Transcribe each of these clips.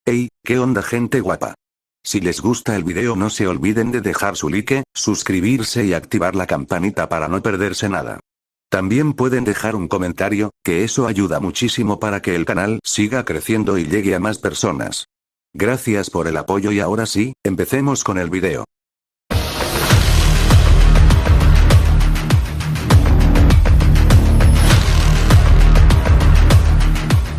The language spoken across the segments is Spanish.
Hey, ¿qué onda gente guapa? Si les gusta el video no se olviden de dejar su like, suscribirse y activar la campanita para no perderse nada. También pueden dejar un comentario, que eso ayuda muchísimo para que el canal siga creciendo y llegue a más personas. Gracias por el apoyo y ahora sí, empecemos con el video.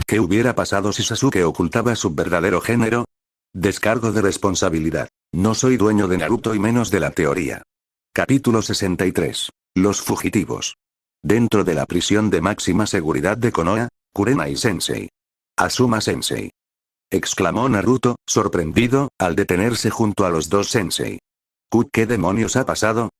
¿Qué hubiera pasado si Sasuke ocultaba su verdadero género? Descargo de responsabilidad. No soy dueño de Naruto y menos de la teoría. Capítulo 63. Los fugitivos. Dentro de la prisión de máxima seguridad de Konoha, Kurenai-sensei. Asuma-sensei. Exclamó Naruto, sorprendido, al detenerse junto a los dos sensei. ¿Qué demonios ha pasado?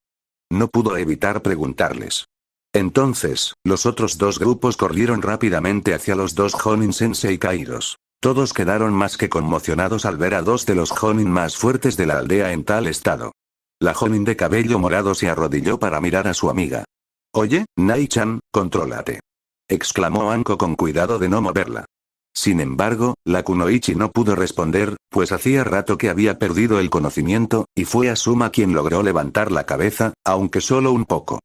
No pudo evitar preguntarles. Entonces, los otros dos grupos corrieron rápidamente hacia los dos Jonin Sensei caídos. Todos quedaron más que conmocionados al ver a dos de los Jonin más fuertes de la aldea en tal estado. La Jonin de cabello morado se arrodilló para mirar a su amiga. Oye, Nai-chan, contrólate. Exclamó Anko con cuidado de no moverla. Sin embargo, la Kunoichi no pudo responder, pues hacía rato que había perdido el conocimiento, y fue Asuma quien logró levantar la cabeza, aunque solo un poco.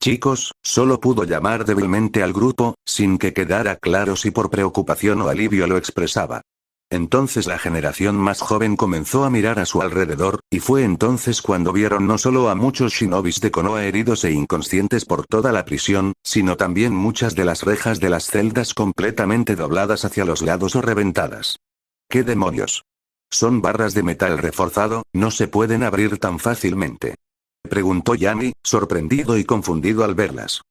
Chicos, solo pudo llamar débilmente al grupo, sin que quedara claro si por preocupación o alivio lo expresaba. Entonces la generación más joven comenzó a mirar a su alrededor, y fue entonces cuando vieron no solo a muchos shinobis de Konoha heridos e inconscientes por toda la prisión, sino también muchas de las rejas de las celdas completamente dobladas hacia los lados o reventadas. ¿Qué demonios? Son barras de metal reforzado, no se pueden abrir tan fácilmente. Preguntó Yanni, sorprendido y confundido al verlas.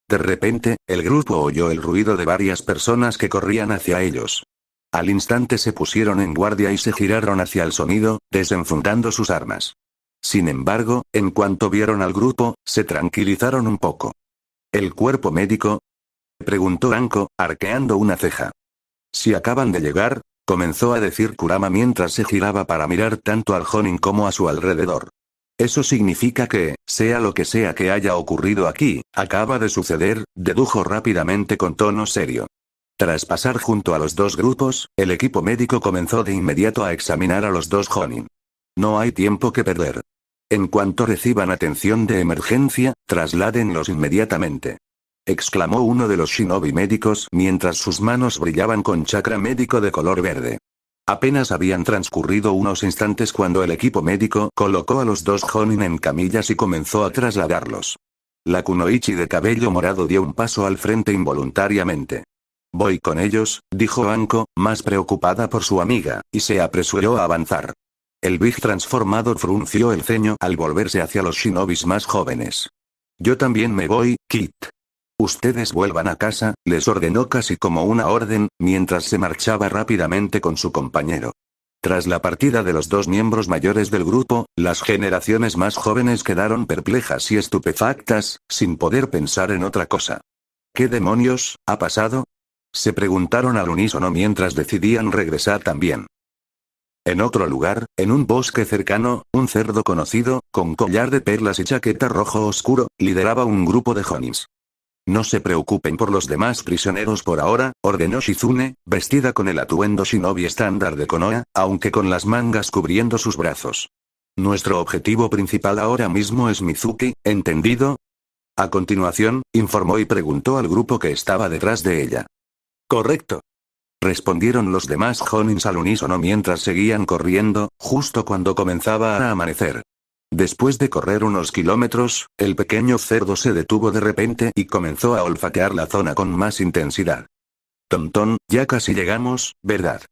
De repente, el grupo oyó el ruido de varias personas que corrían hacia ellos. Al instante se pusieron en guardia y se giraron hacia el sonido, desenfundando sus armas. Sin embargo, en cuanto vieron al grupo, se tranquilizaron un poco. ¿El cuerpo médico? Preguntó Anko, arqueando una ceja. Si acaban de llegar, comenzó a decir Kurama mientras se giraba para mirar tanto al Jonin como a su alrededor. Eso significa que, sea lo que sea que haya ocurrido aquí, acaba de suceder, dedujo rápidamente con tono serio. Tras pasar junto a los dos grupos, el equipo médico comenzó de inmediato a examinar a los dos Jonin. No hay tiempo que perder. En cuanto reciban atención de emergencia, trasládenlos inmediatamente. Exclamó uno de los shinobi médicos mientras sus manos brillaban con chakra médico de color verde. Apenas habían transcurrido unos instantes cuando el equipo médico colocó a los dos Jonin en camillas y comenzó a trasladarlos. La Kunoichi de cabello morado dio un paso al frente involuntariamente. Voy con ellos, dijo Anko, más preocupada por su amiga, y se apresuró a avanzar. El Big transformado frunció el ceño al volverse hacia los shinobis más jóvenes. Yo también me voy, Kit. Ustedes vuelvan a casa, les ordenó casi como una orden, mientras se marchaba rápidamente con su compañero. Tras la partida de los dos miembros mayores del grupo, las generaciones más jóvenes quedaron perplejas y estupefactas, sin poder pensar en otra cosa. ¿Qué demonios ha pasado? Se preguntaron al unísono mientras decidían regresar también. En otro lugar, en un bosque cercano, un cerdo conocido, con collar de perlas y chaqueta rojo oscuro, lideraba un grupo de Jonins. No se preocupen por los demás prisioneros por ahora, ordenó Shizune, vestida con el atuendo shinobi estándar de Konoha, aunque con las mangas cubriendo sus brazos. Nuestro objetivo principal ahora mismo es Mizuki, ¿entendido? A continuación, informó y preguntó al grupo que estaba detrás de ella. Correcto. Respondieron los demás Jonins al unísono mientras seguían corriendo, justo cuando comenzaba a amanecer. Después de correr unos kilómetros, el pequeño cerdo se detuvo de repente y comenzó a olfatear la zona con más intensidad. Tontón, ya casi llegamos, ¿verdad?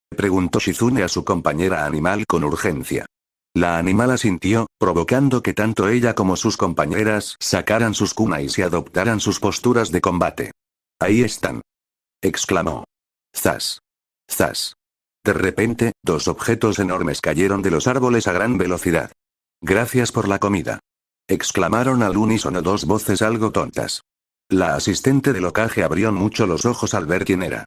Preguntó Shizune a su compañera animal con urgencia. La animal asintió, provocando que tanto ella como sus compañeras sacaran sus kunais y adoptaran sus posturas de combate. Ahí están. Exclamó. Zas. Zas. De repente, dos objetos enormes cayeron de los árboles a gran velocidad. Gracias por la comida. Exclamaron al unísono dos voces algo tontas. La asistente del Hokage abrió mucho los ojos al ver quién era.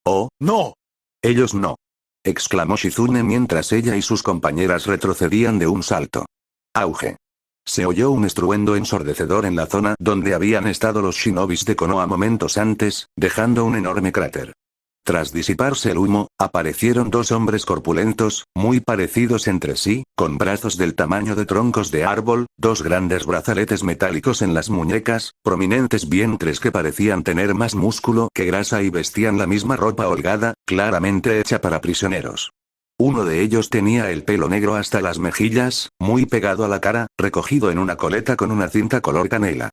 ¡Oh, no! Ellos no. Exclamó Shizune mientras ella y sus compañeras retrocedían de un salto. Auge. Se oyó un estruendo ensordecedor en la zona donde habían estado los shinobis de Konoha momentos antes, dejando un enorme cráter. Tras disiparse el humo, aparecieron dos hombres corpulentos, muy parecidos entre sí, con brazos del tamaño de troncos de árbol, dos grandes brazaletes metálicos en las muñecas, prominentes vientres que parecían tener más músculo que grasa y vestían la misma ropa holgada, claramente hecha para prisioneros. Uno de ellos tenía el pelo negro hasta las mejillas, muy pegado a la cara, recogido en una coleta con una cinta color canela.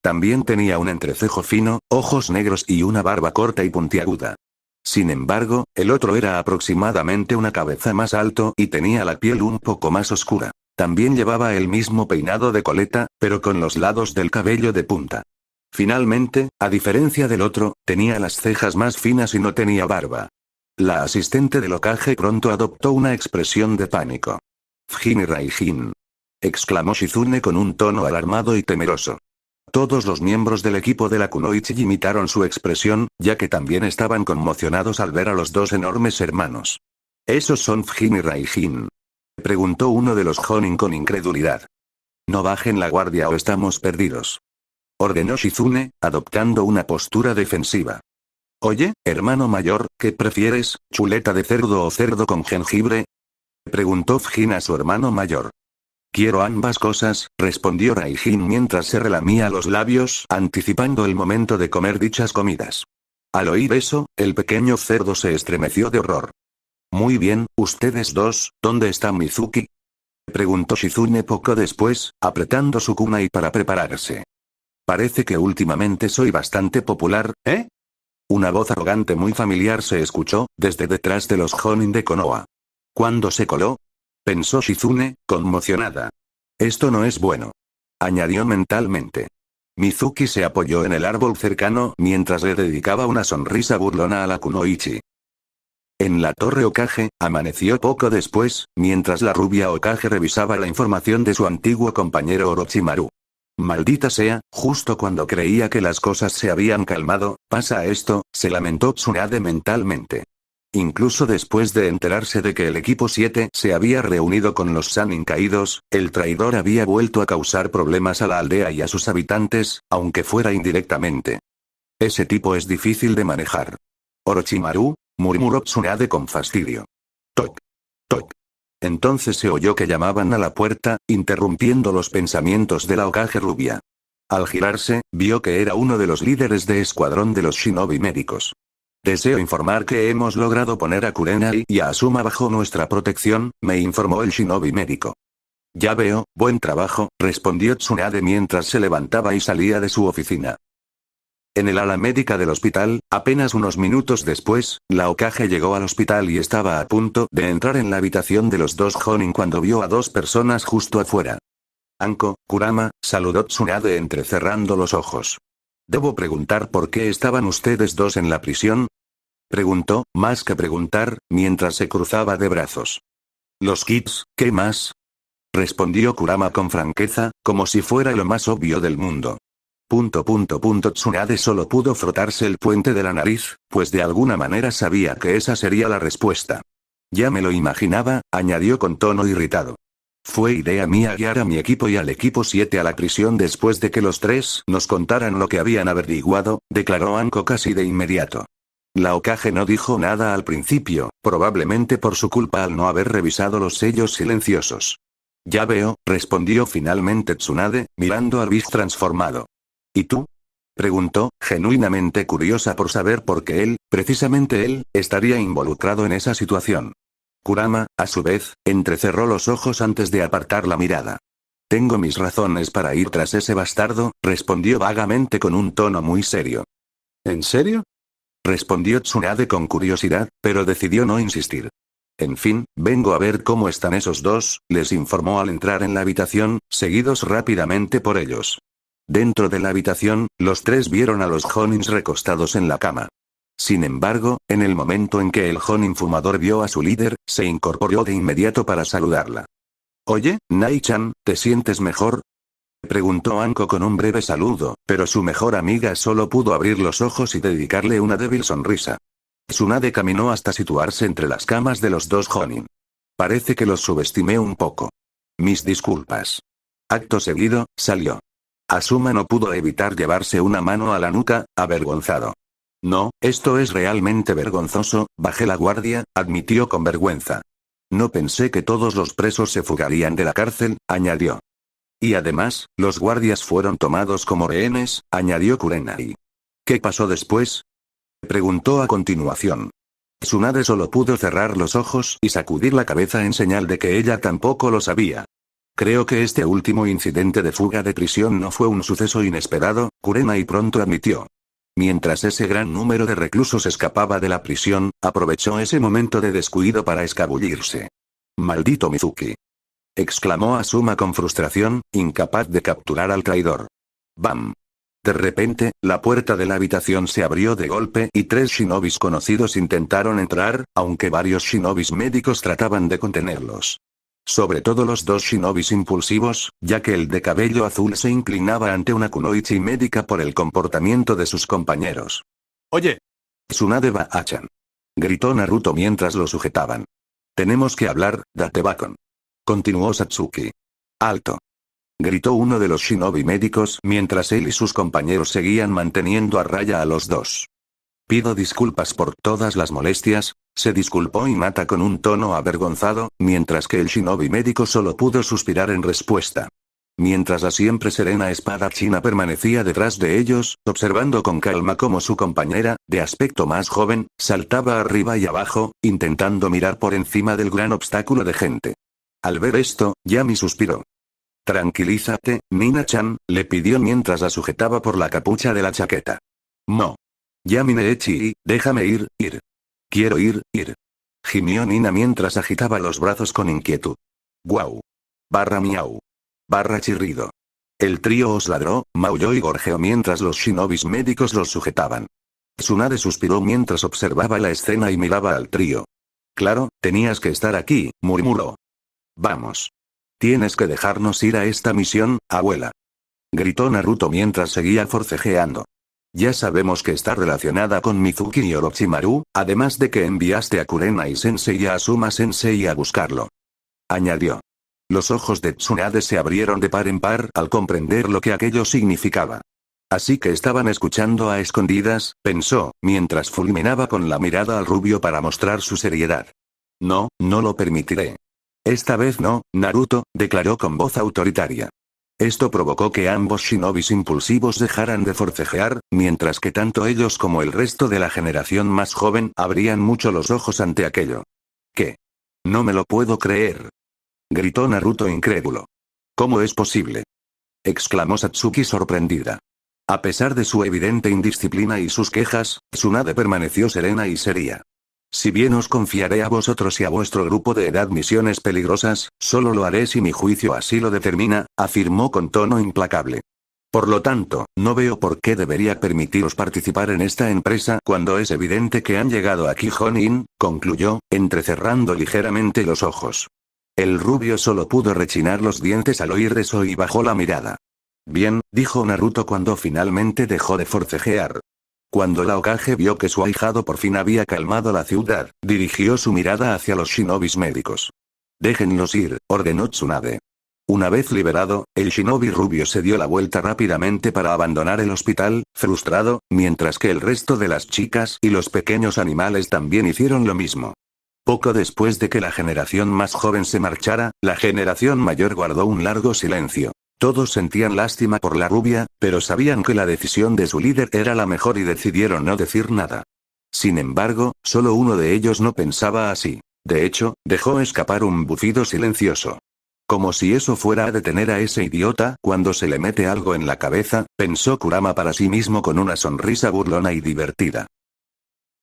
También tenía un entrecejo fino, ojos negros y una barba corta y puntiaguda. Sin embargo, el otro era aproximadamente una cabeza más alto y tenía la piel un poco más oscura. También llevaba el mismo peinado de coleta, pero con los lados del cabello de punta. Finalmente, a diferencia del otro, tenía las cejas más finas y no tenía barba. La asistente del Hokage pronto adoptó una expresión de pánico. «Fujin y Raijin», exclamó Shizune con un tono alarmado y temeroso. Todos los miembros del equipo de la Kunoichi imitaron su expresión, ya que también estaban conmocionados al ver a los dos enormes hermanos. «¿Esos son Fujin y Raijin?», preguntó uno de los Jonin con incredulidad. «No bajen la guardia o estamos perdidos», ordenó Shizune, adoptando una postura defensiva. «Oye, hermano mayor, ¿qué prefieres, chuleta de cerdo o cerdo con jengibre?», preguntó Fujin a su hermano mayor. «Quiero ambas cosas», respondió Raijin mientras se relamía los labios, anticipando el momento de comer dichas comidas. Al oír eso, el pequeño cerdo se estremeció de horror. «Muy bien, ustedes dos, ¿dónde está Mizuki?», preguntó Shizune poco después, apretando su kunai para prepararse. «Parece que últimamente soy bastante popular, ¿eh?». Una voz arrogante muy familiar se escuchó, desde detrás de los Jonin de Konoha. «¿Cuándo se coló?», pensó Shizune, conmocionada. «Esto no es bueno», añadió mentalmente. Mizuki se apoyó en el árbol cercano mientras le dedicaba una sonrisa burlona a la Kunoichi. En la torre Hokage, amaneció poco después, mientras la rubia Hokage revisaba la información de su antiguo compañero Orochimaru. «Maldita sea, justo cuando creía que las cosas se habían calmado, pasa esto», se lamentó Tsunade mentalmente. Incluso después de enterarse de que el equipo 7 se había reunido con los Sannin caídos, el traidor había vuelto a causar problemas a la aldea y a sus habitantes, aunque fuera indirectamente. Ese tipo es difícil de manejar. «Orochimaru», murmuró Tsunade con fastidio. «Toc. Toc». Entonces se oyó que llamaban a la puerta, interrumpiendo los pensamientos de la Hokage rubia. Al girarse, vio que era uno de los líderes de escuadrón de los shinobi médicos. «Deseo informar que hemos logrado poner a Kurenai y a Asuma bajo nuestra protección», me informó el shinobi médico. «Ya veo, buen trabajo», respondió Tsunade mientras se levantaba y salía de su oficina. En el ala médica del hospital, apenas unos minutos después, la Hokage llegó al hospital y estaba a punto de entrar en la habitación de los dos Jonin cuando vio a dos personas justo afuera. «Anko, Kurama», saludó Tsunade entrecerrando los ojos. «¿Debo preguntar por qué estaban ustedes dos en la prisión?», preguntó, más que preguntar, mientras se cruzaba de brazos. «Los kids, ¿qué más?», respondió Kurama con franqueza, como si fuera lo más obvio del mundo. Tsunade solo pudo frotarse el puente de la nariz, pues de alguna manera sabía que esa sería la respuesta. «Ya me lo imaginaba», añadió con tono irritado. «Fue idea mía guiar a mi equipo y al equipo 7 a la prisión después de que los tres nos contaran lo que habían averiguado», declaró Anko casi de inmediato. La Hokage no dijo nada al principio, probablemente por su culpa al no haber revisado los sellos silenciosos. «Ya veo», respondió finalmente Tsunade, mirando al Big transformado. «¿Y tú?», preguntó, genuinamente curiosa por saber por qué él, precisamente él, estaría involucrado en esa situación. Kurama, a su vez, entrecerró los ojos antes de apartar la mirada. «Tengo mis razones para ir tras ese bastardo», respondió vagamente con un tono muy serio. «¿En serio?», respondió Tsunade con curiosidad, pero decidió no insistir. «En fin, vengo a ver cómo están esos dos», les informó al entrar en la habitación, seguidos rápidamente por ellos. Dentro de la habitación, los tres vieron a los Jonins recostados en la cama. Sin embargo, en el momento en que el Jonin fumador vio a su líder, se incorporó de inmediato para saludarla. «Oye, Nai-chan, ¿te sientes mejor?», preguntó Anko con un breve saludo, pero su mejor amiga solo pudo abrir los ojos y dedicarle una débil sonrisa. Tsunade caminó hasta situarse entre las camas de los dos Jonin. «Parece que los subestimé un poco. Mis disculpas». Acto seguido, salió. Asuma no pudo evitar llevarse una mano a la nuca, avergonzado. No, esto es realmente vergonzoso, bajé la guardia, admitió con vergüenza. No pensé que todos los presos se fugarían de la cárcel, añadió. Y además, los guardias fueron tomados como rehenes, añadió Kurenai. ¿Qué pasó después? Preguntó a continuación. Tsunade solo pudo cerrar los ojos y sacudir la cabeza en señal de que ella tampoco lo sabía. Creo que este último incidente de fuga de prisión no fue un suceso inesperado, Kurenai pronto admitió. Mientras ese gran número de reclusos escapaba de la prisión, aprovechó ese momento de descuido para escabullirse. Maldito Mizuki. Exclamó Asuma con frustración, incapaz de capturar al traidor. ¡Bam! De repente, la puerta de la habitación se abrió de golpe y 3 shinobis conocidos intentaron entrar, aunque varios shinobis médicos trataban de contenerlos. Sobre todo los 2 shinobis impulsivos, ya que el de cabello azul se inclinaba ante una kunoichi médica por el comportamiento de sus compañeros. ¡Oye! Tsunade Ba-chan. Gritó Naruto mientras lo sujetaban. Tenemos que hablar, Datebakon. Continuó Satsuki. ¡Alto! Gritó uno de los shinobi médicos mientras él y sus compañeros seguían manteniendo a raya a los 2. Pido disculpas por todas las molestias, se disculpó Hinata con un tono avergonzado, mientras que el shinobi médico solo pudo suspirar en respuesta. Mientras la siempre serena espada china permanecía detrás de ellos, observando con calma cómo su compañera, de aspecto más joven, saltaba arriba y abajo, intentando mirar por encima del gran obstáculo de gente. Al ver esto, Yami suspiró. Tranquilízate, Mina-chan, le pidió mientras la sujetaba por la capucha de la chaqueta. No. Yami Neechi, déjame ir. Quiero ir. Gimió Nina mientras agitaba los brazos con inquietud. Guau. Barra miau. Barra chirrido. El trío os ladró, maulló y gorjeó mientras los shinobis médicos los sujetaban. Tsunade suspiró mientras observaba la escena y miraba al trío. Claro, tenías que estar aquí, murmuró. Vamos. Tienes que dejarnos ir a esta misión, abuela. Gritó Naruto mientras seguía forcejeando. Ya sabemos que está relacionada con Mizuki y Orochimaru, además de que enviaste a Kurenai-sensei y a Asuma-sensei a buscarlo. Añadió. Los ojos de Tsunade se abrieron de par en par al comprender lo que aquello significaba. Así que estaban escuchando a escondidas, pensó, mientras fulminaba con la mirada al rubio para mostrar su seriedad. No, no lo permitiré. Esta vez no, Naruto, declaró con voz autoritaria. Esto provocó que ambos shinobis impulsivos dejaran de forcejear, mientras que tanto ellos como el resto de la generación más joven abrían mucho los ojos ante aquello. ¿Qué? No me lo puedo creer. Gritó Naruto incrédulo. ¿Cómo es posible? Exclamó Satsuki sorprendida. A pesar de su evidente indisciplina y sus quejas, Tsunade permaneció serena y seria. Si bien os confiaré a vosotros y a vuestro grupo de edad misiones peligrosas, solo lo haré si mi juicio así lo determina, afirmó con tono implacable. Por lo tanto, no veo por qué debería permitiros participar en esta empresa cuando es evidente que han llegado aquí Jonin, concluyó, entrecerrando ligeramente los ojos. El rubio solo pudo rechinar los dientes al oír eso y bajó la mirada. Bien, dijo Naruto cuando finalmente dejó de forcejear. Cuando la Hokage vio que su ahijado por fin había calmado la ciudad, dirigió su mirada hacia los shinobis médicos. Déjenlos ir, ordenó Tsunade. Una vez liberado, el shinobi rubio se dio la vuelta rápidamente para abandonar el hospital, frustrado, mientras que el resto de las chicas y los pequeños animales también hicieron lo mismo. Poco después de que la generación más joven se marchara, la generación mayor guardó un largo silencio. Todos sentían lástima por la rubia, pero sabían que la decisión de su líder era la mejor y decidieron no decir nada. Sin embargo, solo uno de ellos no pensaba así. De hecho, dejó escapar un bufido silencioso. Como si eso fuera a detener a ese idiota cuando se le mete algo en la cabeza, pensó Kurama para sí mismo con una sonrisa burlona y divertida.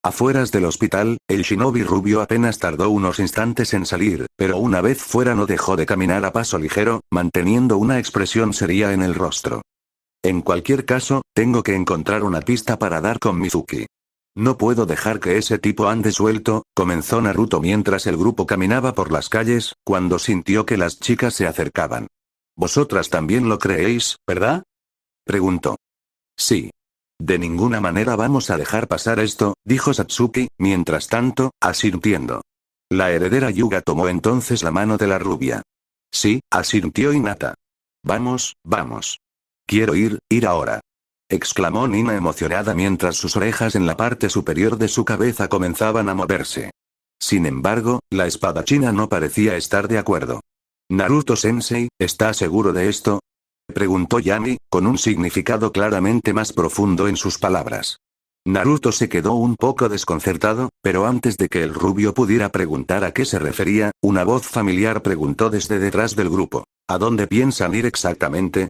Afueras del hospital, el shinobi rubio apenas tardó unos instantes en salir, pero una vez fuera no dejó de caminar a paso ligero, manteniendo una expresión seria en el rostro. En cualquier caso, tengo que encontrar una pista para dar con Mizuki. No puedo dejar que ese tipo ande suelto, comenzó Naruto mientras el grupo caminaba por las calles, cuando sintió que las chicas se acercaban. ¿Vosotras también lo creéis, verdad? Preguntó. Sí. De ninguna manera vamos a dejar pasar esto, dijo Satsuki, mientras tanto, asintiendo. La heredera Yuga tomó entonces la mano de la rubia. Sí, asintió Hinata. Vamos. Quiero ir ahora. exclamó Nina emocionada mientras sus orejas en la parte superior de su cabeza comenzaban a moverse. Sin embargo, la espadachina no parecía estar de acuerdo. Naruto-sensei, ¿está seguro de esto? Preguntó Yami, con un significado claramente más profundo en sus palabras. Naruto se quedó un poco desconcertado, pero antes de que el rubio pudiera preguntar a qué se refería, una voz familiar preguntó desde detrás del grupo. ¿A dónde piensan ir exactamente?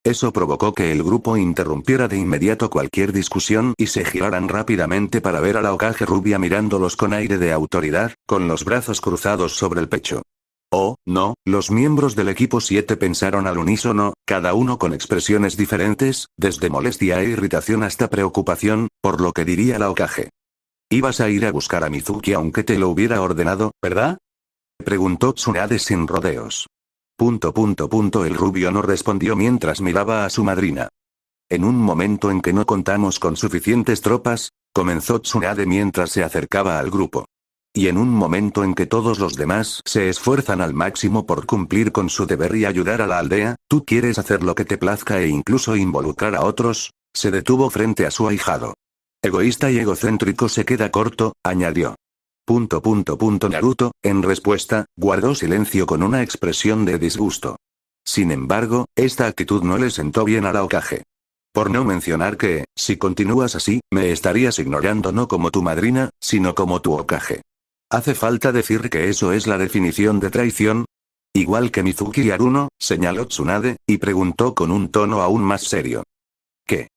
Eso provocó que el grupo interrumpiera de inmediato cualquier discusión y se giraran rápidamente para ver a la Hokage rubia mirándolos con aire de autoridad, con los brazos cruzados sobre el pecho. Oh, no, los miembros del equipo 7 pensaron al unísono, cada uno con expresiones diferentes, desde molestia e irritación hasta preocupación, por lo que diría la Hokage. Ibas a ir a buscar a Mizuki aunque te lo hubiera ordenado, ¿verdad? Preguntó Tsunade sin rodeos. El rubio no respondió mientras miraba a su madrina. En un momento en que no contamos con suficientes tropas, comenzó Tsunade mientras se acercaba al grupo. Y en un momento en que todos los demás se esfuerzan al máximo por cumplir con su deber y ayudar a la aldea, ¿tú quieres hacer lo que te plazca e incluso involucrar a otros? Se detuvo frente a su ahijado. Egoísta y egocéntrico se queda corto, añadió. Naruto, en respuesta, guardó silencio con una expresión de disgusto. Sin embargo, esta actitud no le sentó bien a la Hokage. Por no mencionar que, si continúas así, me estarías ignorando no como tu madrina, sino como tu Hokage. ¿Hace falta decir que eso es la definición de traición? Igual que Mizuki y Haruno, señaló Tsunade, y preguntó con un tono aún más serio. ¿Qué?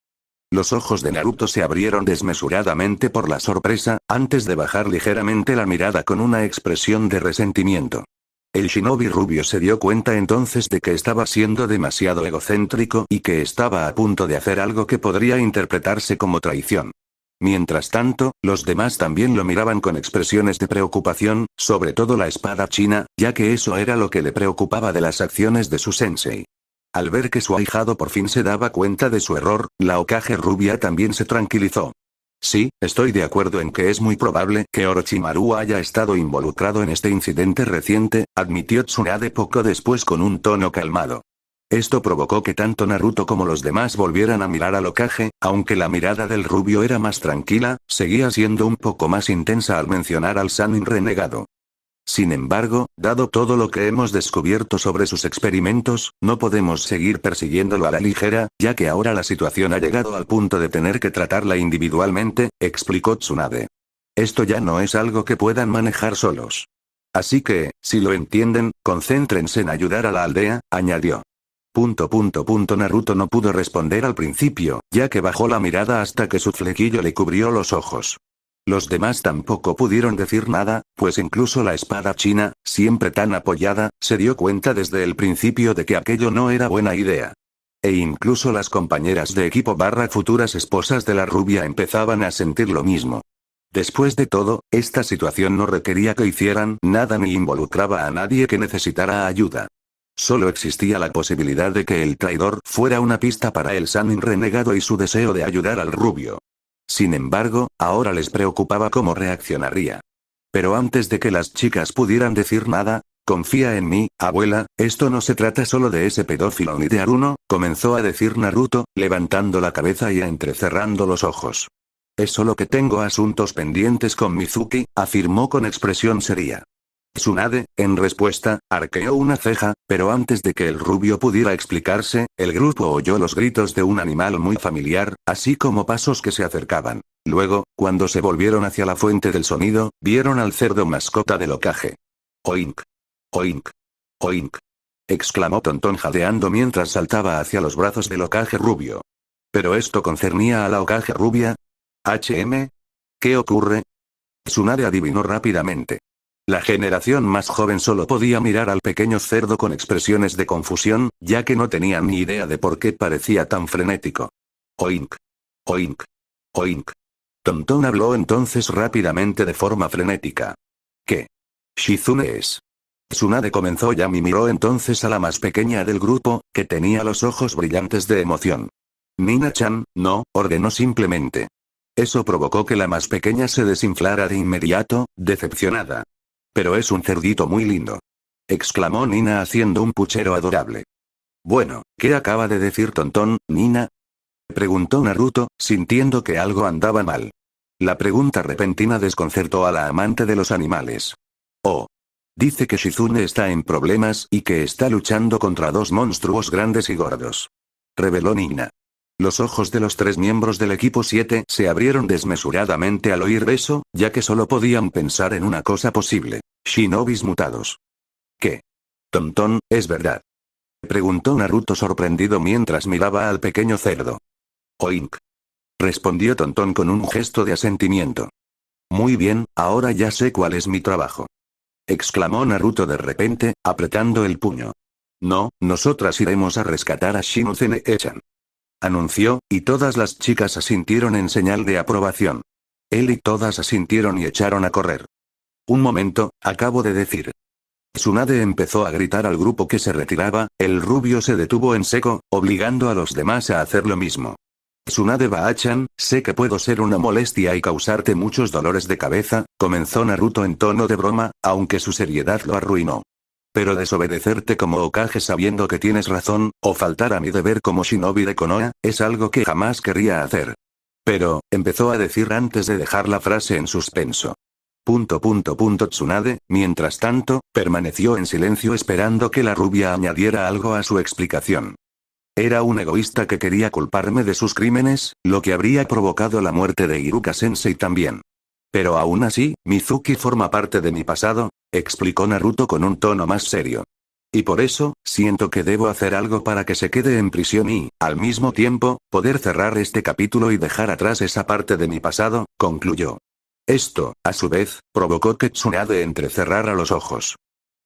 Los ojos de Naruto se abrieron desmesuradamente por la sorpresa, antes de bajar ligeramente la mirada con una expresión de resentimiento. El shinobi rubio se dio cuenta entonces de que estaba siendo demasiado egocéntrico y que estaba a punto de hacer algo que podría interpretarse como traición. Mientras tanto, los demás también lo miraban con expresiones de preocupación, sobre todo la espada china, ya que eso era lo que le preocupaba de las acciones de su sensei. Al ver que su ahijado por fin se daba cuenta de su error, la Hokage rubia también se tranquilizó. Sí, estoy de acuerdo en que es muy probable que Orochimaru haya estado involucrado en este incidente reciente, admitió Tsunade poco después con un tono calmado. Esto provocó que tanto Naruto como los demás volvieran a mirar al Hokage, aunque la mirada del rubio era más tranquila, seguía siendo un poco más intensa al mencionar al Sannin renegado. Sin embargo, dado todo lo que hemos descubierto sobre sus experimentos, no podemos seguir persiguiéndolo a la ligera, ya que ahora la situación ha llegado al punto de tener que tratarla individualmente, explicó Tsunade. Esto ya no es algo que puedan manejar solos. Así que, si lo entienden, concéntrense en ayudar a la aldea, añadió. Naruto no pudo responder al principio, ya que bajó la mirada hasta que su flequillo le cubrió los ojos. Los demás tampoco pudieron decir nada, pues incluso la espada china, siempre tan apoyada, se dio cuenta desde el principio de que aquello no era buena idea. E incluso las compañeras de equipo / futuras esposas de la rubia empezaban a sentir lo mismo. Después de todo, esta situación no requería que hicieran nada ni involucraba a nadie que necesitara ayuda. Solo existía la posibilidad de que el traidor fuera una pista para el Sannin renegado y su deseo de ayudar al rubio. Sin embargo, ahora les preocupaba cómo reaccionaría. Pero antes de que las chicas pudieran decir nada, confía en mí, abuela, esto no se trata solo de ese pedófilo ni de Haruno, comenzó a decir Naruto, levantando la cabeza y entrecerrando los ojos. Es solo que tengo asuntos pendientes con Mizuki, afirmó con expresión seria. Tsunade, en respuesta, arqueó una ceja, pero antes de que el rubio pudiera explicarse, el grupo oyó los gritos de un animal muy familiar, así como pasos que se acercaban. Luego, cuando se volvieron hacia la fuente del sonido, vieron al cerdo mascota del Hokage. Oink. Oink. Oink. Exclamó Tonton jadeando mientras saltaba hacia los brazos del Hokage rubio. ¿Pero esto concernía a la Hokage rubia? ¿Qué ocurre? Tsunade adivinó rápidamente. La generación más joven solo podía mirar al pequeño cerdo con expresiones de confusión, ya que no tenían ni idea de por qué parecía tan frenético. Oink. Oink. Oink. Tonton habló entonces rápidamente de forma frenética. ¿Qué? Shizune es. Tsunade comenzó y miró entonces a la más pequeña del grupo, que tenía los ojos brillantes de emoción. Nina-chan, no, ordenó simplemente. Eso provocó que la más pequeña se desinflara de inmediato, decepcionada. Pero es un cerdito muy lindo. Exclamó Nina haciendo un puchero adorable. Bueno, ¿qué acaba de decir Tonton, Nina? Preguntó Naruto, sintiendo que algo andaba mal. La pregunta repentina desconcertó a la amante de los animales. Oh. Dice que Shizune está en problemas y que está luchando contra dos monstruos grandes y gordos. Reveló Nina. Los ojos de los tres miembros del equipo 7 se abrieron desmesuradamente al oír eso, ya que solo podían pensar en una cosa posible. Shinobis mutados. ¿Qué? Tonton, ¿es verdad? Preguntó Naruto sorprendido mientras miraba al pequeño cerdo. Oink. Respondió Tonton con un gesto de asentimiento. Muy bien, ahora ya sé cuál es mi trabajo. Exclamó Naruto de repente, apretando el puño. No, nosotras iremos a rescatar a Shinuzune-echan. Anunció, y todas las chicas asintieron en señal de aprobación. Él y todas asintieron y echaron a correr. Un momento, acabo de decir. Tsunade empezó a gritar al grupo que se retiraba, el rubio se detuvo en seco, obligando a los demás a hacer lo mismo. Tsunade Bachan, sé que puedo ser una molestia y causarte muchos dolores de cabeza, comenzó Naruto en tono de broma, aunque su seriedad lo arruinó. Pero desobedecerte como Hokage sabiendo que tienes razón, o faltar a mi deber como shinobi de Konoha, es algo que jamás querría hacer. Pero, empezó a decir antes de dejar la frase en suspenso. Tsunade, mientras tanto, permaneció en silencio esperando que la rubia añadiera algo a su explicación. Era un egoísta que quería culparme de sus crímenes, lo que habría provocado la muerte de Iruka-sensei también. Pero aún así, Mizuki forma parte de mi pasado, explicó Naruto con un tono más serio. Y por eso, siento que debo hacer algo para que se quede en prisión y, al mismo tiempo, poder cerrar este capítulo y dejar atrás esa parte de mi pasado, concluyó. Esto, a su vez, provocó que Tsunade entrecerrara los ojos.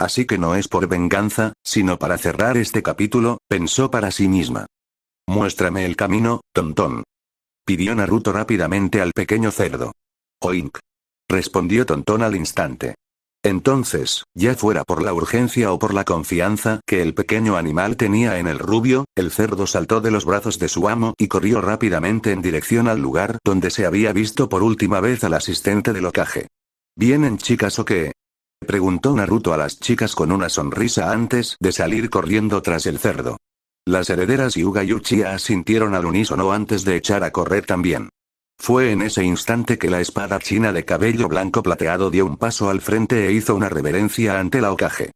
Así que no es por venganza, sino para cerrar este capítulo, pensó para sí misma. Muéstrame el camino, Tonton. Pidió Naruto rápidamente al pequeño cerdo. Oink. Respondió Tonton al instante. Entonces, ya fuera por la urgencia o por la confianza que el pequeño animal tenía en el rubio, el cerdo saltó de los brazos de su amo y corrió rápidamente en dirección al lugar donde se había visto por última vez al asistente del Hokage. ¿Vienen chicas o qué? Preguntó Naruto a las chicas con una sonrisa antes de salir corriendo tras el cerdo. Las herederas Hyuga y Uchiha asintieron al unísono antes de echar a correr también. Fue en ese instante que la espada china de cabello blanco plateado dio un paso al frente e hizo una reverencia ante la Hokage.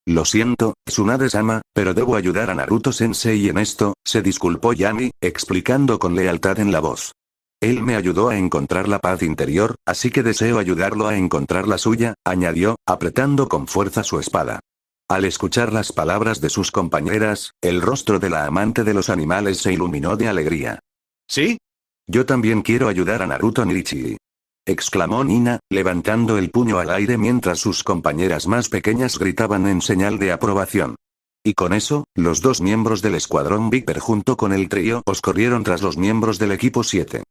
Lo siento, Tsunade-sama, pero debo ayudar a Naruto-sensei en esto, se disculpó Yami, explicando con lealtad en la voz. Él me ayudó a encontrar la paz interior, así que deseo ayudarlo a encontrar la suya, añadió, apretando con fuerza su espada. Al escuchar las palabras de sus compañeras, el rostro de la amante de los animales se iluminó de alegría. ¿Sí? Yo también quiero ayudar a Naruto Niichi. Exclamó Nina, levantando el puño al aire mientras sus compañeras más pequeñas gritaban en señal de aprobación. Y con eso, los dos miembros del escuadrón Viper junto con el trío os corrieron tras los miembros del equipo 7.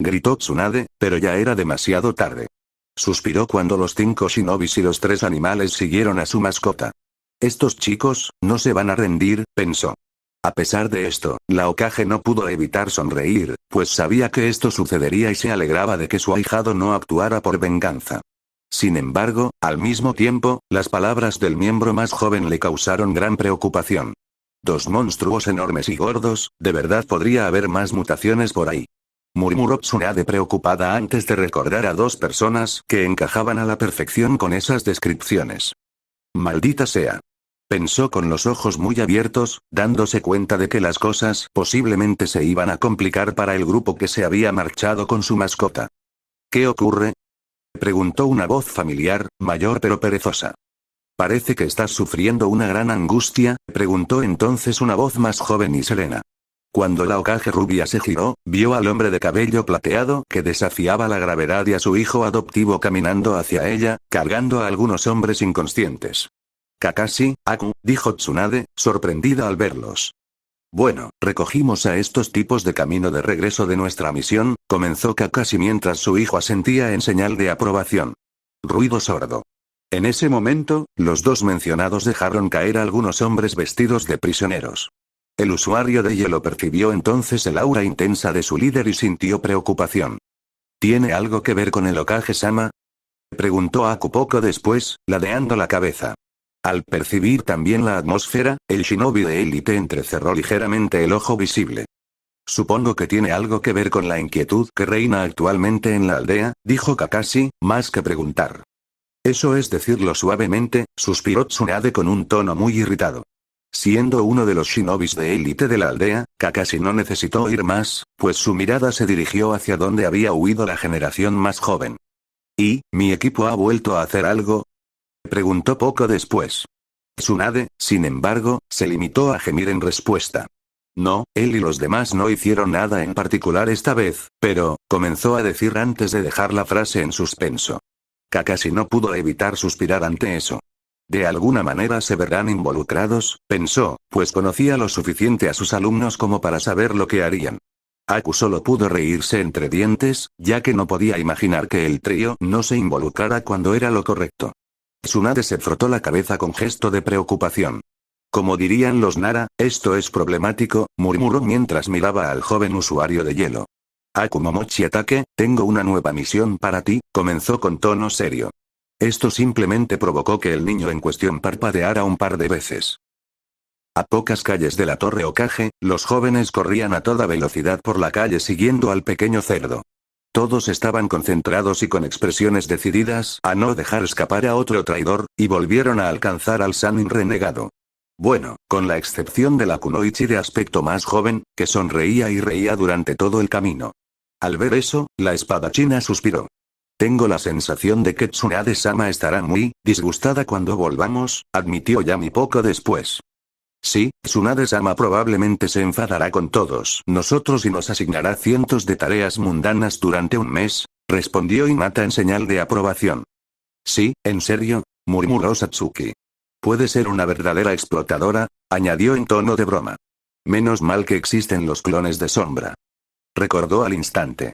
Gritó Tsunade, pero ya era demasiado tarde. Suspiró cuando los 5 shinobis y los 3 animales siguieron a su mascota. Estos chicos, no se van a rendir, pensó. A pesar de esto, la Hokage no pudo evitar sonreír, pues sabía que esto sucedería y se alegraba de que su ahijado no actuara por venganza. Sin embargo, al mismo tiempo, las palabras del miembro más joven le causaron gran preocupación. Dos monstruos enormes y gordos, ¿de verdad podría haber más mutaciones por ahí? Murmuró Tsunade preocupada antes de recordar a dos personas que encajaban a la perfección con esas descripciones. Maldita sea. Pensó con los ojos muy abiertos, dándose cuenta de que las cosas posiblemente se iban a complicar para el grupo que se había marchado con su mascota. ¿Qué ocurre? Preguntó una voz familiar, mayor pero perezosa. Parece que estás sufriendo una gran angustia, preguntó entonces una voz más joven y serena. Cuando la Hokage rubia se giró, vio al hombre de cabello plateado que desafiaba la gravedad y a su hijo adoptivo caminando hacia ella, cargando a algunos hombres inconscientes. Kakashi, Aku, dijo Tsunade, sorprendida al verlos. Bueno, recogimos a estos tipos de camino de regreso de nuestra misión, comenzó Kakashi mientras su hijo asentía en señal de aprobación. Ruido sordo. En ese momento, los dos mencionados dejaron caer a algunos hombres vestidos de prisioneros. El usuario de hielo percibió entonces el aura intensa de su líder y sintió preocupación. ¿Tiene algo que ver con el Hokage-sama? Preguntó Aku poco después, ladeando la cabeza. Al percibir también la atmósfera, el shinobi de élite entrecerró ligeramente el ojo visible. Supongo que tiene algo que ver con la inquietud que reina actualmente en la aldea, dijo Kakashi, más que preguntar. Eso es decirlo suavemente, suspiró Tsunade con un tono muy irritado. Siendo uno de los shinobis de élite de la aldea, Kakashi no necesitó oír más, pues su mirada se dirigió hacia donde había huido la generación más joven. ¿Y, mi equipo ha vuelto a hacer algo? Preguntó poco después. Tsunade, sin embargo, se limitó a gemir en respuesta. No, él y los demás no hicieron nada en particular esta vez, pero, comenzó a decir antes de dejar la frase en suspenso. Kakashi no pudo evitar suspirar ante eso. De alguna manera se verán involucrados, pensó, pues conocía lo suficiente a sus alumnos como para saber lo que harían. Aku solo pudo reírse entre dientes, ya que no podía imaginar que el trío no se involucrara cuando era lo correcto. Tsunade se frotó la cabeza con gesto de preocupación. Como dirían los Nara, esto es problemático, murmuró mientras miraba al joven usuario de hielo. Aku Momochi Atake, tengo una nueva misión para ti, comenzó con tono serio. Esto simplemente provocó que el niño en cuestión parpadeara un par de veces. A pocas calles de la Torre Hokage, los jóvenes corrían a toda velocidad por la calle siguiendo al pequeño cerdo. Todos estaban concentrados y con expresiones decididas a no dejar escapar a otro traidor, y volvieron a alcanzar al Sannin renegado. Bueno, con la excepción de la Kunoichi de aspecto más joven, que sonreía y reía durante todo el camino. Al ver eso, la espadachina suspiró. Tengo la sensación de que Tsunade-sama estará muy disgustada cuando volvamos, admitió Yami poco después. Sí, Tsunade-sama probablemente se enfadará con todos nosotros y nos asignará cientos de tareas mundanas durante un mes, respondió Hinata en señal de aprobación. Sí, ¿en serio?, murmuró Satsuki. Puede ser una verdadera explotadora, añadió en tono de broma. Menos mal que existen los clones de sombra. Recordó al instante.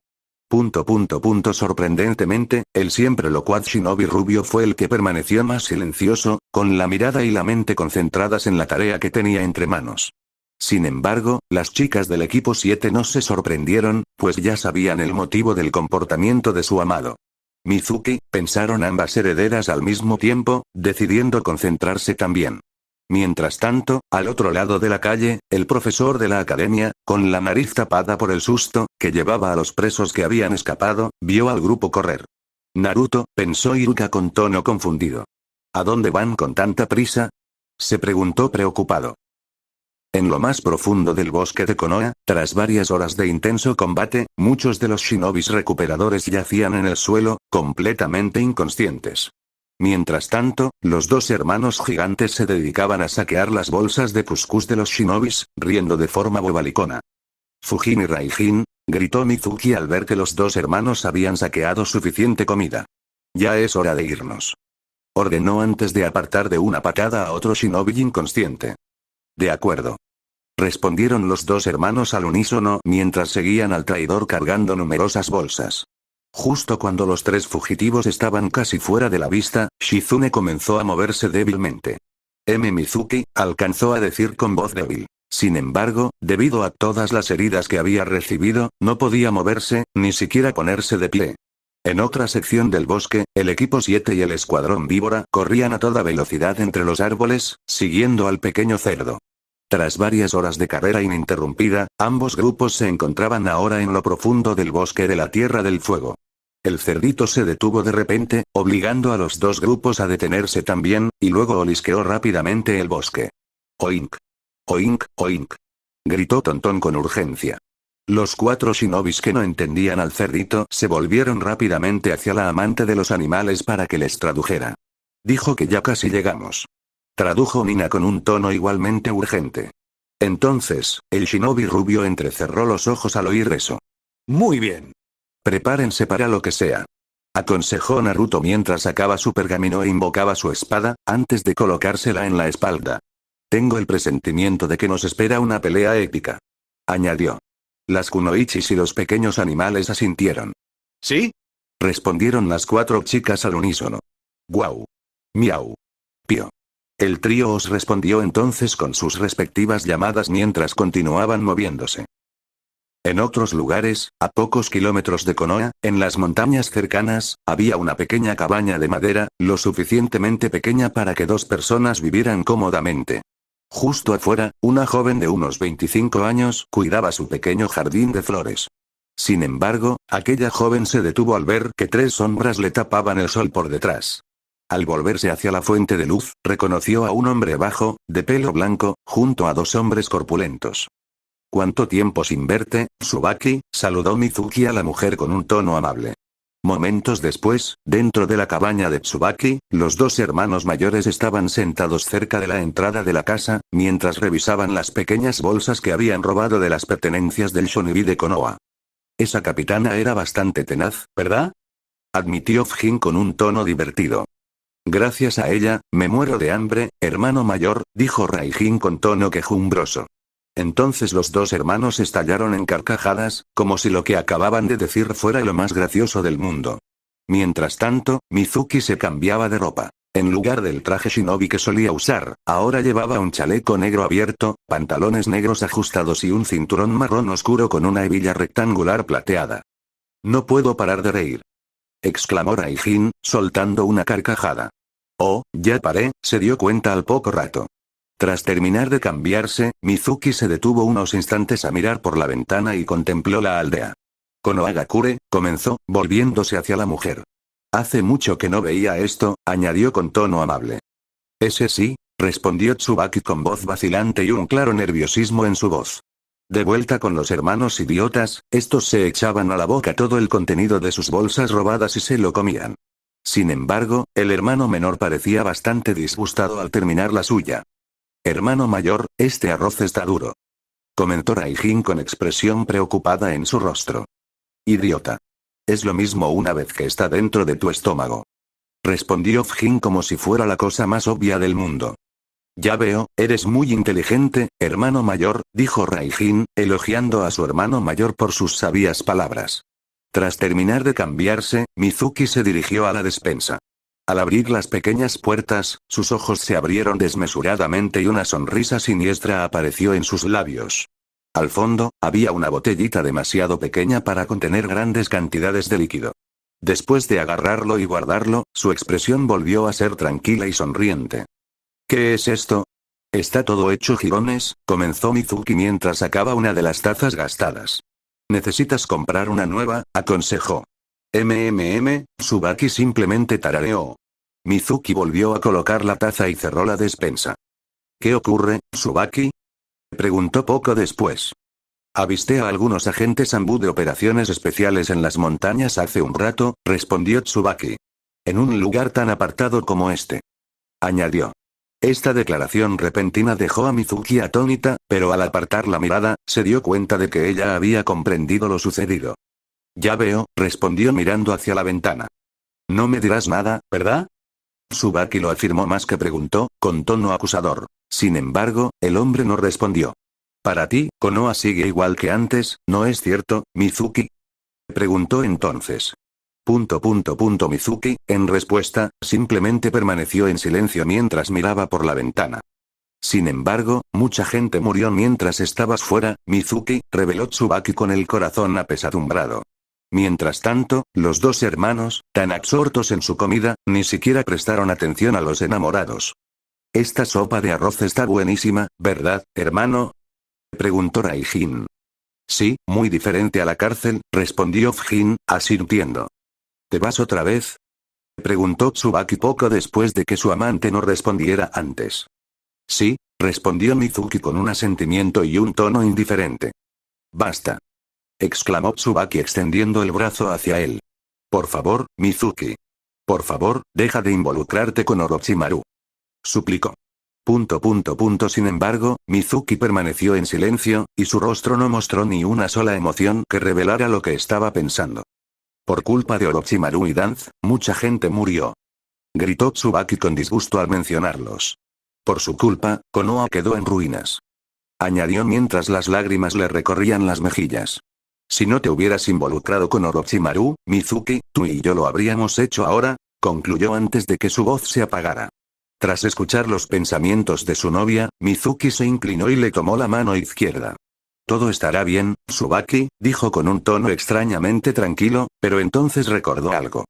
Sorprendentemente, el siempre locuaz shinobi rubio fue el que permaneció más silencioso, con la mirada y la mente concentradas en la tarea que tenía entre manos. Sin embargo, las chicas del equipo 7 no se sorprendieron, pues ya sabían el motivo del comportamiento de su amado. Mizuki, pensaron ambas herederas al mismo tiempo, decidiendo concentrarse también. Mientras tanto, al otro lado de la calle, el profesor de la academia, con la nariz tapada por el susto que llevaba a los presos que habían escapado, vio al grupo correr. Naruto, pensó Iruka con tono confundido. ¿A dónde van con tanta prisa?, se preguntó preocupado. En lo más profundo del bosque de Konoha, tras varias horas de intenso combate, muchos de los shinobis recuperadores yacían en el suelo, completamente inconscientes. Mientras tanto, los dos hermanos gigantes se dedicaban a saquear las bolsas de cuscús de los shinobis, riendo de forma bobalicona. Fujin y Raijin, gritó Mizuki al ver que los dos hermanos habían saqueado suficiente comida. Ya es hora de irnos. Ordenó antes de apartar de una patada a otro shinobi inconsciente. De acuerdo. Respondieron los dos hermanos al unísono mientras seguían al traidor cargando numerosas bolsas. Justo cuando los tres fugitivos estaban casi fuera de la vista, Shizune comenzó a moverse débilmente. Mizuki, alcanzó a decir con voz débil. Sin embargo, debido a todas las heridas que había recibido, no podía moverse, ni siquiera ponerse de pie. En otra sección del bosque, el equipo 7 y el escuadrón víbora corrían a toda velocidad entre los árboles, siguiendo al pequeño cerdo. Tras varias horas de carrera ininterrumpida, ambos grupos se encontraban ahora en lo profundo del bosque de la Tierra del Fuego. El cerdito se detuvo de repente, obligando a los dos grupos a detenerse también, y luego olisqueó rápidamente el bosque. Oink. Oink, oink. Gritó Tontón con urgencia. Los cuatro shinobis que no entendían al cerdito se volvieron rápidamente hacia la amante de los animales para que les tradujera. Dijo que ya casi llegamos. Tradujo Nina con un tono igualmente urgente. Entonces, el shinobi rubio entrecerró los ojos al oír eso. Muy bien. Prepárense para lo que sea. Aconsejó Naruto mientras sacaba su pergamino e invocaba su espada, antes de colocársela en la espalda. Tengo el presentimiento de que nos espera una pelea épica. Añadió. Las kunoichis y los pequeños animales asintieron. ¿Sí? Respondieron las cuatro chicas al unísono. Guau. Miau. Pío. El trío os respondió entonces con sus respectivas llamadas mientras continuaban moviéndose. En otros lugares, a pocos kilómetros de Konoha, en las montañas cercanas, había una pequeña cabaña de madera, lo suficientemente pequeña para que dos personas vivieran cómodamente. Justo afuera, una joven de unos 25 años cuidaba su pequeño jardín de flores. Sin embargo, aquella joven se detuvo al ver que 3 sombras le tapaban el sol por detrás. Al volverse hacia la fuente de luz, reconoció a un hombre bajo, de pelo blanco, junto a 2 hombres corpulentos. ¿Cuánto tiempo sin verte, Tsubaki?, saludó Mizuki a la mujer con un tono amable. Momentos después, dentro de la cabaña de Tsubaki, los 2 hermanos mayores estaban sentados cerca de la entrada de la casa, mientras revisaban las pequeñas bolsas que habían robado de las pertenencias del Shonibi de Konoha. Esa capitana era bastante tenaz, ¿verdad?, admitió Fujin con un tono divertido. Gracias a ella, me muero de hambre, hermano mayor, dijo Raijin con tono quejumbroso. Entonces los 2 hermanos estallaron en carcajadas, como si lo que acababan de decir fuera lo más gracioso del mundo. Mientras tanto, Mizuki se cambiaba de ropa. En lugar del traje shinobi que solía usar, ahora llevaba un chaleco negro abierto, pantalones negros ajustados y un cinturón marrón oscuro con una hebilla rectangular plateada. No puedo parar de reír, exclamó Raijin, soltando una carcajada. Oh, ya paré, se dio cuenta al poco rato. Tras terminar de cambiarse, Mizuki se detuvo unos instantes a mirar por la ventana y contempló la aldea. Konohagakure, comenzó, volviéndose hacia la mujer. Hace mucho que no veía esto, añadió con tono amable. Ese sí, respondió Tsubaki con voz vacilante y un claro nerviosismo en su voz. De vuelta con los hermanos idiotas, estos se echaban a la boca todo el contenido de sus bolsas robadas y se lo comían. Sin embargo, el hermano menor parecía bastante disgustado al terminar la suya. Hermano mayor, este arroz está duro, comentó Raijin con expresión preocupada en su rostro. Idiota. Es lo mismo una vez que está dentro de tu estómago, respondió Fujin como si fuera la cosa más obvia del mundo. Ya veo, eres muy inteligente, hermano mayor, dijo Raijin, elogiando a su hermano mayor por sus sabias palabras. Tras terminar de cambiarse, Mizuki se dirigió a la despensa. Al abrir las pequeñas puertas, sus ojos se abrieron desmesuradamente y una sonrisa siniestra apareció en sus labios. Al fondo, había una botellita demasiado pequeña para contener grandes cantidades de líquido. Después de agarrarlo y guardarlo, su expresión volvió a ser tranquila y sonriente. ¿Qué es esto? Está todo hecho jirones, comenzó Mizuki mientras sacaba una de las tazas gastadas. Necesitas comprar una nueva, aconsejó. Tsubaki simplemente tarareó. Mizuki volvió a colocar la taza y cerró la despensa. ¿Qué ocurre, Tsubaki?, preguntó poco después. Avisté a algunos agentes Anbu de operaciones especiales en las montañas hace un rato, respondió Tsubaki. En un lugar tan apartado como este, añadió. Esta declaración repentina dejó a Mizuki atónita, pero al apartar la mirada, se dio cuenta de que ella había comprendido lo sucedido. Ya veo, respondió mirando hacia la ventana. No me dirás nada, ¿verdad? Tsubaki lo afirmó más que preguntó, con tono acusador. Sin embargo, el hombre no respondió. Para ti, Konoha sigue igual que antes, ¿no es cierto, Mizuki?, preguntó entonces. Mizuki, en respuesta, simplemente permaneció en silencio mientras miraba por la ventana. Sin embargo, mucha gente murió mientras estabas fuera, Mizuki, reveló Tsubaki con el corazón apesadumbrado. Mientras tanto, los 2 hermanos, tan absortos en su comida, ni siquiera prestaron atención a los enamorados. Esta sopa de arroz está buenísima, ¿verdad, hermano?, preguntó Raijin. Sí, muy diferente a la cárcel, respondió Fujin, asintiendo. ¿Te vas otra vez?, preguntó Tsubaki poco después de que su amante no respondiera antes. Sí, respondió Mizuki con un asentimiento y un tono indiferente. Basta, exclamó Tsubaki extendiendo el brazo hacia él. Por favor, Mizuki. Por favor, deja de involucrarte con Orochimaru, suplicó. Sin embargo, Mizuki permaneció en silencio, y su rostro no mostró ni una sola emoción que revelara lo que estaba pensando. Por culpa de Orochimaru y Danz, mucha gente murió, gritó Tsubaki con disgusto al mencionarlos. Por su culpa, Konoha quedó en ruinas, añadió mientras las lágrimas le recorrían las mejillas. Si no te hubieras involucrado con Orochimaru, Mizuki, tú y yo lo habríamos hecho ahora, concluyó antes de que su voz se apagara. Tras escuchar los pensamientos de su novia, Mizuki se inclinó y le tomó la mano izquierda. Todo estará bien, Tsubaki, dijo con un tono extrañamente tranquilo, pero entonces recordó algo.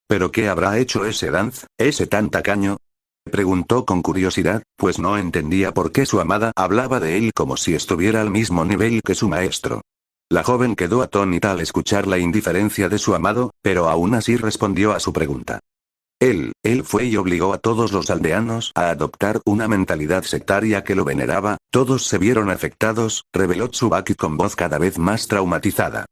¿Pero qué habrá hecho ese Danz, ese tan tacaño?, Preguntó con curiosidad, pues no entendía por qué su amada hablaba de él como si estuviera al mismo nivel que su maestro. La joven quedó atónita al escuchar la indiferencia de su amado, pero aún así respondió a su pregunta. Él fue y obligó a todos los aldeanos a adoptar una mentalidad sectaria que lo veneraba, todos se vieron afectados, reveló Tsubaki con voz cada vez más traumatizada.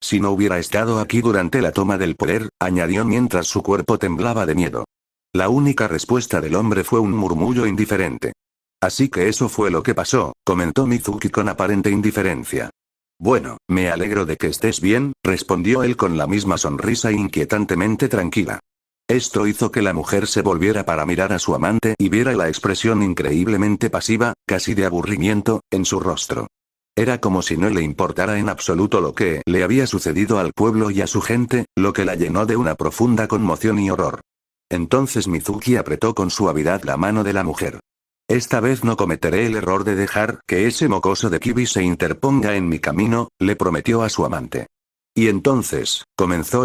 Si no hubiera estado aquí durante la toma del poder, añadió mientras su cuerpo temblaba de miedo. La única respuesta del hombre fue un murmullo indiferente. Así que eso fue lo que pasó, comentó Mizuki con aparente indiferencia. Bueno, me alegro de que estés bien, respondió él con la misma sonrisa inquietantemente tranquila. Esto hizo que la mujer se volviera para mirar a su amante y viera la expresión increíblemente pasiva, casi de aburrimiento, en su rostro. Era como si no le importara en absoluto lo que le había sucedido al pueblo y a su gente, lo que la llenó de una profunda conmoción y horror. Entonces Mizuki apretó con suavidad la mano de la mujer. Esta vez no cometeré el error de dejar que ese mocoso de Kibi se interponga en mi camino, le prometió a su amante. Y comenzó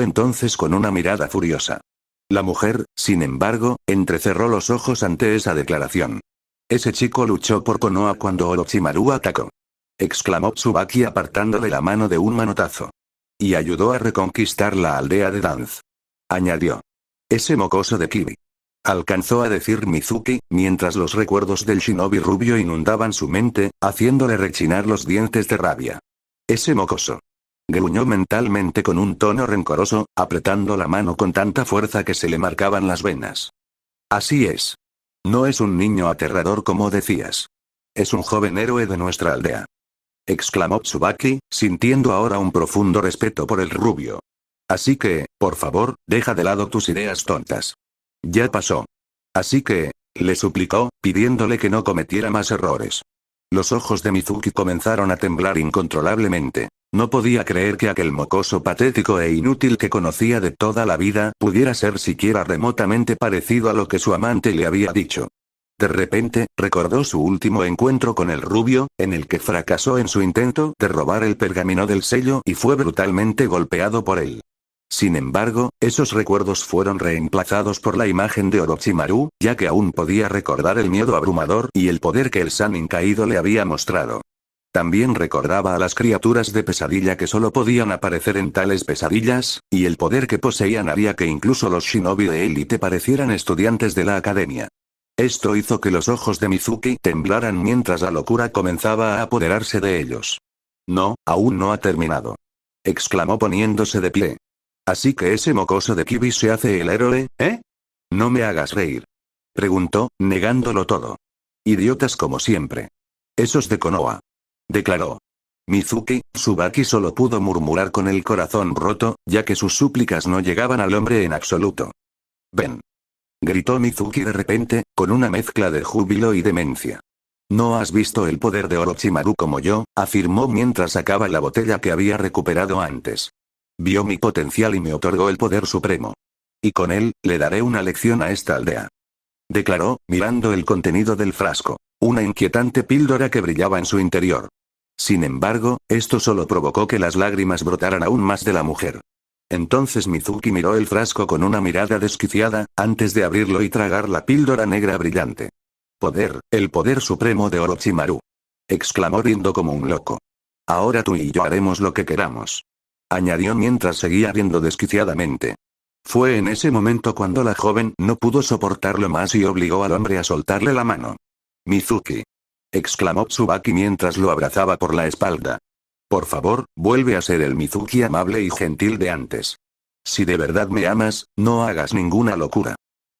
con una mirada furiosa. La mujer, sin embargo, entrecerró los ojos ante esa declaración. Ese chico luchó por Konoha cuando Orochimaru atacó. Exclamó Tsubaki apartándole la mano de un manotazo. Y ayudó a reconquistar la aldea de Danz. Añadió. Ese mocoso de Kibi. Alcanzó a decir Mizuki, mientras los recuerdos del shinobi rubio inundaban su mente, haciéndole rechinar los dientes de rabia. Ese mocoso. Gruñó mentalmente con un tono rencoroso, apretando la mano con tanta fuerza que se le marcaban las venas. Así es. No es un niño aterrador como decías. Es un joven héroe de nuestra aldea. Exclamó Tsubaki, sintiendo ahora un profundo respeto por el rubio. Así que, por favor, deja de lado tus ideas tontas. Ya pasó. Así que, le suplicó, pidiéndole que no cometiera más errores. Los ojos de Mizuki comenzaron a temblar incontrolablemente. No podía creer que aquel mocoso patético e inútil que conocía de toda la vida pudiera ser siquiera remotamente parecido a lo que su amante le había dicho. De repente, recordó su último encuentro con el rubio, en el que fracasó en su intento de robar el pergamino del sello y fue brutalmente golpeado por él. Sin embargo, esos recuerdos fueron reemplazados por la imagen de Orochimaru, ya que aún podía recordar el miedo abrumador y el poder que el Sannin caído le había mostrado. También recordaba a las criaturas de pesadilla que solo podían aparecer en tales pesadillas, y el poder que poseían haría que incluso los shinobi de élite parecieran estudiantes de la academia. Esto hizo que los ojos de Mizuki temblaran mientras la locura comenzaba a apoderarse de ellos. No, aún no ha terminado. Exclamó poniéndose de pie. Así que ese mocoso de Kibi se hace el héroe, ¿eh? No me hagas reír. Preguntó, negándolo todo. Idiotas como siempre. Esos de Konoha. Declaró. Mizuki, Tsubaki solo pudo murmurar con el corazón roto, ya que sus súplicas no llegaban al hombre en absoluto. Ven. Gritó Mizuki de repente, con una mezcla de júbilo y demencia. No has visto el poder de Orochimaru como yo, afirmó mientras sacaba la botella que había recuperado antes. Vio mi potencial y me otorgó el poder supremo. Y con él, le daré una lección a esta aldea. Declaró, mirando el contenido del frasco. Una inquietante píldora que brillaba en su interior. Sin embargo, esto solo provocó que las lágrimas brotaran aún más de la mujer. Entonces Mizuki miró el frasco con una mirada desquiciada, antes de abrirlo y tragar la píldora negra brillante. El poder supremo de Orochimaru. Exclamó riendo como un loco. Ahora tú y yo haremos lo que queramos. Añadió mientras seguía riendo desquiciadamente. Fue en ese momento cuando la joven no pudo soportarlo más y obligó al hombre a soltarle la mano. Mizuki. Exclamó Tsubaki mientras lo abrazaba por la espalda. Por favor, vuelve a ser el Mizuki amable y gentil de antes. Si de verdad me amas, no hagas ninguna locura.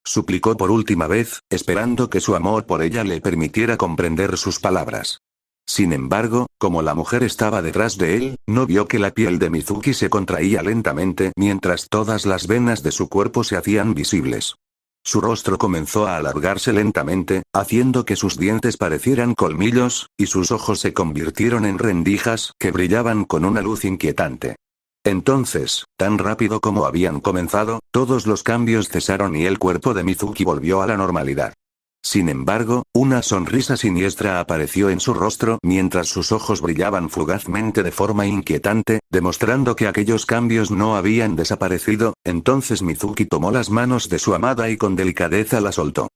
Suplicó por última vez, esperando que su amor por ella le permitiera comprender sus palabras. Sin embargo, como la mujer estaba detrás de él, no vio que la piel de Mizuki se contraía lentamente mientras todas las venas de su cuerpo se hacían visibles. Su rostro comenzó a alargarse lentamente, haciendo que sus dientes parecieran colmillos, y sus ojos se convirtieron en rendijas que brillaban con una luz inquietante. Entonces, tan rápido como habían comenzado, todos los cambios cesaron y el cuerpo de Mizuki volvió a la normalidad. Sin embargo, una sonrisa siniestra apareció en su rostro mientras sus ojos brillaban fugazmente de forma inquietante, demostrando que aquellos cambios no habían desaparecido. Entonces Mizuki tomó las manos de su amada y con delicadeza la soltó.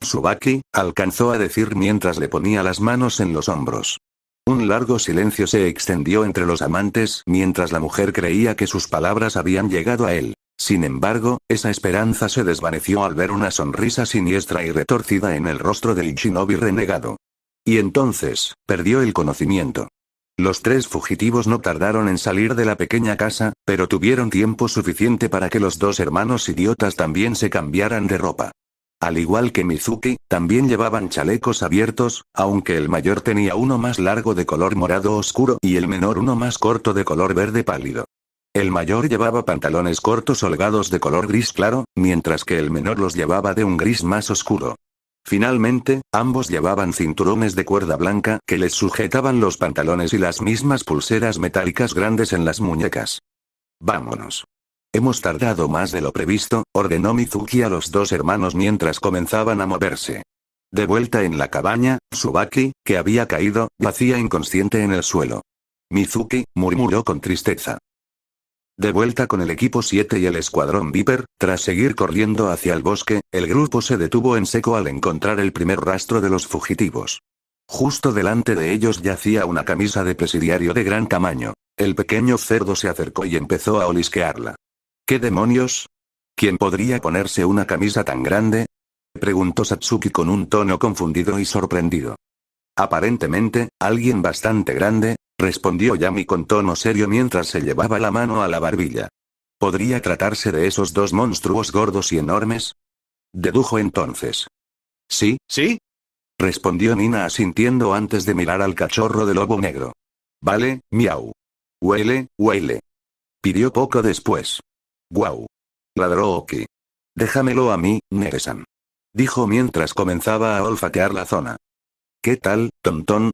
Tsubaki, alcanzó a decir mientras le ponía las manos en los hombros. Un largo silencio se extendió entre los amantes mientras la mujer creía que sus palabras habían llegado a él. Sin embargo, esa esperanza se desvaneció al ver una sonrisa siniestra y retorcida en el rostro del shinobi renegado. Y entonces, perdió el conocimiento. Los tres fugitivos no tardaron en salir de la pequeña casa, pero tuvieron tiempo suficiente para que los dos hermanos idiotas también se cambiaran de ropa. Al igual que Mizuki, también llevaban chalecos abiertos, aunque el mayor tenía uno más largo de color morado oscuro y el menor uno más corto de color verde pálido. El mayor llevaba pantalones cortos holgados de color gris claro, mientras que el menor los llevaba de un gris más oscuro. Finalmente, ambos llevaban cinturones de cuerda blanca que les sujetaban los pantalones y las mismas pulseras metálicas grandes en las muñecas. Vámonos. Hemos tardado más de lo previsto, ordenó Mizuki a los dos hermanos mientras comenzaban a moverse. De vuelta en la cabaña, Tsubaki, que había caído, yacía inconsciente en el suelo. Mizuki, murmuró con tristeza. De vuelta con el equipo 7 y el escuadrón Viper, tras seguir corriendo hacia el bosque, el grupo se detuvo en seco al encontrar el primer rastro de los fugitivos. Justo delante de ellos yacía una camisa de presidiario de gran tamaño. El pequeño cerdo se acercó y empezó a olisquearla. ¿Qué demonios? ¿Quién podría ponerse una camisa tan grande? Preguntó Satsuki con un tono confundido y sorprendido. Aparentemente, alguien bastante grande, respondió Yami con tono serio mientras se llevaba la mano a la barbilla. ¿Podría tratarse de esos dos monstruos gordos y enormes? Dedujo entonces. ¿Sí? ¿Sí? Respondió Nina asintiendo antes de mirar al cachorro de lobo negro. Vale, miau. Huele, huele. Pidió poco después. Guau. Ladró Oki. Déjamelo a mí, Neresan. Dijo mientras comenzaba a olfatear la zona. ¿Qué tal, Tontón?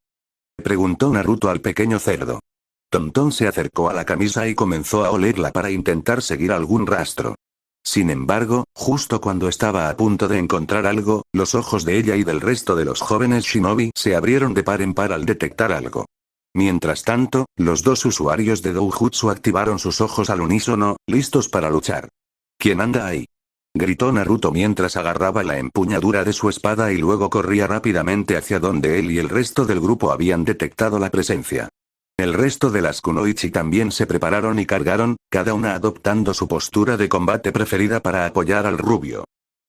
Preguntó Naruto al pequeño cerdo. Tontón se acercó a la camisa y comenzó a olerla para intentar seguir algún rastro. Sin embargo, justo cuando estaba a punto de encontrar algo, los ojos de ella y del resto de los jóvenes shinobi se abrieron de par en par al detectar algo. Mientras tanto, los dos usuarios de Doujutsu activaron sus ojos al unísono, listos para luchar. ¿Quién anda ahí? Gritó Naruto mientras agarraba la empuñadura de su espada y luego corría rápidamente hacia donde él y el resto del grupo habían detectado la presencia. El resto de las kunoichi también se prepararon y cargaron, cada una adoptando su postura de combate preferida para apoyar al rubio.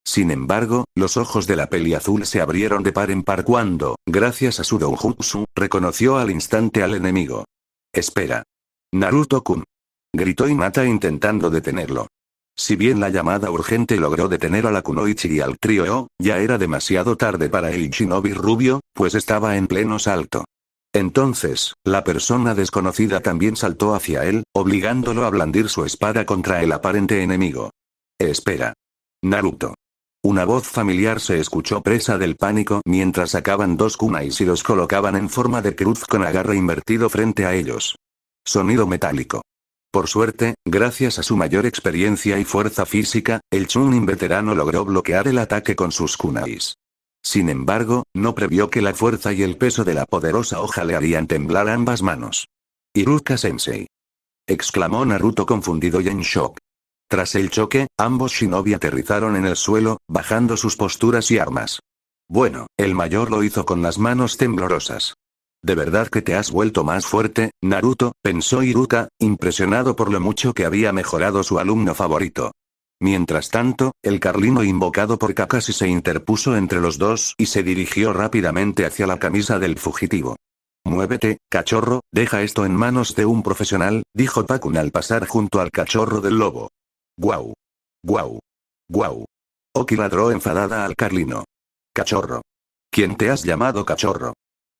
Sin embargo, los ojos de la peliazul se abrieron de par en par cuando, gracias a su doujutsu, reconoció al instante al enemigo. Espera. Naruto-kun. Gritó Hinata intentando detenerlo. Si bien la llamada urgente logró detener a la kunoichi y al trío, ya era demasiado tarde para el shinobi rubio, pues estaba en pleno salto. Entonces, la persona desconocida también saltó hacia él, obligándolo a blandir su espada contra el aparente enemigo. Espera. Naruto. Una voz familiar se escuchó presa del pánico mientras sacaban dos kunais y los colocaban en forma de cruz con agarre invertido frente a ellos. Sonido metálico. Por suerte, gracias a su mayor experiencia y fuerza física, el Chunin veterano logró bloquear el ataque con sus kunais. Sin embargo, no previó que la fuerza y el peso de la poderosa hoja le harían temblar ambas manos. Iruka-sensei. Exclamó Naruto confundido y en shock. Tras el choque, ambos shinobi aterrizaron en el suelo, bajando sus posturas y armas. Bueno, el mayor lo hizo con las manos temblorosas. ¿De verdad que te has vuelto más fuerte, Naruto?, pensó Iruka, impresionado por lo mucho que había mejorado su alumno favorito. Mientras tanto, el carlino invocado por Kakashi se interpuso entre los dos y se dirigió rápidamente hacia la camisa del fugitivo. Muévete, cachorro, deja esto en manos de un profesional, dijo Pakun al pasar junto al cachorro del lobo. Guau. Guau. Guau. Oki ladró enfadada al carlino. Cachorro. ¿Quién te has llamado cachorro?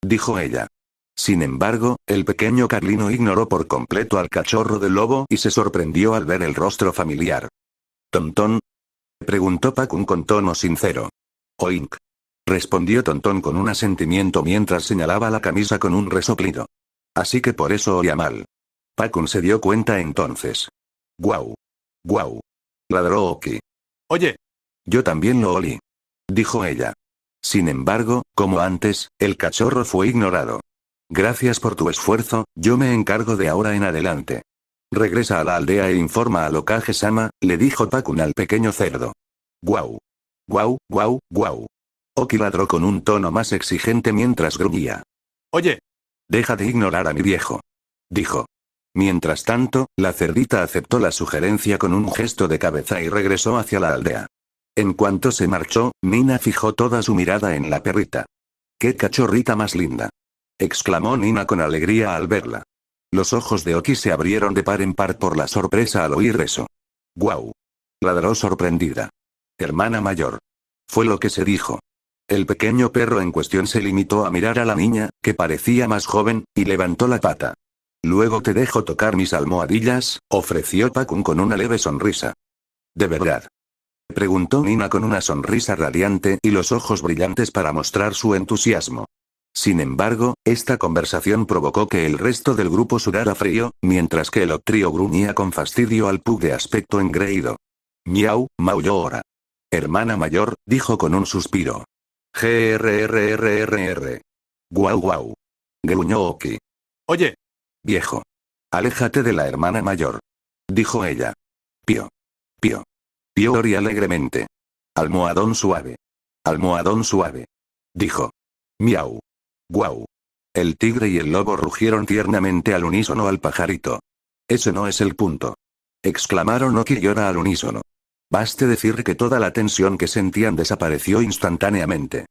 Dijo ella. Sin embargo, el pequeño carlino ignoró por completo al cachorro del lobo y se sorprendió al ver el rostro familiar. ¿Tontón? Preguntó Pakun con tono sincero. Oink. Respondió Tontón con un asentimiento mientras señalaba la camisa con un resoplido. Así que por eso oía mal. Pakun se dio cuenta entonces. Guau. Guau. Ladró Oki. Oye. Yo también lo olí. Dijo ella. Sin embargo, como antes, el cachorro fue ignorado. Gracias por tu esfuerzo, yo me encargo de ahora en adelante. Regresa a la aldea e informa a Lokage-sama, le dijo Pakun al pequeño cerdo. Guau. Guau, guau, guau. Oki ladró con un tono más exigente mientras gruñía. Oye, Deja de ignorar a mi viejo. Dijo. Mientras tanto, la cerdita aceptó la sugerencia con un gesto de cabeza y regresó hacia la aldea. En cuanto se marchó, Nina fijó toda su mirada en la perrita. ¡Qué cachorrita más linda! Exclamó Nina con alegría al verla. Los ojos de Oki se abrieron de par en par por la sorpresa al oír eso. ¡Guau! Ladró sorprendida. Hermana mayor. Fue lo que se dijo. El pequeño perro en cuestión se limitó a mirar a la niña, que parecía más joven, y levantó la pata. Luego te dejo tocar mis almohadillas, ofreció Pakun con una leve sonrisa. ¿De verdad? Preguntó Nina con una sonrisa radiante y los ojos brillantes para mostrar su entusiasmo. Sin embargo, esta conversación provocó que el resto del grupo sudara frío, mientras que el octrío gruñía con fastidio al pug de aspecto engreído. Miau, maulló Ora. Hermana mayor, dijo con un suspiro. Grrrrrr. Guau guau. Gruñó Oki. oye, Viejo. Aléjate de la hermana mayor. Dijo ella. Pío. Pío. Pío Ori alegremente. Almohadón suave. Almohadón suave. Dijo. Miau. Guau. El tigre y el lobo rugieron tiernamente al unísono al pajarito. Ese no es el punto. Exclamaron Oki y Ora al unísono. Baste decir que toda la tensión que sentían desapareció instantáneamente.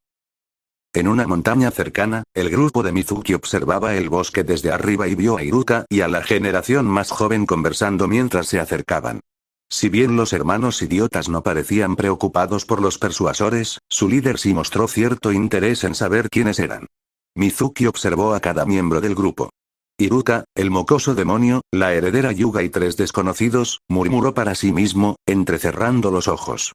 En una montaña cercana, el grupo de Mizuki observaba el bosque desde arriba y vio a Iruka y a la generación más joven conversando mientras se acercaban. Si bien los hermanos idiotas no parecían preocupados por los persuasores, su líder sí mostró cierto interés en saber quiénes eran. Mizuki observó a cada miembro del grupo. Iruka, el mocoso demonio, la heredera Yuga y 3 desconocidos, murmuró para sí mismo, entrecerrando los ojos.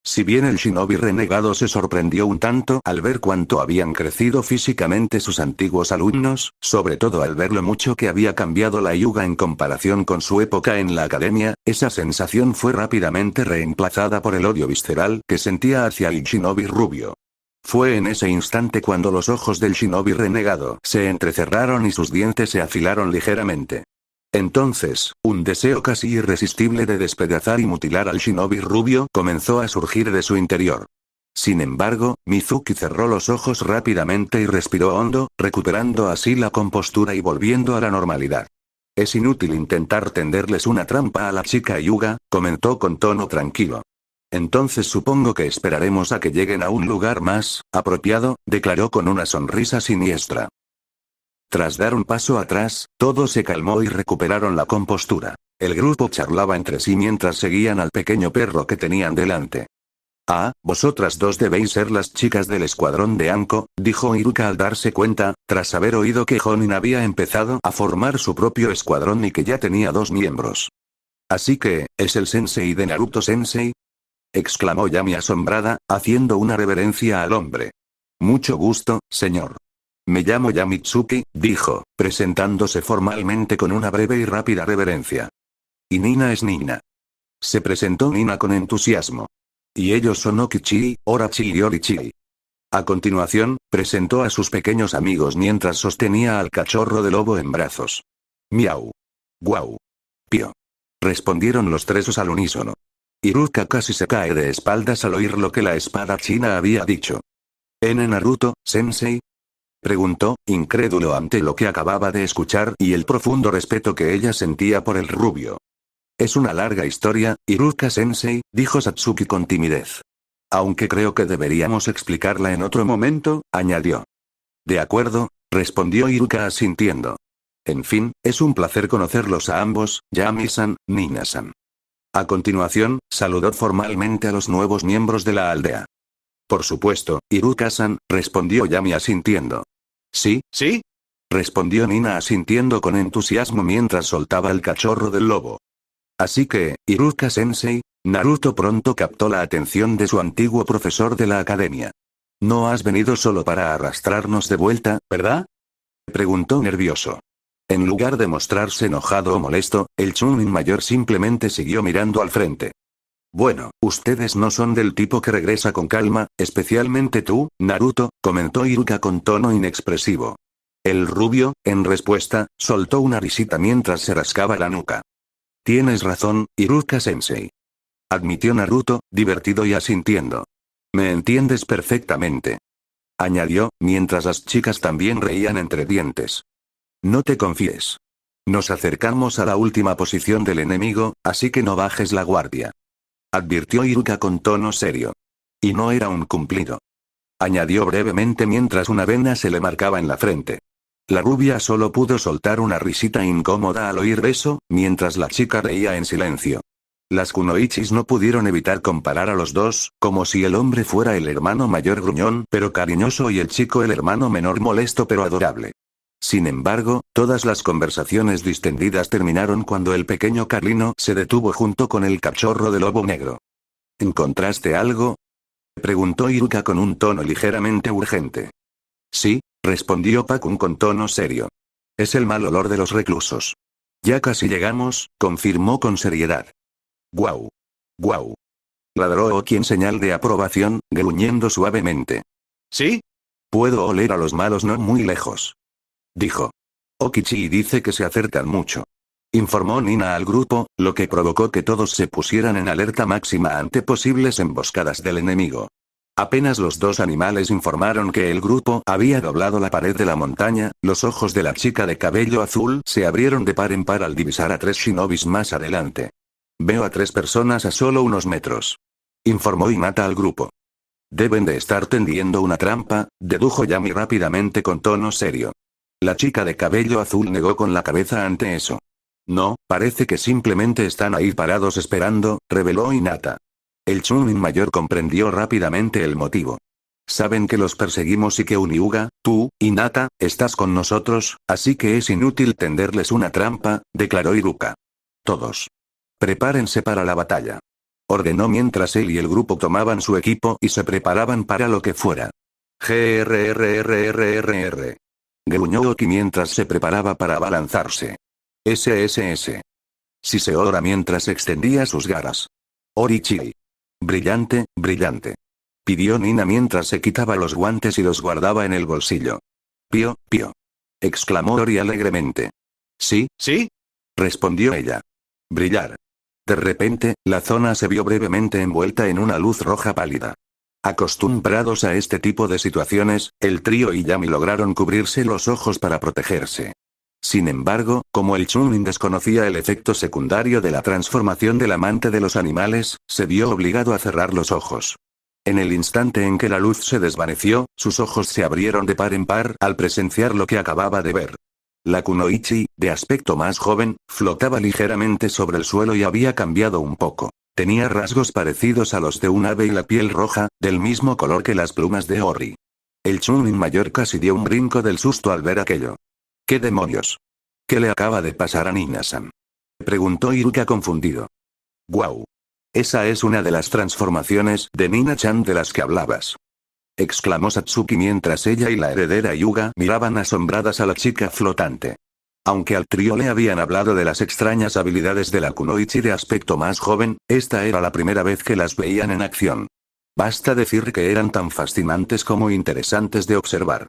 Si bien el shinobi renegado se sorprendió un tanto al ver cuánto habían crecido físicamente sus antiguos alumnos, sobre todo al ver lo mucho que había cambiado la Yuga en comparación con su época en la academia, esa sensación fue rápidamente reemplazada por el odio visceral que sentía hacia el shinobi rubio. Fue en ese instante cuando los ojos del shinobi renegado se entrecerraron y sus dientes se afilaron ligeramente. Entonces, un deseo casi irresistible de despedazar y mutilar al shinobi rubio comenzó a surgir de su interior. Sin embargo, Mizuki cerró los ojos rápidamente y respiró hondo, recuperando así la compostura y volviendo a la normalidad. Es inútil intentar tenderles una trampa a la chica Yuga, comentó con tono tranquilo. Entonces supongo que esperaremos a que lleguen a un lugar más apropiado, declaró con una sonrisa siniestra. Tras dar un paso atrás, todo se calmó y recuperaron la compostura. El grupo charlaba entre sí mientras seguían al pequeño perro que tenían delante. Ah, vosotras dos debéis ser las chicas del escuadrón de Anko, dijo Iruka al darse cuenta, tras haber oído que Jonin había empezado a formar su propio escuadrón y que ya tenía 2 miembros. Así que, ¿es el sensei de Naruto Sensei? Exclamó Yami asombrada, haciendo una reverencia al hombre. Mucho gusto, señor. Me llamo Yamitsuki, dijo, presentándose formalmente con una breve y rápida reverencia. Y Nina es Nina. Se presentó Nina con entusiasmo. Y ellos son Okichi, Orachi y Orichi. A continuación, presentó a sus pequeños amigos mientras sostenía al cachorro de lobo en brazos. Miau. Guau. Pío. Respondieron los 3 al unísono. Iruka casi se cae de espaldas al oír lo que la espada china había dicho. ¿En Naruto, sensei? Preguntó, incrédulo ante lo que acababa de escuchar y el profundo respeto que ella sentía por el rubio. Es una larga historia, Iruka-sensei, dijo Satsuki con timidez. Aunque creo que deberíamos explicarla en otro momento, añadió. De acuerdo, respondió Iruka asintiendo. En fin, es un placer conocerlos a ambos, Yami-san, Nina-san. A continuación, saludó formalmente a los nuevos miembros de la aldea. Por supuesto, Iruka-san, respondió Yami asintiendo. ¿Sí? ¿sí? Respondió Nina asintiendo con entusiasmo mientras soltaba el cachorro del lobo. Así que, Iruka-sensei, Naruto pronto captó la atención de su antiguo profesor de la academia. No has venido solo para arrastrarnos de vuelta, ¿verdad? Preguntó nervioso. En lugar de mostrarse enojado o molesto, el Chunin mayor simplemente siguió mirando al frente. Bueno, ustedes no son del tipo que regresa con calma, especialmente tú, Naruto, comentó Iruka con tono inexpresivo. El rubio, en respuesta, soltó una risita mientras se rascaba la nuca. Tienes razón, Iruka-sensei. Admitió Naruto, divertido y asintiendo. Me entiendes perfectamente. Añadió, mientras las chicas también reían entre dientes. No te confíes. Nos acercamos a la última posición del enemigo, así que no bajes la guardia. Advirtió Iruka con tono serio. Y no era un cumplido. Añadió brevemente mientras una vena se le marcaba en la frente. La rubia solo pudo soltar una risita incómoda al oír eso, mientras la chica reía en silencio. Las kunoichis no pudieron evitar comparar a los dos, como si el hombre fuera el hermano mayor gruñón pero cariñoso y el chico el hermano menor molesto pero adorable. Sin embargo, todas las conversaciones distendidas terminaron cuando el pequeño Carlino se detuvo junto con el cachorro de lobo negro. ¿Encontraste algo?, preguntó Iruka con un tono ligeramente urgente. Sí, respondió Pakun con tono serio. Es el mal olor de los reclusos. Ya casi llegamos, confirmó con seriedad. Guau. Guau. Ladró Oki en señal de aprobación, gruñendo suavemente. ¿Sí? Puedo oler a los malos no muy lejos. Dijo. Okichi dice que se acercan mucho. Informó Nina al grupo, lo que provocó que todos se pusieran en alerta máxima ante posibles emboscadas del enemigo. Apenas los dos animales informaron que el grupo había doblado la pared de la montaña, los ojos de la chica de cabello azul se abrieron de par en par al divisar a 3 shinobis más adelante. Veo a 3 personas a solo unos metros. Informó Hinata al grupo. Deben de estar tendiendo una trampa, dedujo Yami rápidamente con tono serio. La chica de cabello azul negó con la cabeza ante eso. No, parece que simplemente están ahí parados esperando, reveló Hinata. El Chunin mayor comprendió rápidamente el motivo. Saben que los perseguimos y que Uniuga, tú, Hinata, estás con nosotros, así que es inútil tenderles una trampa, declaró Iruka. Todos. Prepárense para la batalla. Ordenó mientras él y el grupo tomaban su equipo y se preparaban para lo que fuera. GRRRRRR. Gruñó Oki mientras se preparaba para abalanzarse. SSS. Siseora mientras extendía sus garras. Orichi. Brillante, brillante. Pidió Nina mientras se quitaba los guantes y los guardaba en el bolsillo. Pío, pío. Exclamó Ori alegremente. Sí, sí. Respondió ella. Brillar. De repente, la zona se vio brevemente envuelta en una luz roja pálida. Acostumbrados a este tipo de situaciones, el trío y Yami lograron cubrirse los ojos para protegerse. Sin embargo, como el Chunin desconocía el efecto secundario de la transformación del amante de los animales, se vio obligado a cerrar los ojos. En el instante en que la luz se desvaneció, sus ojos se abrieron de par en par al presenciar lo que acababa de ver. La kunoichi, de aspecto más joven, flotaba ligeramente sobre el suelo y había cambiado un poco. Tenía rasgos parecidos a los de un ave y la piel roja, del mismo color que las plumas de Ori. El Chunin mayor casi dio un brinco del susto al ver aquello. ¿Qué demonios? ¿Qué le acaba de pasar a Nina-san?, preguntó Iruka confundido. Guau. Esa es una de las transformaciones de Nina-chan de las que hablabas. Exclamó Satsuki mientras ella y la heredera Yuga miraban asombradas a la chica flotante. Aunque al trío le habían hablado de las extrañas habilidades de la kunoichi de aspecto más joven, esta era la primera vez que las veían en acción. Basta decir que eran tan fascinantes como interesantes de observar.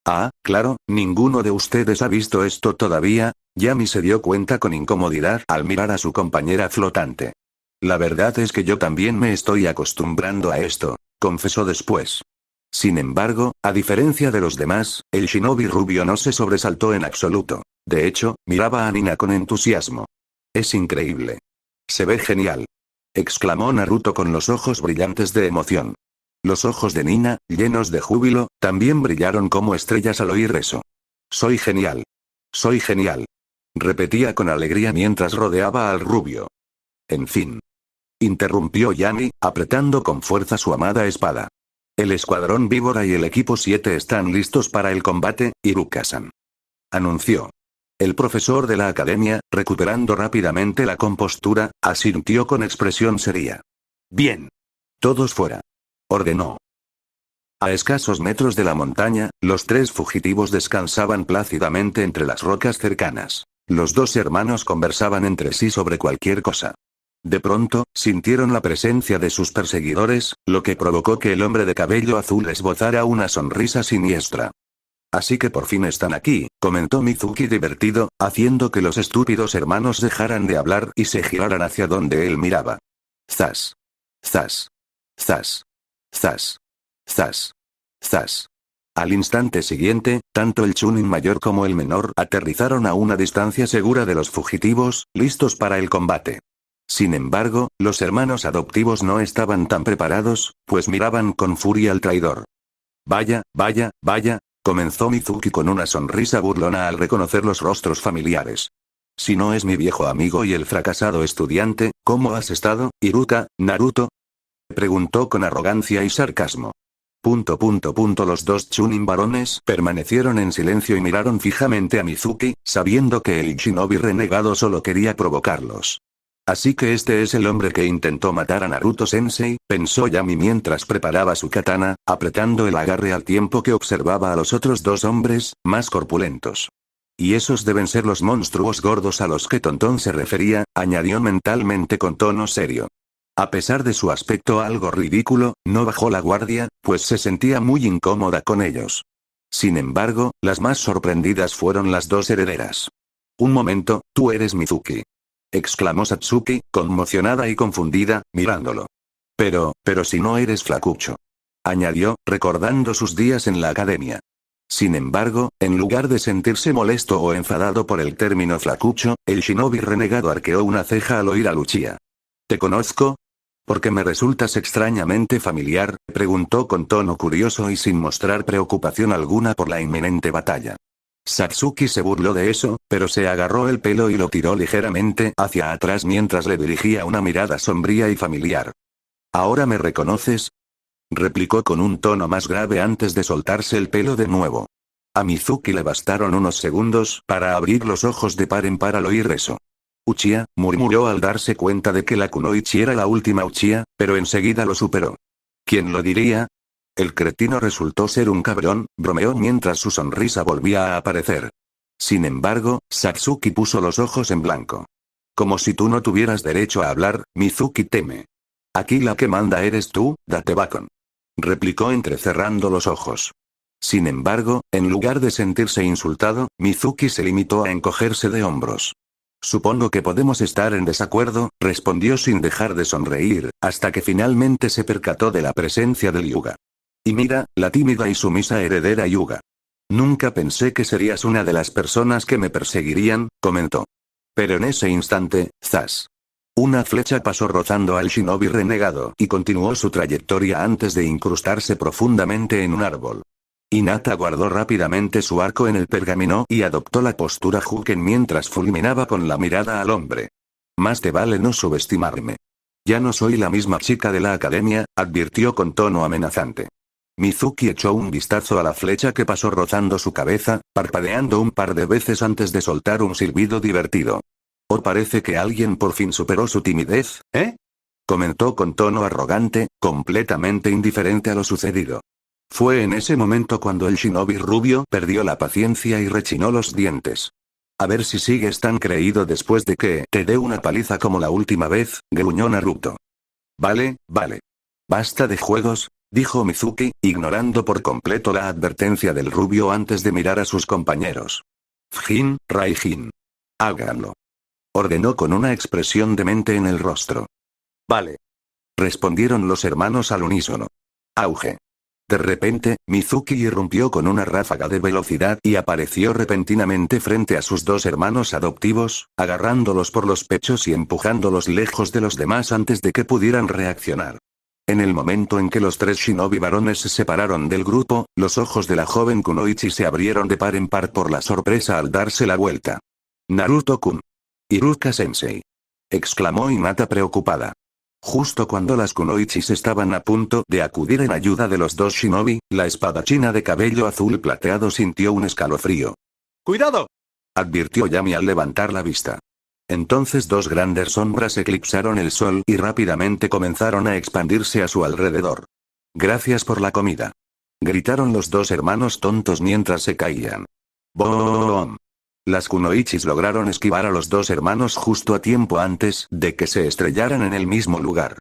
Ah, claro, ninguno de ustedes ha visto esto todavía. Yami se dio cuenta con incomodidad al mirar a su compañera flotante. La verdad es que yo también me estoy acostumbrando a esto, confesó después. Sin embargo, a diferencia de los demás, el shinobi rubio no se sobresaltó en absoluto. De hecho, miraba a Nina con entusiasmo. Es increíble. Se ve genial. Exclamó Naruto con los ojos brillantes de emoción. Los ojos de Nina, llenos de júbilo, también brillaron como estrellas al oír eso. Soy genial. Soy genial. Repetía con alegría mientras rodeaba al rubio. En fin. Interrumpió Yami, apretando con fuerza su amada espada. El escuadrón víbora y el equipo 7 están listos para el combate, Iruka-san. Anunció. El profesor de la academia, recuperando rápidamente la compostura, asintió con expresión seria. Bien. Todos fuera. Ordenó. A escasos metros de la montaña, los 3 fugitivos descansaban plácidamente entre las rocas cercanas. Los 2 hermanos conversaban entre sí sobre cualquier cosa. De pronto, sintieron la presencia de sus perseguidores, lo que provocó que el hombre de cabello azul esbozara una sonrisa siniestra. Así que por fin están aquí, comentó Mizuki divertido, haciendo que los estúpidos hermanos dejaran de hablar y se giraran hacia donde él miraba. Zas. Zas. Zas. Zas. Zas. Zas. Al instante siguiente, tanto el Chunin mayor como el menor aterrizaron a una distancia segura de los fugitivos, listos para el combate. Sin embargo, los hermanos adoptivos no estaban tan preparados, pues miraban con furia al traidor. Vaya, vaya, vaya, comenzó Mizuki con una sonrisa burlona al reconocer los rostros familiares. Si no es mi viejo amigo y el fracasado estudiante, ¿cómo has estado, Iruka, Naruto? Preguntó con arrogancia y sarcasmo. Los dos Chunin varones permanecieron en silencio y miraron fijamente a Mizuki, sabiendo que el shinobi renegado solo quería provocarlos. Así que este es el hombre que intentó matar a Naruto-sensei, pensó Yami mientras preparaba su katana, apretando el agarre al tiempo que observaba a los otros dos hombres, más corpulentos. Y esos deben ser los monstruos gordos a los que Tonton se refería, añadió mentalmente con tono serio. A pesar de su aspecto algo ridículo, no bajó la guardia, pues se sentía muy incómoda con ellos. Sin embargo, las más sorprendidas fueron las dos herederas. Un momento, tú eres Mizuki. Exclamó Satsuki, conmocionada y confundida, mirándolo. Pero si no eres flacucho. Añadió, recordando sus días en la academia. Sin embargo, en lugar de sentirse molesto o enfadado por el término flacucho, el shinobi renegado arqueó una ceja al oír a Luchia. ¿Te conozco? ¿Porque me resultas extrañamente familiar?, preguntó con tono curioso y sin mostrar preocupación alguna por la inminente batalla. Satsuki se burló de eso, pero se agarró el pelo y lo tiró ligeramente hacia atrás mientras le dirigía una mirada sombría y familiar. ¿Ahora me reconoces?, replicó con un tono más grave antes de soltarse el pelo de nuevo. A Mizuki le bastaron unos segundos para abrir los ojos de par en par al oír eso. Uchiha, murmuró al darse cuenta de que la kunoichi era la última Uchiha, pero enseguida lo superó. ¿Quién lo diría? El cretino resultó ser un cabrón, bromeó mientras su sonrisa volvía a aparecer. Sin embargo, Satsuki puso los ojos en blanco. Como si tú no tuvieras derecho a hablar, Mizuki teme. Aquí la que manda eres tú, Datebakon. Replicó entrecerrando los ojos. Sin embargo, en lugar de sentirse insultado, Mizuki se limitó a encogerse de hombros. Supongo que podemos estar en desacuerdo, respondió sin dejar de sonreír, hasta que finalmente se percató de la presencia del Hyuga. Y mira, la tímida y sumisa heredera Hyuga. Nunca pensé que serías una de las personas que me perseguirían, comentó. Pero en ese instante, ¡zas! Una flecha pasó rozando al shinobi renegado y continuó su trayectoria antes de incrustarse profundamente en un árbol. Hinata guardó rápidamente su arco en el pergamino y adoptó la postura Juken mientras fulminaba con la mirada al hombre. Más te vale no subestimarme. Ya no soy la misma chica de la academia, advirtió con tono amenazante. Mizuki echó un vistazo a la flecha que pasó rozando su cabeza, parpadeando un par de veces antes de soltar un silbido divertido. Oh, parece que alguien por fin superó su timidez, ¿eh? Comentó con tono arrogante, completamente indiferente a lo sucedido. Fue en ese momento cuando el shinobi rubio perdió la paciencia y rechinó los dientes. A ver si sigues tan creído después de que te dé una paliza como la última vez, gruñó Naruto. Vale, vale. Basta de juegos, dijo Mizuki, ignorando por completo la advertencia del rubio antes de mirar a sus compañeros. Fujin, Raijin. Háganlo. Ordenó con una expresión demente en el rostro. Vale. Respondieron los hermanos al unísono. Auge. De repente, Mizuki irrumpió con una ráfaga de velocidad y apareció repentinamente frente a sus dos hermanos adoptivos, agarrándolos por los pechos y empujándolos lejos de los demás antes de que pudieran reaccionar. En el momento en que los tres shinobi varones se separaron del grupo, los ojos de la joven kunoichi se abrieron de par en par por la sorpresa al darse la vuelta. Naruto-kun. Iruka-sensei. Exclamó Hinata preocupada. Justo cuando las kunoichis estaban a punto de acudir en ayuda de los dos shinobi, la espadachina de cabello azul plateado sintió un escalofrío. ¡Cuidado!, advirtió Yami al levantar la vista. Entonces dos grandes sombras eclipsaron el sol y rápidamente comenzaron a expandirse a su alrededor. Gracias por la comida. Gritaron los dos hermanos tontos mientras se caían. ¡Boom! Las kunoichis lograron esquivar a los dos hermanos justo a tiempo antes de que se estrellaran en el mismo lugar.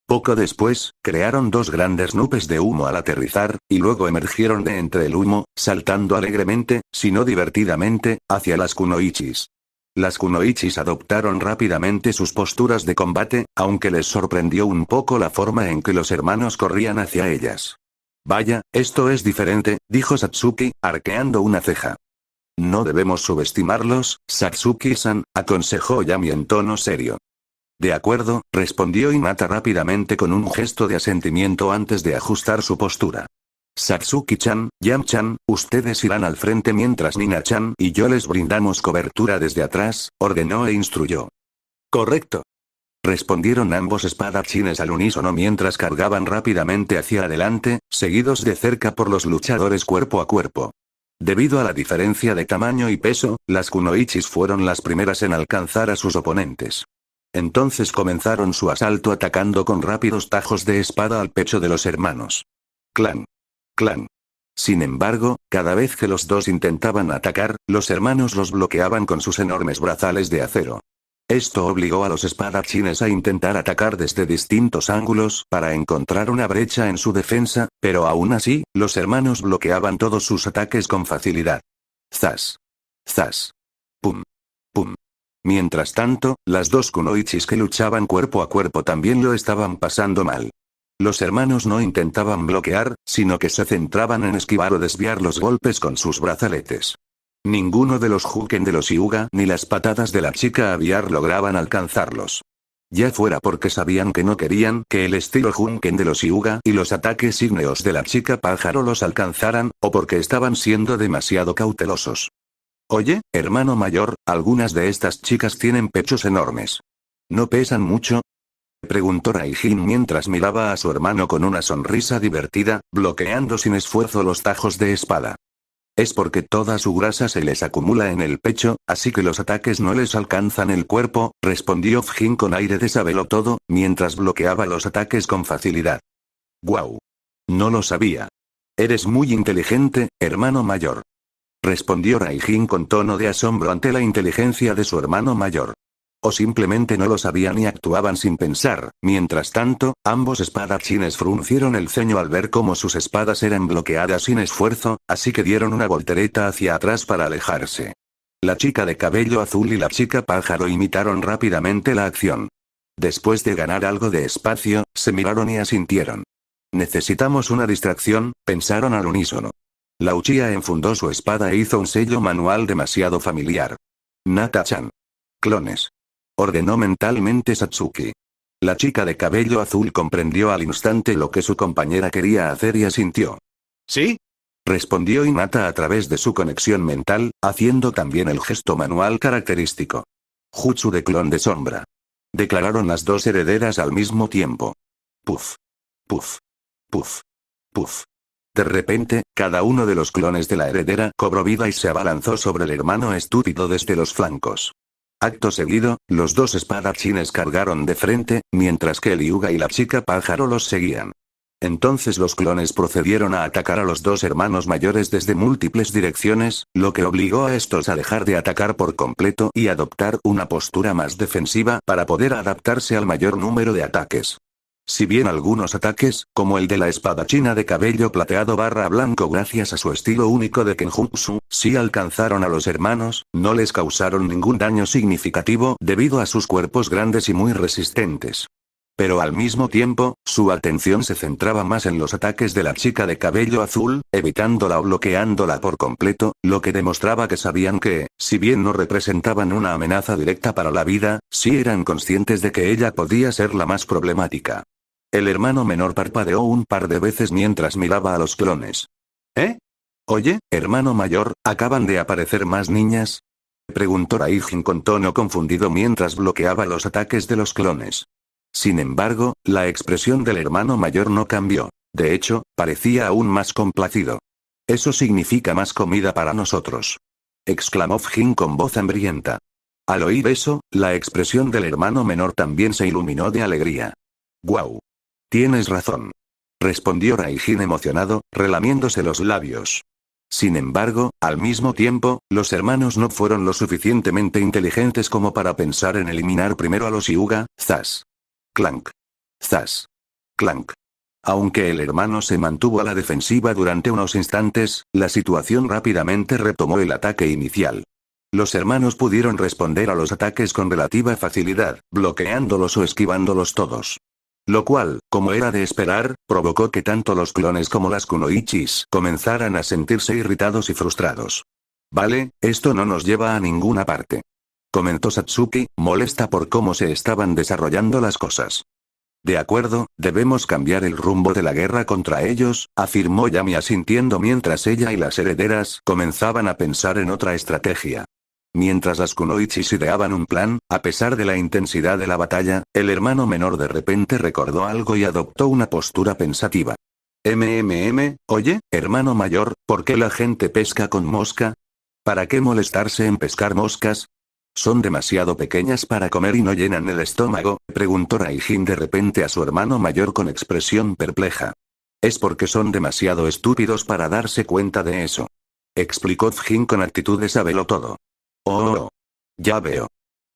Poco después, crearon dos grandes nubes de humo al aterrizar, y luego emergieron de entre el humo, saltando alegremente, si no divertidamente, hacia las kunoichis. Las kunoichis adoptaron rápidamente sus posturas de combate, aunque les sorprendió un poco la forma en que los hermanos corrían hacia ellas. Vaya, esto es diferente, dijo Satsuki, arqueando una ceja. No debemos subestimarlos, Satsuki-san, aconsejó Yami en tono serio. De acuerdo, respondió Hinata rápidamente con un gesto de asentimiento antes de ajustar su postura. Satsuki-chan, Yam-chan, ustedes irán al frente mientras Nina-chan y yo les brindamos cobertura desde atrás, ordenó e instruyó. Correcto. Respondieron ambos espadachines al unísono mientras cargaban rápidamente hacia adelante, seguidos de cerca por los luchadores cuerpo a cuerpo. Debido a la diferencia de tamaño y peso, las kunoichis fueron las primeras en alcanzar a sus oponentes. Entonces comenzaron su asalto atacando con rápidos tajos de espada al pecho de los hermanos. Clan. Clan. Sin embargo, cada vez que los dos intentaban atacar, los hermanos los bloqueaban con sus enormes brazales de acero. Esto obligó a los espadachines a intentar atacar desde distintos ángulos para encontrar una brecha en su defensa, pero aún así, los hermanos bloqueaban todos sus ataques con facilidad. Zas. Zas. Pum. Pum. Mientras tanto, las dos kunoichis que luchaban cuerpo a cuerpo también lo estaban pasando mal. Los hermanos no intentaban bloquear, sino que se centraban en esquivar o desviar los golpes con sus brazaletes. Ninguno de los Juken de los Hyuga ni las patadas de la chica aviar lograban alcanzarlos. Ya fuera porque sabían que no querían que el estilo Juken de los Hyuga y los ataques ígneos de la chica pájaro los alcanzaran, o porque estaban siendo demasiado cautelosos. Oye, hermano mayor, algunas de estas chicas tienen pechos enormes. ¿No pesan mucho? Preguntó Raijin mientras miraba a su hermano con una sonrisa divertida, bloqueando sin esfuerzo los tajos de espada. Es porque toda su grasa se les acumula en el pecho, así que los ataques no les alcanzan el cuerpo, respondió Fjin con aire de sabelotodo, mientras bloqueaba los ataques con facilidad. ¡Guau! No lo sabía. Eres muy inteligente, hermano mayor. Respondió Raijin con tono de asombro ante la inteligencia de su hermano mayor. O simplemente no lo sabían y actuaban sin pensar. Mientras tanto, ambos espadachines fruncieron el ceño al ver cómo sus espadas eran bloqueadas sin esfuerzo, así que dieron una voltereta hacia atrás para alejarse. La chica de cabello azul y la chica pájaro imitaron rápidamente la acción. Después de ganar algo de espacio, se miraron y asintieron. Necesitamos una distracción, pensaron al unísono. La Uchiha enfundó su espada e hizo un sello manual demasiado familiar. Nata-chan. Clones. Ordenó mentalmente Satsuki. La chica de cabello azul comprendió al instante lo que su compañera quería hacer y asintió. ¿Sí? Respondió Hinata a través de su conexión mental, haciendo también el gesto manual característico. Jutsu de clon de sombra. Declararon las dos herederas al mismo tiempo. Puf. Puf. Puf. Puf. De repente, cada uno de los clones de la heredera cobró vida y se abalanzó sobre el hermano estúpido desde los flancos. Acto seguido, los dos espadachines cargaron de frente, mientras que el Hyuga y la chica pájaro los seguían. Entonces los clones procedieron a atacar a los dos hermanos mayores desde múltiples direcciones, lo que obligó a estos a dejar de atacar por completo y adoptar una postura más defensiva para poder adaptarse al mayor número de ataques. Si bien algunos ataques, como el de la espadachina de cabello plateado barra blanco gracias a su estilo único de Kenjutsu, sí alcanzaron a los hermanos, no les causaron ningún daño significativo debido a sus cuerpos grandes y muy resistentes. Pero al mismo tiempo, su atención se centraba más en los ataques de la chica de cabello azul, evitándola o bloqueándola por completo, lo que demostraba que sabían que, si bien no representaban una amenaza directa para la vida, sí eran conscientes de que ella podía ser la más problemática. El hermano menor parpadeó un par de veces mientras miraba a los clones. ¿Eh? Oye, hermano mayor, ¿acaban de aparecer más niñas? Preguntó Raijin con tono confundido mientras bloqueaba los ataques de los clones. Sin embargo, la expresión del hermano mayor no cambió. De hecho, parecía aún más complacido. Eso significa más comida para nosotros. Exclamó Fjin con voz hambrienta. Al oír eso, la expresión del hermano menor también se iluminó de alegría. ¡Guau! Tienes razón. Respondió Raijin emocionado, relamiéndose los labios. Sin embargo, al mismo tiempo, los hermanos no fueron lo suficientemente inteligentes como para pensar en eliminar primero a los Hyuga. Zas. Clank. Zas. Clank. Aunque el hermano se mantuvo a la defensiva durante unos instantes, la situación rápidamente retomó el ataque inicial. Los hermanos pudieron responder a los ataques con relativa facilidad, bloqueándolos o esquivándolos todos. Lo cual, como era de esperar, provocó que tanto los clones como las kunoichis comenzaran a sentirse irritados y frustrados. Vale, esto no nos lleva a ninguna parte, comentó Satsuki, molesta por cómo se estaban desarrollando las cosas. De acuerdo, debemos cambiar el rumbo de la guerra contra ellos, afirmó Yami asintiendo mientras ella y las herederas comenzaban a pensar en otra estrategia. Mientras las kunoichis ideaban un plan, a pesar de la intensidad de la batalla, el hermano menor de repente recordó algo y adoptó una postura pensativa. Oye, hermano mayor, ¿por qué la gente pesca con mosca? ¿Para qué molestarse en pescar moscas? ¿Son demasiado pequeñas para comer y no llenan el estómago?, preguntó Raijin de repente a su hermano mayor con expresión perpleja. Es porque son demasiado estúpidos para darse cuenta de eso, explicó Jin con actitud de sabelo todo. Oh, ya veo.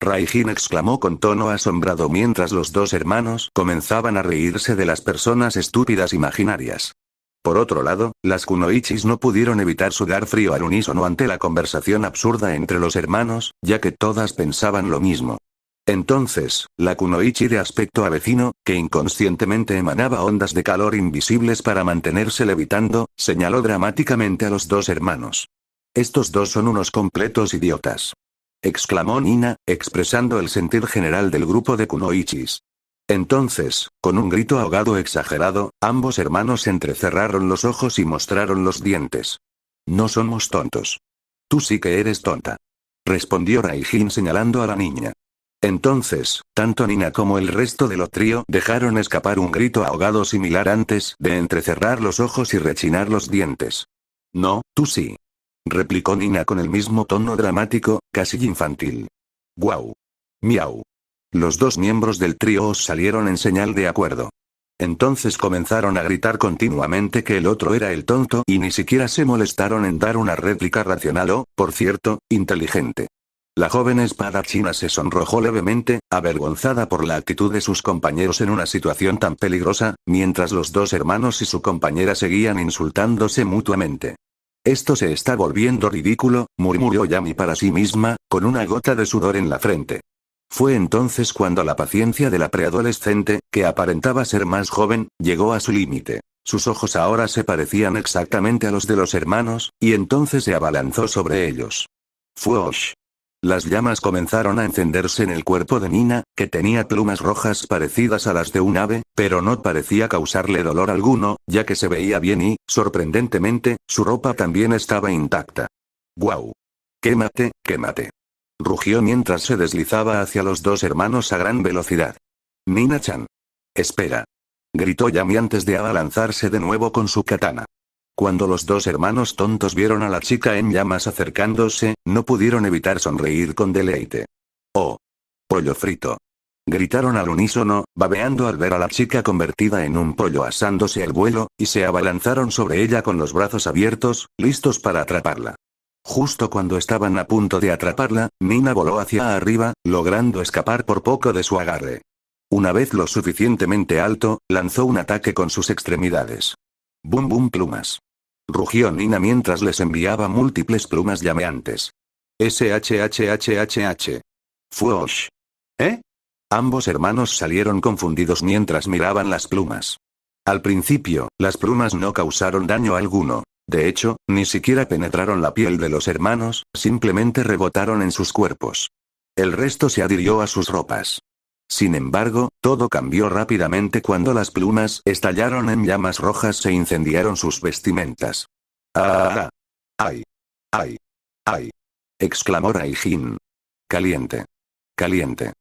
Raijin exclamó con tono asombrado mientras los dos hermanos comenzaban a reírse de las personas estúpidas imaginarias. Por otro lado, las kunoichis no pudieron evitar sudar frío al unísono ante la conversación absurda entre los hermanos, ya que todas pensaban lo mismo. Entonces, la kunoichi de aspecto avecino, que inconscientemente emanaba ondas de calor invisibles para mantenerse levitando, señaló dramáticamente a los dos hermanos. Estos dos son unos completos idiotas, exclamó Nina, expresando el sentir general del grupo de kunoichis. Entonces, con un grito ahogado exagerado, ambos hermanos entrecerraron los ojos y mostraron los dientes. No somos tontos. Tú sí que eres tonta, respondió Raijin señalando a la niña. Entonces, tanto Nina como el resto del trío dejaron escapar un grito ahogado similar antes de entrecerrar los ojos y rechinar los dientes. No, tú sí, replicó Nina con el mismo tono dramático, casi infantil. Guau. Miau. Los dos miembros del trío salieron en señal de acuerdo. Entonces comenzaron a gritar continuamente que el otro era el tonto y ni siquiera se molestaron en dar una réplica racional o, por cierto, inteligente. La joven espadachina se sonrojó levemente, avergonzada por la actitud de sus compañeros en una situación tan peligrosa, mientras los dos hermanos y su compañera seguían insultándose mutuamente. Esto se está volviendo ridículo, murmuró Yami para sí misma, con una gota de sudor en la frente. Fue entonces cuando la paciencia de la preadolescente, que aparentaba ser más joven, llegó a su límite. Sus ojos ahora se parecían exactamente a los de los hermanos, y entonces se abalanzó sobre ellos. ¡Fuosh! Las llamas comenzaron a encenderse en el cuerpo de Nina, que tenía plumas rojas parecidas a las de un ave, pero no parecía causarle dolor alguno, ya que se veía bien y, sorprendentemente, su ropa también estaba intacta. ¡Guau! ¡Quémate, quémate!, rugió mientras se deslizaba hacia los dos hermanos a gran velocidad. Nina-chan. Espera, gritó Yami antes de abalanzarse de nuevo con su katana. Cuando los dos hermanos tontos vieron a la chica en llamas acercándose, no pudieron evitar sonreír con deleite. ¡Oh! Pollo frito, gritaron al unísono, babeando al ver a la chica convertida en un pollo asándose al vuelo, y se abalanzaron sobre ella con los brazos abiertos, listos para atraparla. Justo cuando estaban a punto de atraparla, Nina voló hacia arriba, logrando escapar por poco de su agarre. Una vez lo suficientemente alto, lanzó un ataque con sus extremidades. ¡Bum bum plumas! Rugió Nina mientras les enviaba múltiples plumas llameantes. SHHHHH. ¡Fuosh! ¿Eh? Ambos hermanos salieron confundidos mientras miraban las plumas. Al principio, las plumas no causaron daño alguno. De hecho, ni siquiera penetraron la piel de los hermanos, simplemente rebotaron en sus cuerpos. El resto se adhirió a sus ropas. Sin embargo, todo cambió rápidamente cuando las plumas estallaron en llamas rojas e incendiaron sus vestimentas. ¡Ah! ¡Ay! ¡Ay! ¡Ay!, exclamó Raijin. Caliente. Caliente.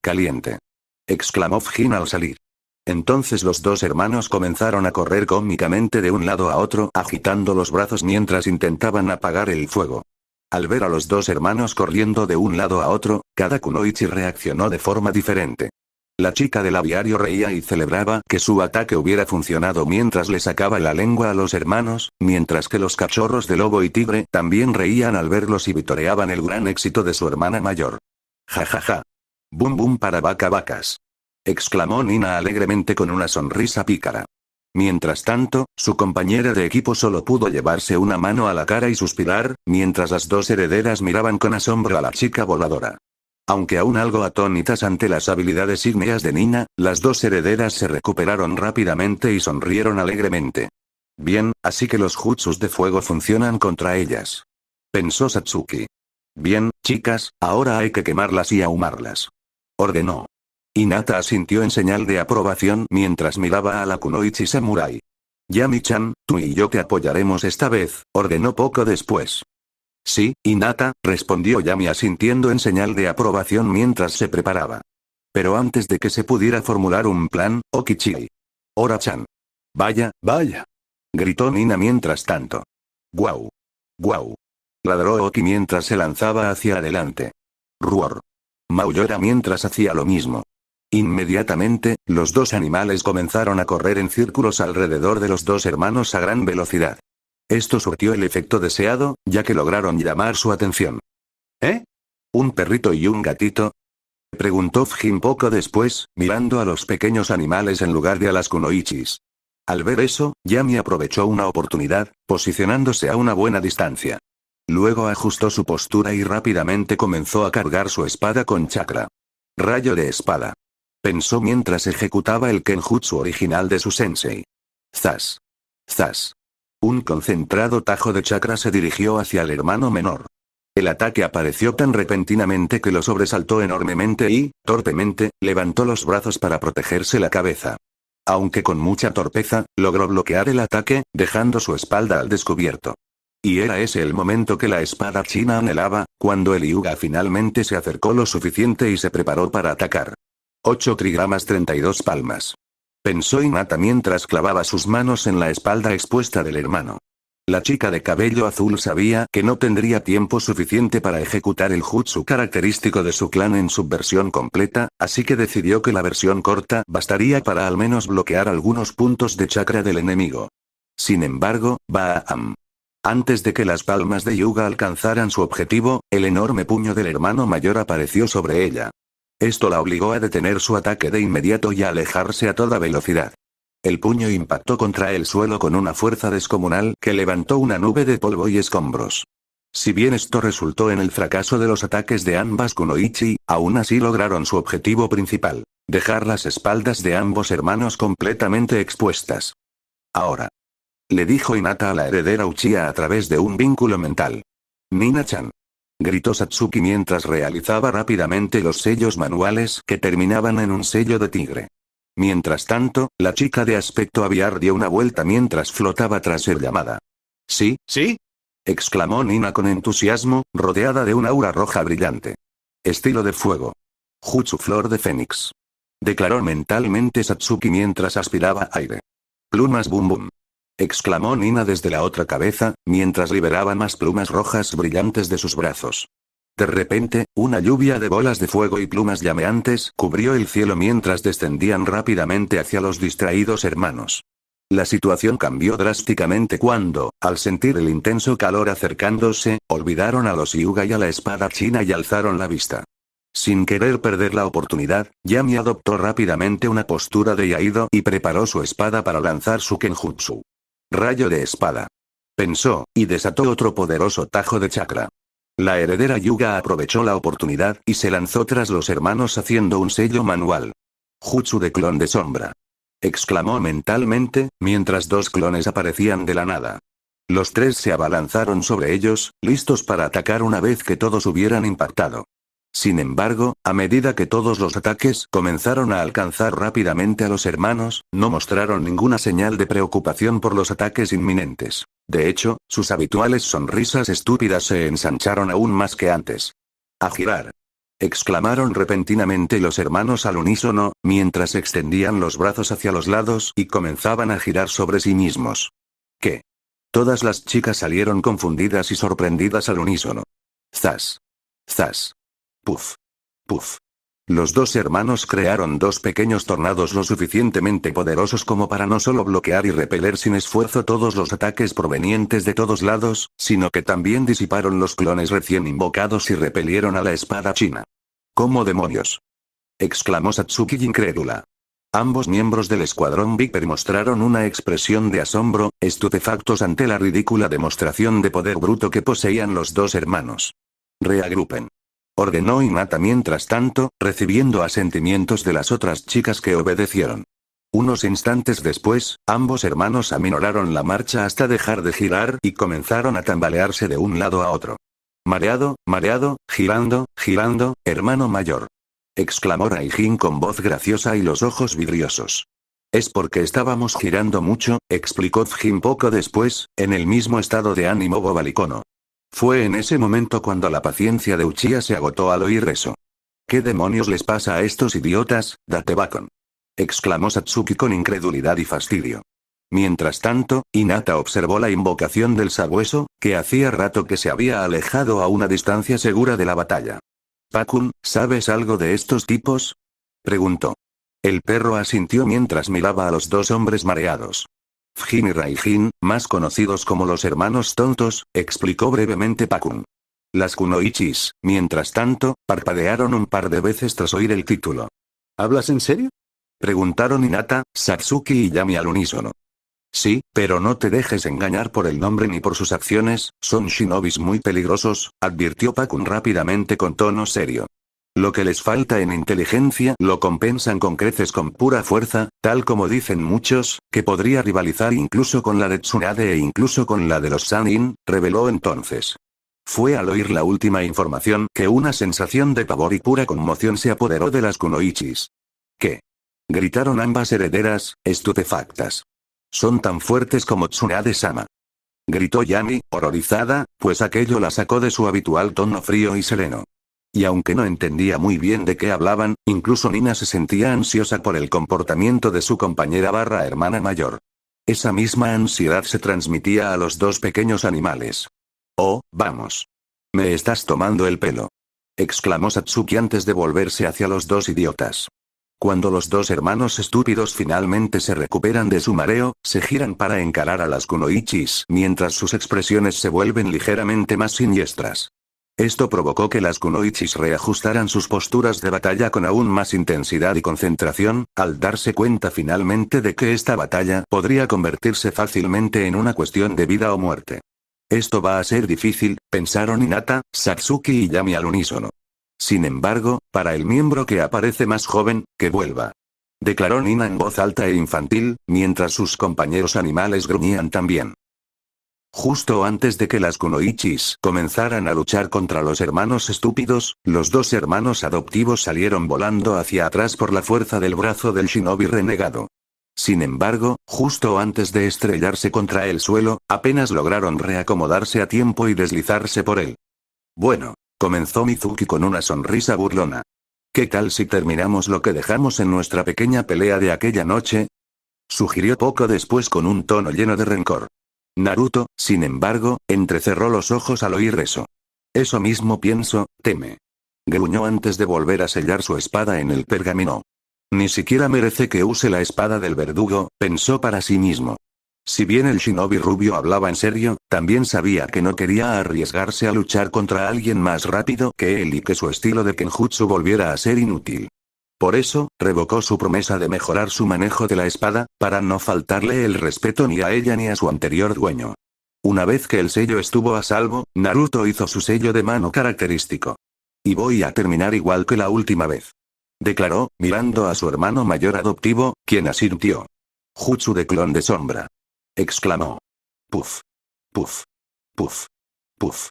Caliente, exclamó Jin al salir. Entonces los dos hermanos comenzaron a correr cómicamente de un lado a otro agitando los brazos mientras intentaban apagar el fuego. Al ver a los dos hermanos corriendo de un lado a otro, cada kunoichi reaccionó de forma diferente. La chica del aviario reía y celebraba que su ataque hubiera funcionado mientras le sacaba la lengua a los hermanos, mientras que los cachorros de lobo y tigre también reían al verlos y vitoreaban el gran éxito de su hermana mayor. Ja ja ja. Bum bum para vacas, exclamó Nina alegremente con una sonrisa pícara. Mientras tanto, su compañera de equipo solo pudo llevarse una mano a la cara y suspirar, mientras las dos herederas miraban con asombro a la chica voladora. Aunque aún algo atónitas ante las habilidades ígneas de Nina, las dos herederas se recuperaron rápidamente y sonrieron alegremente. Bien, así que los jutsus de fuego funcionan contra ellas. Pensó Satsuki. Bien, chicas, ahora hay que quemarlas y ahumarlas. Ordenó. Hinata asintió en señal de aprobación mientras miraba a la kunoichi samurai. Yami-chan, tú y yo te apoyaremos esta vez, ordenó poco después. Sí, Hinata, respondió Yami asintiendo en señal de aprobación mientras se preparaba. Pero antes de que se pudiera formular un plan, Okichi. Ora-chan. Vaya, vaya. Gritó Nina mientras tanto. Guau. Guau. Ladró Oki mientras se lanzaba hacia adelante. Ruor. Maulló mientras hacía lo mismo. Inmediatamente, los dos animales comenzaron a correr en círculos alrededor de los dos hermanos a gran velocidad. Esto surtió el efecto deseado, ya que lograron llamar su atención. ¿Eh? ¿Un perrito y un gatito? Preguntó Fujin poco después, mirando a los pequeños animales en lugar de a las kunoichis. Al ver eso, Yami aprovechó una oportunidad, posicionándose a una buena distancia. Luego ajustó su postura y rápidamente comenzó a cargar su espada con chakra. Rayo de espada. Pensó mientras ejecutaba el kenjutsu original de su sensei. Zas. Zas. Un concentrado tajo de chakra se dirigió hacia el hermano menor. El ataque apareció tan repentinamente que lo sobresaltó enormemente y, torpemente, levantó los brazos para protegerse la cabeza. Aunque con mucha torpeza, logró bloquear el ataque, dejando su espalda al descubierto. Y era ese el momento que la espada china anhelaba, cuando el Hyuga finalmente se acercó lo suficiente y se preparó para atacar. 8 trigramas 32 palmas. Pensó Hinata mientras clavaba sus manos en la espalda expuesta del hermano. La chica de cabello azul sabía que no tendría tiempo suficiente para ejecutar el jutsu característico de su clan en su versión completa, así que decidió que la versión corta bastaría para al menos bloquear algunos puntos de chakra del enemigo. Sin embargo, ¡bam! Antes de que las palmas de Hyuga alcanzaran su objetivo, el enorme puño del hermano mayor apareció sobre ella. Esto la obligó a detener su ataque de inmediato y a alejarse a toda velocidad. El puño impactó contra el suelo con una fuerza descomunal que levantó una nube de polvo y escombros. Si bien esto resultó en el fracaso de los ataques de ambas kunoichi, aún así lograron su objetivo principal: dejar las espaldas de ambos hermanos completamente expuestas. Ahora, le dijo Hinata a la heredera Uchiha a través de un vínculo mental. Nina-chan. Gritó Satsuki mientras realizaba rápidamente los sellos manuales que terminaban en un sello de tigre. Mientras tanto, la chica de aspecto aviar dio una vuelta mientras flotaba tras ser llamada. ¿Sí? ¿Sí? Exclamó Nina con entusiasmo, rodeada de un aura roja brillante. Estilo de fuego. Jutsu flor de fénix. Declaró mentalmente Satsuki mientras aspiraba aire. Plumas bum bum. Exclamó Nina desde la otra cabeza, mientras liberaba más plumas rojas brillantes de sus brazos. De repente, una lluvia de bolas de fuego y plumas llameantes cubrió el cielo mientras descendían rápidamente hacia los distraídos hermanos. La situación cambió drásticamente cuando, al sentir el intenso calor acercándose, olvidaron a los Hyuga y a la espada china y alzaron la vista. Sin querer perder la oportunidad, Yami adoptó rápidamente una postura de Yaido y preparó su espada para lanzar su kenjutsu. Rayo de espada. Pensó, y desató otro poderoso tajo de chakra. La heredera Hyuga aprovechó la oportunidad y se lanzó tras los hermanos haciendo un sello manual. Jutsu de clon de sombra. Exclamó mentalmente, mientras dos clones aparecían de la nada. Los tres se abalanzaron sobre ellos, listos para atacar una vez que todos hubieran impactado. Sin embargo, a medida que todos los ataques comenzaron a alcanzar rápidamente a los hermanos, no mostraron ninguna señal de preocupación por los ataques inminentes. De hecho, sus habituales sonrisas estúpidas se ensancharon aún más que antes. ¡A girar! Exclamaron repentinamente los hermanos al unísono, mientras extendían los brazos hacia los lados y comenzaban a girar sobre sí mismos. ¿Qué? Todas las chicas salieron confundidas y sorprendidas al unísono. Zas. Zas. Puf. Puf. Los dos hermanos crearon dos pequeños tornados lo suficientemente poderosos como para no solo bloquear y repeler sin esfuerzo todos los ataques provenientes de todos lados, sino que también disiparon los clones recién invocados y repelieron a la espada china. ¿Cómo demonios? Exclamó Satsuki incrédula. Ambos miembros del escuadrón Viper mostraron una expresión de asombro, estupefactos ante la ridícula demostración de poder bruto que poseían los dos hermanos. Reagrupen. Ordenó Hinata mientras tanto, recibiendo asentimientos de las otras chicas que obedecieron. Unos instantes después, ambos hermanos aminoraron la marcha hasta dejar de girar y comenzaron a tambalearse de un lado a otro. Mareado, mareado, girando, girando, hermano mayor. Exclamó Raijin con voz graciosa y los ojos vidriosos. Es porque estábamos girando mucho, explicó Jin poco después, en el mismo estado de ánimo bobalicono. Fue en ese momento cuando la paciencia de Uchiha se agotó al oír eso. ¿Qué demonios les pasa a estos idiotas, Datebakon? Exclamó Satsuki con incredulidad y fastidio. Mientras tanto, Hinata observó la invocación del sabueso, que hacía rato que se había alejado a una distancia segura de la batalla. Pakun, ¿sabes algo de estos tipos? Preguntó. El perro asintió mientras miraba a los dos hombres mareados. Jin y Raijin, más conocidos como los hermanos tontos, explicó brevemente Pakun. Las kunoichis, mientras tanto, parpadearon un par de veces tras oír el título. ¿Hablas en serio? Preguntaron Hinata, Satsuki y Yami al unísono. Sí, pero no te dejes engañar por el nombre ni por sus acciones, son shinobis muy peligrosos, advirtió Pakun rápidamente con tono serio. Lo que les falta en inteligencia lo compensan con creces con pura fuerza, tal como dicen muchos, que podría rivalizar incluso con la de Tsunade e incluso con la de los Sannin, reveló entonces. Fue al oír la última información que una sensación de pavor y pura conmoción se apoderó de las kunoichis. ¿Qué? Gritaron ambas herederas, estupefactas. Son tan fuertes como Tsunade-sama. Gritó Yami, horrorizada, pues aquello la sacó de su habitual tono frío y sereno. Y aunque no entendía muy bien de qué hablaban, incluso Nina se sentía ansiosa por el comportamiento de su compañera hermana mayor. Esa misma ansiedad se transmitía a los dos pequeños animales. Oh, vamos. Me estás tomando el pelo. Exclamó Satsuki antes de volverse hacia los dos idiotas. Cuando los dos hermanos estúpidos finalmente se recuperan de su mareo, se giran para encarar a las kunoichis mientras sus expresiones se vuelven ligeramente más siniestras. Esto provocó que las kunoichis reajustaran sus posturas de batalla con aún más intensidad y concentración, al darse cuenta finalmente de que esta batalla podría convertirse fácilmente en una cuestión de vida o muerte. Esto va a ser difícil, pensaron Hinata, Satsuki y Yami al unísono. Sin embargo, para el miembro que aparece más joven, que vuelva. Declaró Nina en voz alta e infantil, mientras sus compañeros animales gruñían también. Justo antes de que las kunoichis comenzaran a luchar contra los hermanos estúpidos, los dos hermanos adoptivos salieron volando hacia atrás por la fuerza del brazo del shinobi renegado. Sin embargo, justo antes de estrellarse contra el suelo, apenas lograron reacomodarse a tiempo y deslizarse por él. Bueno. Comenzó Mizuki con una sonrisa burlona. ¿Qué tal si terminamos lo que dejamos en nuestra pequeña pelea de aquella noche? Sugirió poco después con un tono lleno de rencor. Naruto, sin embargo, entrecerró los ojos al oír eso. Eso mismo pienso, teme. Gruñó antes de volver a sellar su espada en el pergamino. Ni siquiera merece que use la espada del verdugo, pensó para sí mismo. Si bien el shinobi rubio hablaba en serio, también sabía que no quería arriesgarse a luchar contra alguien más rápido que él y que su estilo de kenjutsu volviera a ser inútil. Por eso, revocó su promesa de mejorar su manejo de la espada, para no faltarle el respeto ni a ella ni a su anterior dueño. Una vez que el sello estuvo a salvo, Naruto hizo su sello de mano característico. Y voy a terminar igual que la última vez. Declaró, mirando a su hermano mayor adoptivo, quien asintió. Jutsu de clon de sombra. Exclamó. Puf. Puf. Puf. Puf.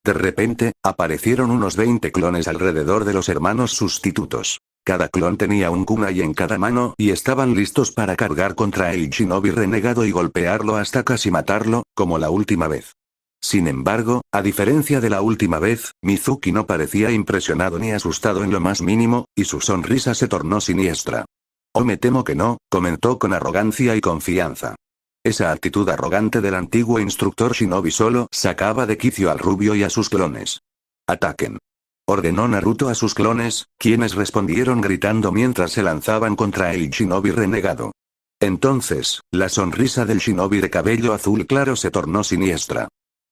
De repente, aparecieron unos 20 clones alrededor de los hermanos sustitutos. Cada clon tenía un kunai en cada mano y estaban listos para cargar contra el shinobi renegado y golpearlo hasta casi matarlo, como la última vez. Sin embargo, a diferencia de la última vez, Mizuki no parecía impresionado ni asustado en lo más mínimo, y su sonrisa se tornó siniestra. Oh, me temo que no, comentó con arrogancia y confianza. Esa actitud arrogante del antiguo instructor shinobi solo sacaba de quicio al rubio y a sus clones. Ataquen. Ordenó Naruto a sus clones, quienes respondieron gritando mientras se lanzaban contra el shinobi renegado. Entonces, la sonrisa del shinobi de cabello azul claro se tornó siniestra.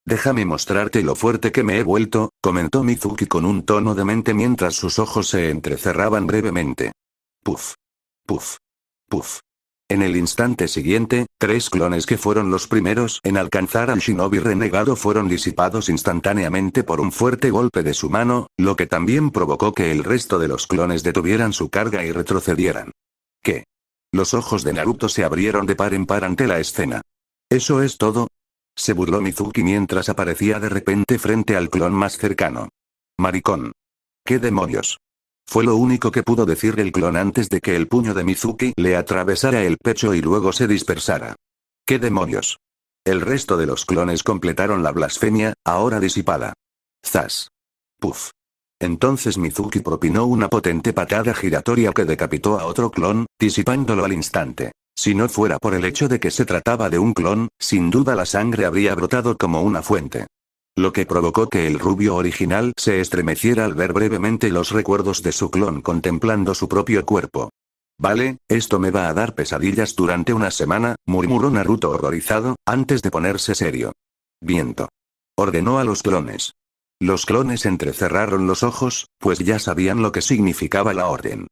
Déjame mostrarte lo fuerte que me he vuelto, comentó Mizuki con un tono demente mientras sus ojos se entrecerraban brevemente. Puf. Puf. Puff. En el instante siguiente, 3 clones que fueron los primeros en alcanzar al shinobi renegado fueron disipados instantáneamente por un fuerte golpe de su mano, lo que también provocó que el resto de los clones detuvieran su carga y retrocedieran. ¿Qué? Los ojos de Naruto se abrieron de par en par ante la escena. ¿Eso es todo? Se burló Mizuki mientras aparecía de repente frente al clon más cercano. Maricón. ¿Qué demonios? Fue lo único que pudo decir el clon antes de que el puño de Mizuki le atravesara el pecho y luego se dispersara. ¿Qué demonios? El resto de los clones completaron la blasfemia, ahora disipada. Zas. Puff. Entonces Mizuki propinó una potente patada giratoria que decapitó a otro clon, disipándolo al instante. Si no fuera por el hecho de que se trataba de un clon, sin duda la sangre habría brotado como una fuente. Lo que provocó que el rubio original se estremeciera al ver brevemente los recuerdos de su clon contemplando su propio cuerpo. Vale, esto me va a dar pesadillas durante una semana, murmuró Naruto horrorizado, antes de ponerse serio. Viento. Ordenó a los clones. Los clones entrecerraron los ojos, pues ya sabían lo que significaba la orden.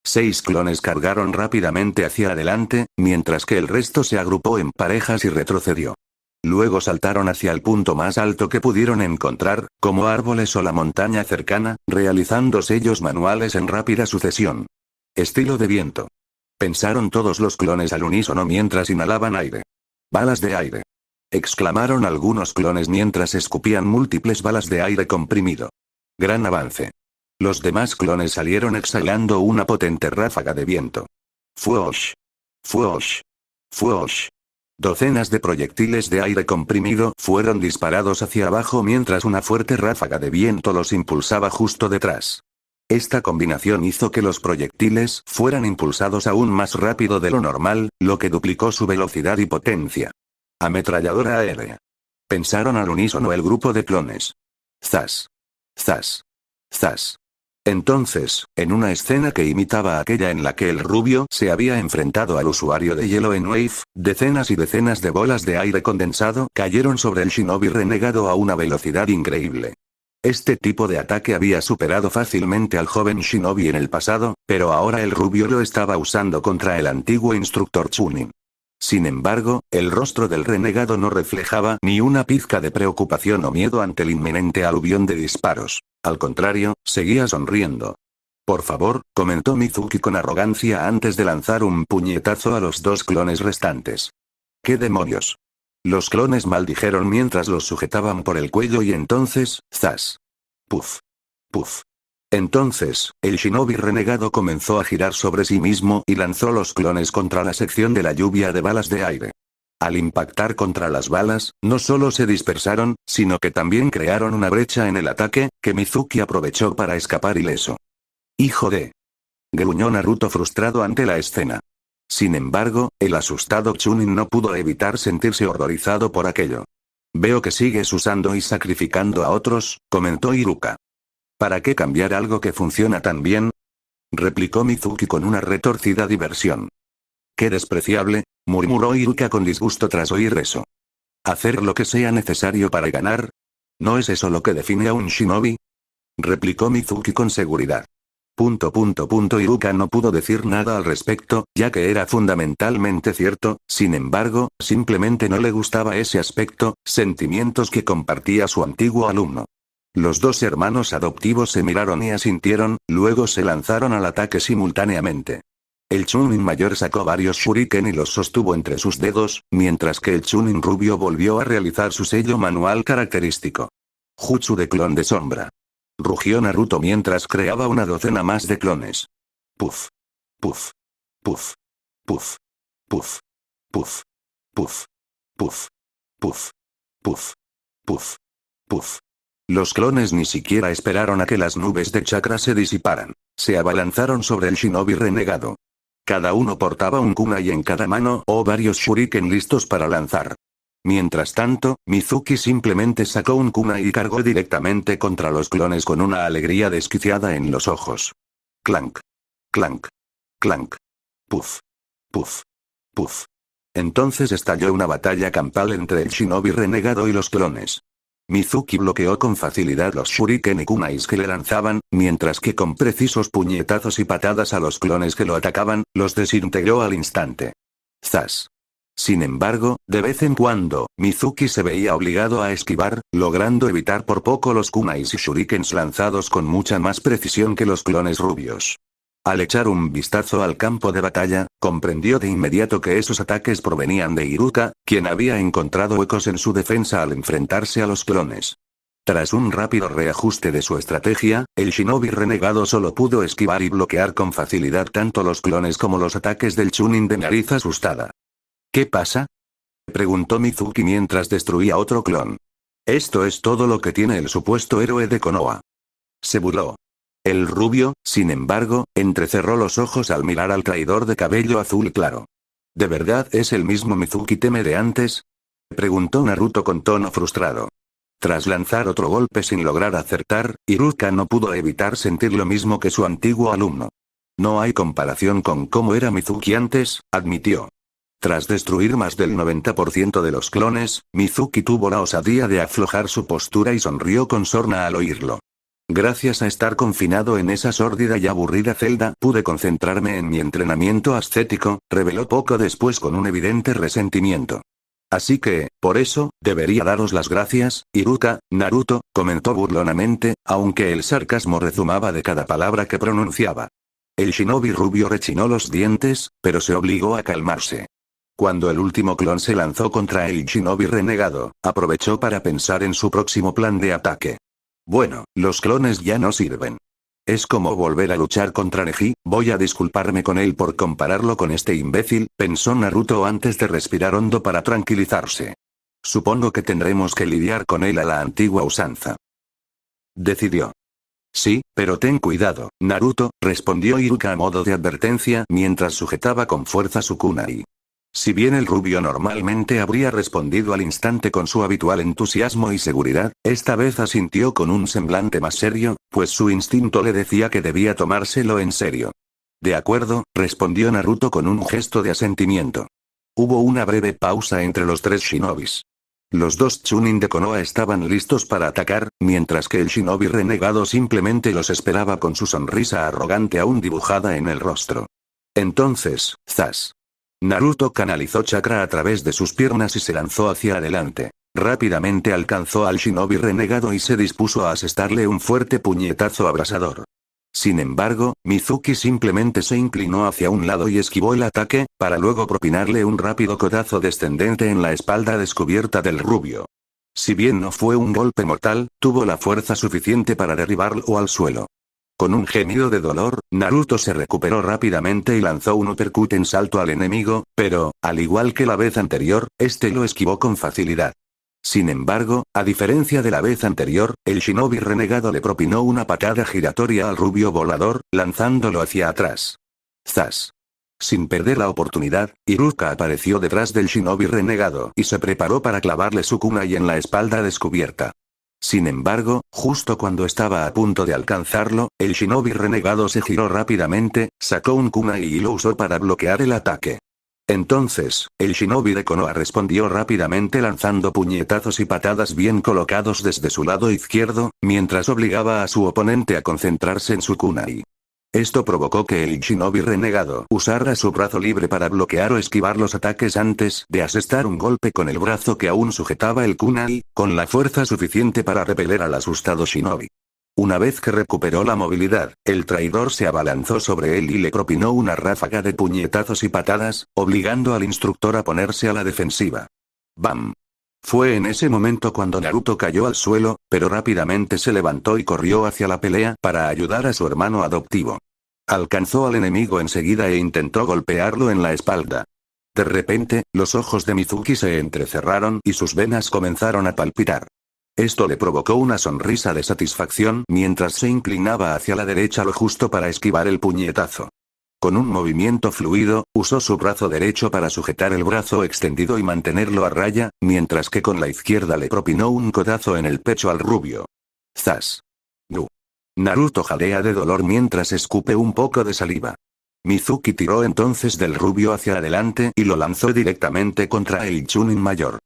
6 clones cargaron rápidamente hacia adelante, mientras que el resto se agrupó en parejas y retrocedió. Luego saltaron hacia el punto más alto que pudieron encontrar, como árboles o la montaña cercana, realizando sellos manuales en rápida sucesión. Estilo de viento. Pensaron todos los clones al unísono mientras inhalaban aire. Balas de aire. Exclamaron algunos clones mientras escupían múltiples balas de aire comprimido. Gran avance. Los demás clones salieron exhalando una potente ráfaga de viento. Fuosh. Fuosh. Fuosh. Docenas de proyectiles de aire comprimido fueron disparados hacia abajo mientras una fuerte ráfaga de viento los impulsaba justo detrás. Esta combinación hizo que los proyectiles fueran impulsados aún más rápido de lo normal, lo que duplicó su velocidad y potencia. Ametralladora aérea. Pensaron al unísono el grupo de clones. Zas. Zas. Zas. Entonces, en una escena que imitaba aquella en la que el rubio se había enfrentado al usuario de hielo en Wave, decenas y decenas de bolas de aire condensado cayeron sobre el shinobi renegado a una velocidad increíble. Este tipo de ataque había superado fácilmente al joven shinobi en el pasado, pero ahora el rubio lo estaba usando contra el antiguo instructor Chunin. Sin embargo, el rostro del renegado no reflejaba ni una pizca de preocupación o miedo ante el inminente aluvión de disparos. Al contrario, seguía sonriendo. Por favor, comentó Mizuki con arrogancia antes de lanzar un puñetazo a los 2 clones restantes. ¿Qué demonios? Los clones maldijeron mientras los sujetaban por el cuello y entonces, ¡zas! Puf. Puf. Entonces, el shinobi renegado comenzó a girar sobre sí mismo y lanzó los clones contra la sección de la lluvia de balas de aire. Al impactar contra las balas, no solo se dispersaron, sino que también crearon una brecha en el ataque, que Mizuki aprovechó para escapar ileso. ¡Hijo de! Gruñó Naruto frustrado ante la escena. Sin embargo, el asustado Chunin no pudo evitar sentirse horrorizado por aquello. Veo que sigues usando y sacrificando a otros, comentó Iruka. ¿Para qué cambiar algo que funciona tan bien? Replicó Mizuki con una retorcida diversión. ¡Qué despreciable!, murmuró Iruka con disgusto tras oír eso. ¿Hacer lo que sea necesario para ganar? ¿No es eso lo que define a un shinobi? Replicó Mizuki con seguridad. Iruka no pudo decir nada al respecto, ya que era fundamentalmente cierto, sin embargo, simplemente no le gustaba ese aspecto, sentimientos que compartía su antiguo alumno. Los 2 hermanos adoptivos se miraron y asintieron, luego se lanzaron al ataque simultáneamente. El Chunin mayor sacó varios shuriken y los sostuvo entre sus dedos, mientras que el Chunin rubio volvió a realizar su sello manual característico. Jutsu de clon de sombra. Rugió Naruto mientras creaba una docena más de clones. Puff. Puff. Puff. Puff. Puff. Puff. Puff. Puff. Puff. Puff. Puff. Puff. Los clones ni siquiera esperaron a que las nubes de chakra se disiparan. Se abalanzaron sobre el shinobi renegado. Cada uno portaba un kunai en cada mano o varios shuriken listos para lanzar. Mientras tanto, Mizuki simplemente sacó un kunai y cargó directamente contra los clones con una alegría desquiciada en los ojos. Clank. Clank. Clank. Puff. Puff. Puff. Entonces estalló una batalla campal entre el shinobi renegado y los clones. Mizuki bloqueó con facilidad los shuriken y kunais que le lanzaban, mientras que con precisos puñetazos y patadas a los clones que lo atacaban, los desintegró al instante. ¡Zas! Sin embargo, de vez en cuando, Mizuki se veía obligado a esquivar, logrando evitar por poco los kunais y shurikens lanzados con mucha más precisión que los clones rubios. Al echar un vistazo al campo de batalla, comprendió de inmediato que esos ataques provenían de Iruka, quien había encontrado huecos en su defensa al enfrentarse a los clones. Tras un rápido reajuste de su estrategia, el shinobi renegado solo pudo esquivar y bloquear con facilidad tanto los clones como los ataques del chunin de nariz asustada. ¿Qué pasa?, preguntó Mizuki mientras destruía otro clon. Esto es todo lo que tiene el supuesto héroe de Konoha. Se burló. El rubio, sin embargo, entrecerró los ojos al mirar al traidor de cabello azul claro. ¿De verdad es el mismo Mizuki Teme de antes?, preguntó Naruto con tono frustrado. Tras lanzar otro golpe sin lograr acertar, Iruka no pudo evitar sentir lo mismo que su antiguo alumno. No hay comparación con cómo era Mizuki antes, admitió. Tras destruir más del 90% de los clones, Mizuki tuvo la osadía de aflojar su postura y sonrió con sorna al oírlo. Gracias a estar confinado en esa sórdida y aburrida celda, pude concentrarme en mi entrenamiento ascético, reveló poco después con un evidente resentimiento. Así que, por eso, debería daros las gracias, Iruka, Naruto, comentó burlonamente, aunque el sarcasmo rezumaba de cada palabra que pronunciaba. El shinobi rubio rechinó los dientes, pero se obligó a calmarse. Cuando el último clon se lanzó contra el shinobi renegado, aprovechó para pensar en su próximo plan de ataque. Bueno, los clones ya no sirven. Es como volver a luchar contra Neji, voy a disculparme con él por compararlo con este imbécil, pensó Naruto antes de respirar hondo para tranquilizarse. Supongo que tendremos que lidiar con él a la antigua usanza. Decidió. Sí, pero ten cuidado, Naruto, respondió Iruka a modo de advertencia mientras sujetaba con fuerza su kunai. Si bien el rubio normalmente habría respondido al instante con su habitual entusiasmo y seguridad, esta vez asintió con un semblante más serio, pues su instinto le decía que debía tomárselo en serio. De acuerdo, respondió Naruto con un gesto de asentimiento. Hubo una breve pausa entre los tres shinobis. Los dos chunin de Konoha estaban listos para atacar, mientras que el shinobi renegado simplemente los esperaba con su sonrisa arrogante aún dibujada en el rostro. Entonces, ¡zas! Naruto canalizó chakra a través de sus piernas y se lanzó hacia adelante. Rápidamente alcanzó al shinobi renegado y se dispuso a asestarle un fuerte puñetazo abrasador. Sin embargo, Mizuki simplemente se inclinó hacia un lado y esquivó el ataque, para luego propinarle un rápido codazo descendente en la espalda descubierta del rubio. Si bien no fue un golpe mortal, tuvo la fuerza suficiente para derribarlo al suelo. Con un gemido de dolor, Naruto se recuperó rápidamente y lanzó un uppercut en salto al enemigo, pero, al igual que la vez anterior, este lo esquivó con facilidad. Sin embargo, a diferencia de la vez anterior, el shinobi renegado le propinó una patada giratoria al rubio volador, lanzándolo hacia atrás. ¡Zas! Sin perder la oportunidad, Iruka apareció detrás del shinobi renegado y se preparó para clavarle su kunai en la espalda descubierta. Sin embargo, justo cuando estaba a punto de alcanzarlo, el shinobi renegado se giró rápidamente, sacó un kunai y lo usó para bloquear el ataque. Entonces, el shinobi de Konoha respondió rápidamente lanzando puñetazos y patadas bien colocados desde su lado izquierdo, mientras obligaba a su oponente a concentrarse en su kunai. Esto provocó que el shinobi renegado usara su brazo libre para bloquear o esquivar los ataques antes de asestar un golpe con el brazo que aún sujetaba el kunai, con la fuerza suficiente para repeler al asustado shinobi. Una vez que recuperó la movilidad, el traidor se abalanzó sobre él y le propinó una ráfaga de puñetazos y patadas, obligando al instructor a ponerse a la defensiva. ¡Bam! Fue en ese momento cuando Naruto cayó al suelo, pero rápidamente se levantó y corrió hacia la pelea para ayudar a su hermano adoptivo. Alcanzó al enemigo enseguida e intentó golpearlo en la espalda. De repente, los ojos de Mizuki se entrecerraron y sus venas comenzaron a palpitar. Esto le provocó una sonrisa de satisfacción mientras se inclinaba hacia la derecha lo justo para esquivar el puñetazo. Con un movimiento fluido, usó su brazo derecho para sujetar el brazo extendido y mantenerlo a raya, mientras que con la izquierda le propinó un codazo en el pecho al rubio. ¡Zas! ¡Gu! Naruto jadea de dolor mientras escupe un poco de saliva. Mizuki tiró entonces del rubio hacia adelante y lo lanzó directamente contra el chunin mayor.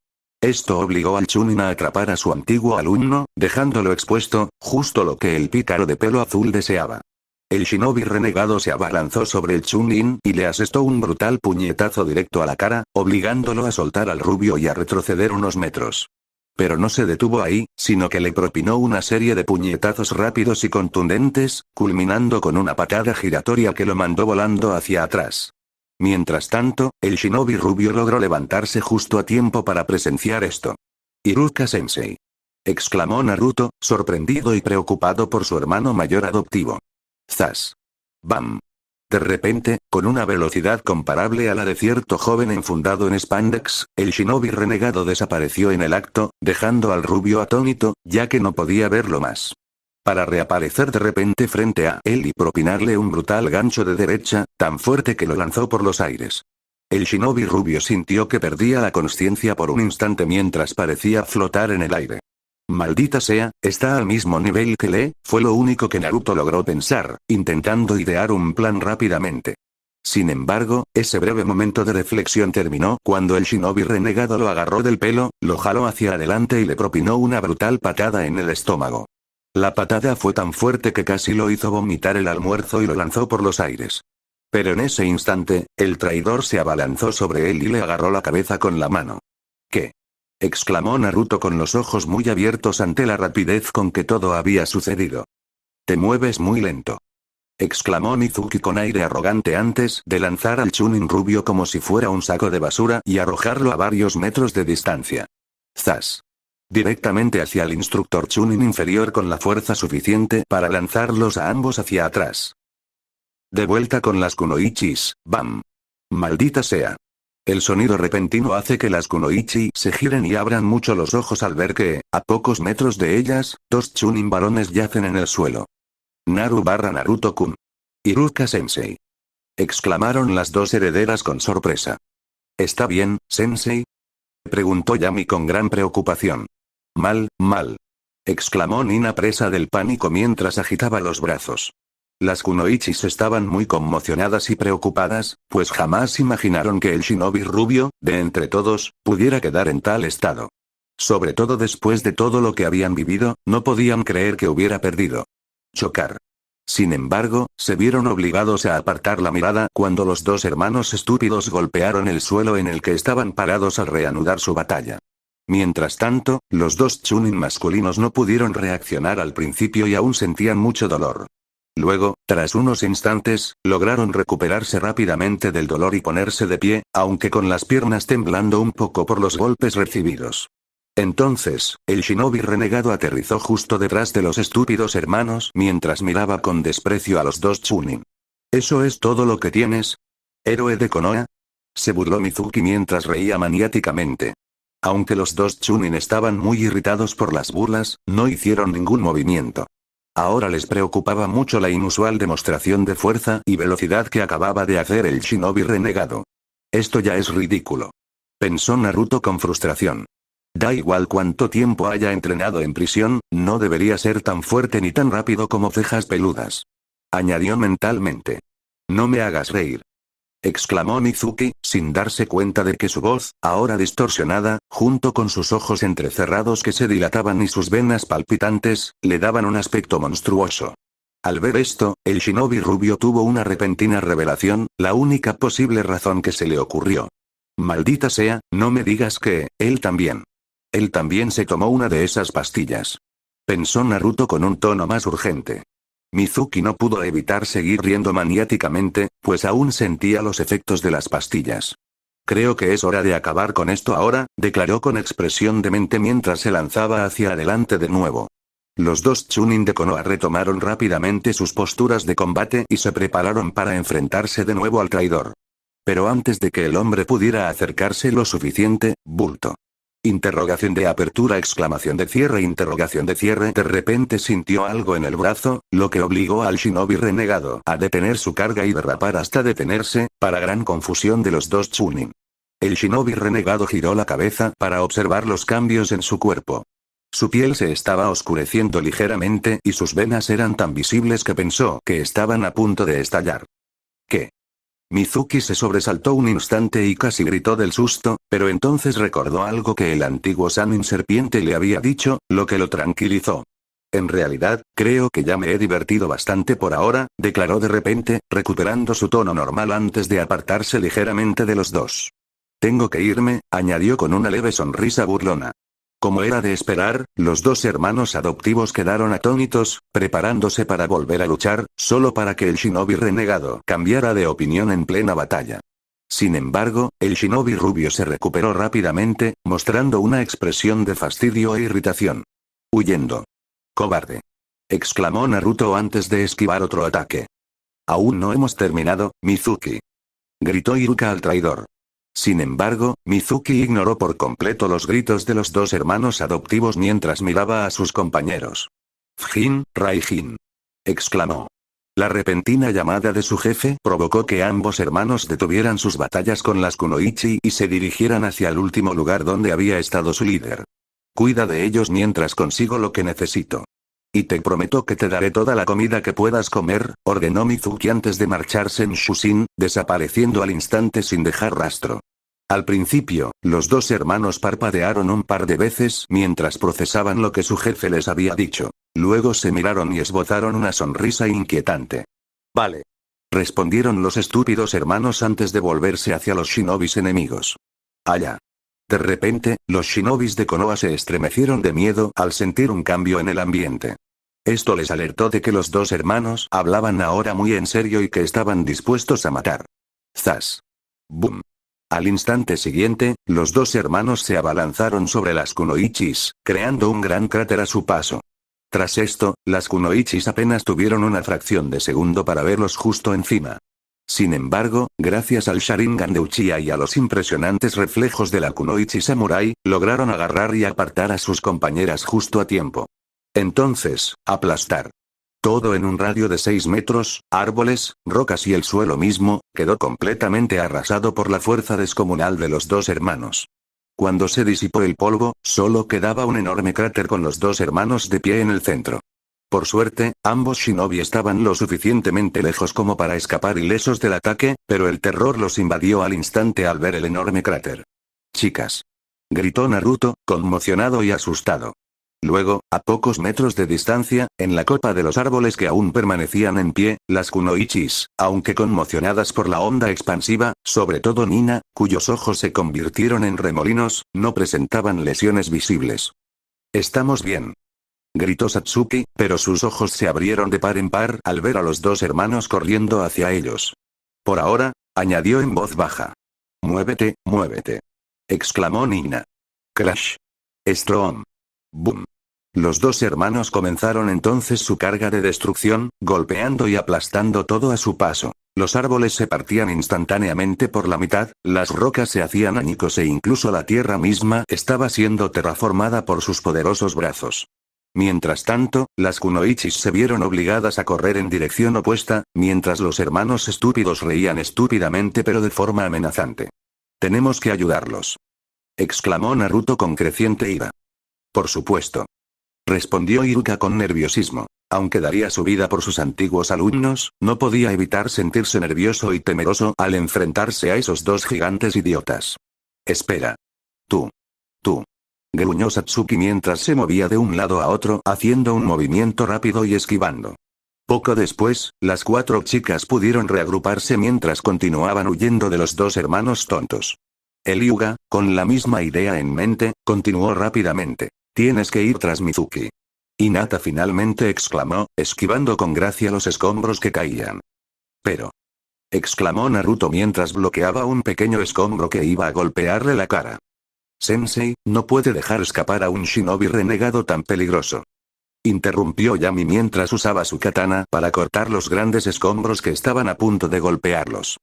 Esto obligó al Chunin a atrapar a su antiguo alumno, dejándolo expuesto, justo lo que el pícaro de pelo azul deseaba. El shinobi renegado se abalanzó sobre el Chunin y le asestó un brutal puñetazo directo a la cara, obligándolo a soltar al rubio y a retroceder unos metros. Pero no se detuvo ahí, sino que le propinó una serie de puñetazos rápidos y contundentes, culminando con una patada giratoria que lo mandó volando hacia atrás. Mientras tanto, el shinobi rubio logró levantarse justo a tiempo para presenciar esto. «Iruka-sensei», exclamó Naruto, sorprendido y preocupado por su hermano mayor adoptivo. ¡Zas! ¡Bam! De repente, con una velocidad comparable a la de cierto joven enfundado en spandex, el shinobi renegado desapareció en el acto, dejando al rubio atónito, ya que no podía verlo más. Para reaparecer de repente frente a él y propinarle un brutal gancho de derecha, tan fuerte que lo lanzó por los aires. El shinobi rubio sintió que perdía la consciencia por un instante mientras parecía flotar en el aire. Maldita sea, está al mismo nivel que Lee, fue lo único que Naruto logró pensar, intentando idear un plan rápidamente. Sin embargo, ese breve momento de reflexión terminó cuando el shinobi renegado lo agarró del pelo, lo jaló hacia adelante y le propinó una brutal patada en el estómago. La patada fue tan fuerte que casi lo hizo vomitar el almuerzo y lo lanzó por los aires. Pero en ese instante, el traidor se abalanzó sobre él y le agarró la cabeza con la mano. ¿Qué? Exclamó Naruto con los ojos muy abiertos ante la rapidez con que todo había sucedido. Te mueves muy lento. Exclamó Mizuki con aire arrogante antes de lanzar al Chunin rubio como si fuera un saco de basura y arrojarlo a varios metros de distancia. ¡Zas! Directamente hacia el instructor Chunin inferior con la fuerza suficiente para lanzarlos a ambos hacia atrás. De vuelta con las kunoichis, ¡bam! ¡Maldita sea! El sonido repentino hace que las kunoichi se giren y abran mucho los ojos al ver que, a pocos metros de ellas, dos Chunin varones yacen en el suelo. Naruto-Naruto-kun. Iruka-sensei. Exclamaron las dos herederas con sorpresa. ¿Está bien, sensei? Preguntó Yami con gran preocupación. Mal, exclamó Nina presa del pánico mientras agitaba los brazos. Las kunoichis estaban muy conmocionadas y preocupadas, pues jamás imaginaron que el shinobi rubio, de entre todos, pudiera quedar en tal estado. Sobre todo después de todo lo que habían vivido, no podían creer que hubiera perdido. Chocar. Sin embargo, se vieron obligados a apartar la mirada cuando los dos hermanos estúpidos golpearon el suelo en el que estaban parados al reanudar su batalla. Mientras tanto, los dos Chunin masculinos no pudieron reaccionar al principio y aún sentían mucho dolor. Luego, tras unos instantes, lograron recuperarse rápidamente del dolor y ponerse de pie, aunque con las piernas temblando un poco por los golpes recibidos. Entonces, el shinobi renegado aterrizó justo detrás de los estúpidos hermanos mientras miraba con desprecio a los dos Chunin. ¿Eso es todo lo que tienes? ¿Héroe de Konoha? Se burló Mizuki mientras reía maniáticamente. Aunque los dos Chunin estaban muy irritados por las burlas, no hicieron ningún movimiento. Ahora les preocupaba mucho la inusual demostración de fuerza y velocidad que acababa de hacer el shinobi renegado. Esto ya es ridículo. Pensó Naruto con frustración. Da igual cuánto tiempo haya entrenado en prisión, no debería ser tan fuerte ni tan rápido como cejas peludas. Añadió mentalmente. No me hagas reír. Exclamó Mizuki, sin darse cuenta de que su voz, ahora distorsionada, junto con sus ojos entrecerrados que se dilataban y sus venas palpitantes, le daban un aspecto monstruoso. Al ver esto, el shinobi rubio tuvo una repentina revelación, la única posible razón que se le ocurrió. Maldita sea, no me digas que, él también. Él también se tomó una de esas pastillas. Pensó Naruto con un tono más urgente. Mizuki no pudo evitar seguir riendo maniáticamente, pues aún sentía los efectos de las pastillas. Creo que es hora de acabar con esto ahora, declaró con expresión demente mientras se lanzaba hacia adelante de nuevo. Los dos Chunin de Konoha retomaron rápidamente sus posturas de combate y se prepararon para enfrentarse de nuevo al traidor. Pero antes de que el hombre pudiera acercarse lo suficiente, bulto. Interrogación de apertura, exclamación de cierre, interrogación de cierre. De repente sintió algo en el brazo, lo que obligó al shinobi renegado a detener su carga y derrapar hasta detenerse, para gran confusión de los dos Chunin. El shinobi renegado giró la cabeza para observar los cambios en su cuerpo. Su piel se estaba oscureciendo ligeramente y sus venas eran tan visibles que pensó que estaban a punto de estallar. ¿Qué? Mizuki se sobresaltó un instante y casi gritó del susto, pero entonces recordó algo que el antiguo Sanin serpiente le había dicho, lo que lo tranquilizó. En realidad, creo que ya me he divertido bastante por ahora, declaró de repente, recuperando su tono normal antes de apartarse ligeramente de los dos. Tengo que irme, añadió con una leve sonrisa burlona. Como era de esperar, los dos hermanos adoptivos quedaron atónitos, preparándose para volver a luchar, solo para que el shinobi renegado cambiara de opinión en plena batalla. Sin embargo, el shinobi rubio se recuperó rápidamente, mostrando una expresión de fastidio e irritación. Huyendo. «Cobarde», exclamó Naruto antes de esquivar otro ataque. «Aún no hemos terminado, Mizuki», gritó Iruka al traidor. Sin embargo, Mizuki ignoró por completo los gritos de los dos hermanos adoptivos mientras miraba a sus compañeros. «Fujin, Raijin», exclamó. La repentina llamada de su jefe provocó que ambos hermanos detuvieran sus batallas con las kunoichi y se dirigieran hacia el último lugar donde había estado su líder. «Cuida de ellos mientras consigo lo que necesito. Y te prometo que te daré toda la comida que puedas comer», ordenó Mizuki antes de marcharse en Shushin, desapareciendo al instante sin dejar rastro. Al principio, los dos hermanos parpadearon un par de veces mientras procesaban lo que su jefe les había dicho. Luego se miraron y esbozaron una sonrisa inquietante. «Vale», respondieron los estúpidos hermanos antes de volverse hacia los shinobis enemigos. «Allá». De repente, los shinobis de Konoha se estremecieron de miedo al sentir un cambio en el ambiente. Esto les alertó de que los dos hermanos hablaban ahora muy en serio y que estaban dispuestos a matar. ¡Zas! ¡Bum! Al instante siguiente, los dos hermanos se abalanzaron sobre las kunoichis, creando un gran cráter a su paso. Tras esto, las kunoichis apenas tuvieron una fracción de segundo para verlos justo encima. Sin embargo, gracias al Sharingan de Uchiha y a los impresionantes reflejos de la kunoichi samurai, lograron agarrar y apartar a sus compañeras justo a tiempo. Entonces, aplastar. Todo en un radio de 6 metros, árboles, rocas y el suelo mismo, quedó completamente arrasado por la fuerza descomunal de los dos hermanos. Cuando se disipó el polvo, solo quedaba un enorme cráter con los dos hermanos de pie en el centro. Por suerte, ambos shinobi estaban lo suficientemente lejos como para escapar ilesos del ataque, pero el terror los invadió al instante al ver el enorme cráter. «Chicas», gritó Naruto, conmocionado y asustado. Luego, a pocos metros de distancia, en la copa de los árboles que aún permanecían en pie, las kunoichis, aunque conmocionadas por la onda expansiva, sobre todo Nina, cuyos ojos se convirtieron en remolinos, no presentaban lesiones visibles. «Estamos bien», gritó Satsuki, pero sus ojos se abrieron de par en par al ver a los dos hermanos corriendo hacia ellos. «Por ahora», añadió en voz baja. «Muévete, muévete», exclamó Nina. Crash. Strom. Boom. Los dos hermanos comenzaron entonces su carga de destrucción, golpeando y aplastando todo a su paso. Los árboles se partían instantáneamente por la mitad, las rocas se hacían añicos e incluso la tierra misma estaba siendo terraformada por sus poderosos brazos. Mientras tanto, las kunoichis se vieron obligadas a correr en dirección opuesta, mientras los hermanos estúpidos reían estúpidamente pero de forma amenazante. «Tenemos que ayudarlos», exclamó Naruto con creciente ira. «Por supuesto», respondió Iruka con nerviosismo. Aunque daría su vida por sus antiguos alumnos, no podía evitar sentirse nervioso y temeroso al enfrentarse a esos dos gigantes idiotas. «Espera. Tú. Gruñó Satsuki mientras se movía de un lado a otro haciendo un movimiento rápido y esquivando. Poco después, las cuatro chicas pudieron reagruparse mientras continuaban huyendo de los dos hermanos tontos. El Hyuga, con la misma idea en mente, continuó rápidamente. «Tienes que ir tras Mizuki». Hinata finalmente exclamó, esquivando con gracia los escombros que caían. «Pero», exclamó Naruto mientras bloqueaba un pequeño escombro que iba a golpearle la cara. «Sensei, no puede dejar escapar a un shinobi renegado tan peligroso», interrumpió Yami mientras usaba su katana para cortar los grandes escombros que estaban a punto de golpearlos.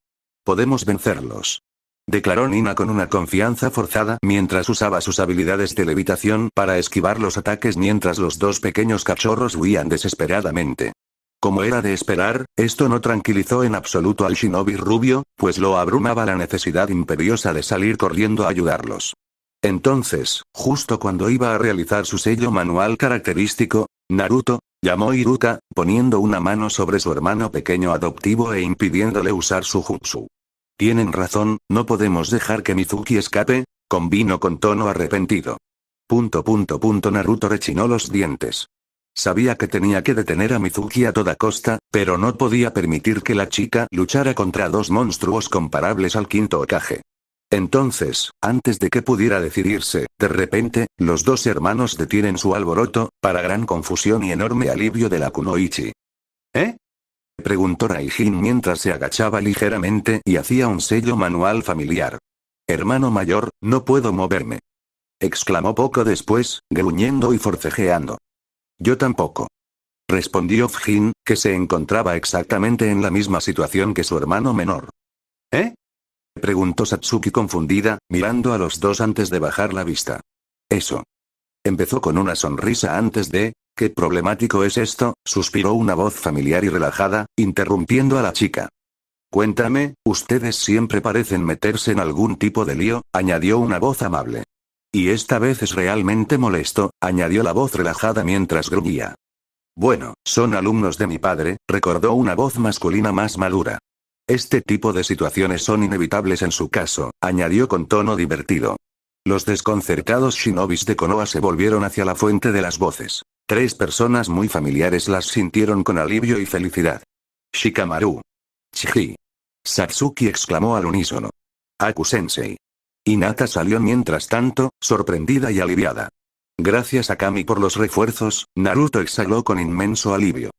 «Podemos vencerlos», declaró Nina con una confianza forzada mientras usaba sus habilidades de levitación para esquivar los ataques mientras los dos pequeños cachorros huían desesperadamente. Como era de esperar, esto no tranquilizó en absoluto al shinobi rubio, pues lo abrumaba la necesidad imperiosa de salir corriendo a ayudarlos. Entonces, justo cuando iba a realizar su sello manual característico, Naruto, llamó Iruka, poniendo una mano sobre su hermano pequeño adoptivo e impidiéndole usar su jutsu. Tienen razón, no podemos dejar que Mizuki escape, convino con tono arrepentido. Naruto rechinó los dientes. Sabía que tenía que detener a Mizuki a toda costa, pero no podía permitir que la chica luchara contra dos monstruos comparables al quinto Hokage. Entonces, antes de que pudiera decidirse, de repente, los dos hermanos detienen su alboroto, para gran confusión y enorme alivio de la kunoichi. ¿Eh? Preguntó Raijin mientras se agachaba ligeramente y hacía un sello manual familiar. Hermano mayor, no puedo moverme. Exclamó poco después, gruñendo y forcejeando. Yo tampoco. Respondió Fujin, que se encontraba exactamente en la misma situación que su hermano menor. ¿Eh? Preguntó Satsuki confundida, mirando a los dos antes de bajar la vista. Eso. Empezó con una sonrisa antes de, ¿qué problemático es esto?, suspiró una voz familiar y relajada, interrumpiendo a la chica. Cuéntame, ustedes siempre parecen meterse en algún tipo de lío, añadió una voz amable. Y esta vez es realmente molesto, añadió la voz relajada mientras gruñía. Bueno, son alumnos de mi padre, recordó una voz masculina más madura. Este tipo de situaciones son inevitables en su caso, añadió con tono divertido. Los desconcertados shinobis de Konoha se volvieron hacia la fuente de las voces. 3 personas muy familiares las sintieron con alivio y felicidad. Shikamaru. Chiji. Satsuki exclamó al unísono. Aku-sensei. Hinata salió mientras tanto, sorprendida y aliviada. Gracias a Kami por los refuerzos, Naruto exhaló con inmenso alivio.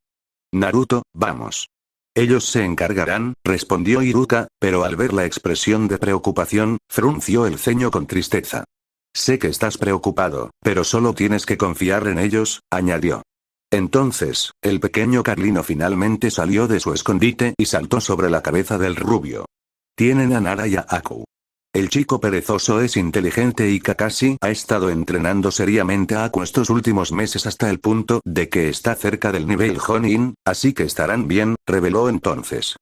Naruto, vamos. Ellos se encargarán, respondió Iruka, pero al ver la expresión de preocupación, frunció el ceño con tristeza. Sé que estás preocupado, pero solo tienes que confiar en ellos, añadió. Entonces, el pequeño Carlino finalmente salió de su escondite y saltó sobre la cabeza del rubio. Tienen a Nara y a Aku. El chico perezoso es inteligente y Kakashi ha estado entrenando seriamente a Aku estos últimos meses hasta el punto de que está cerca del nivel Jonin, así que estarán bien, reveló entonces.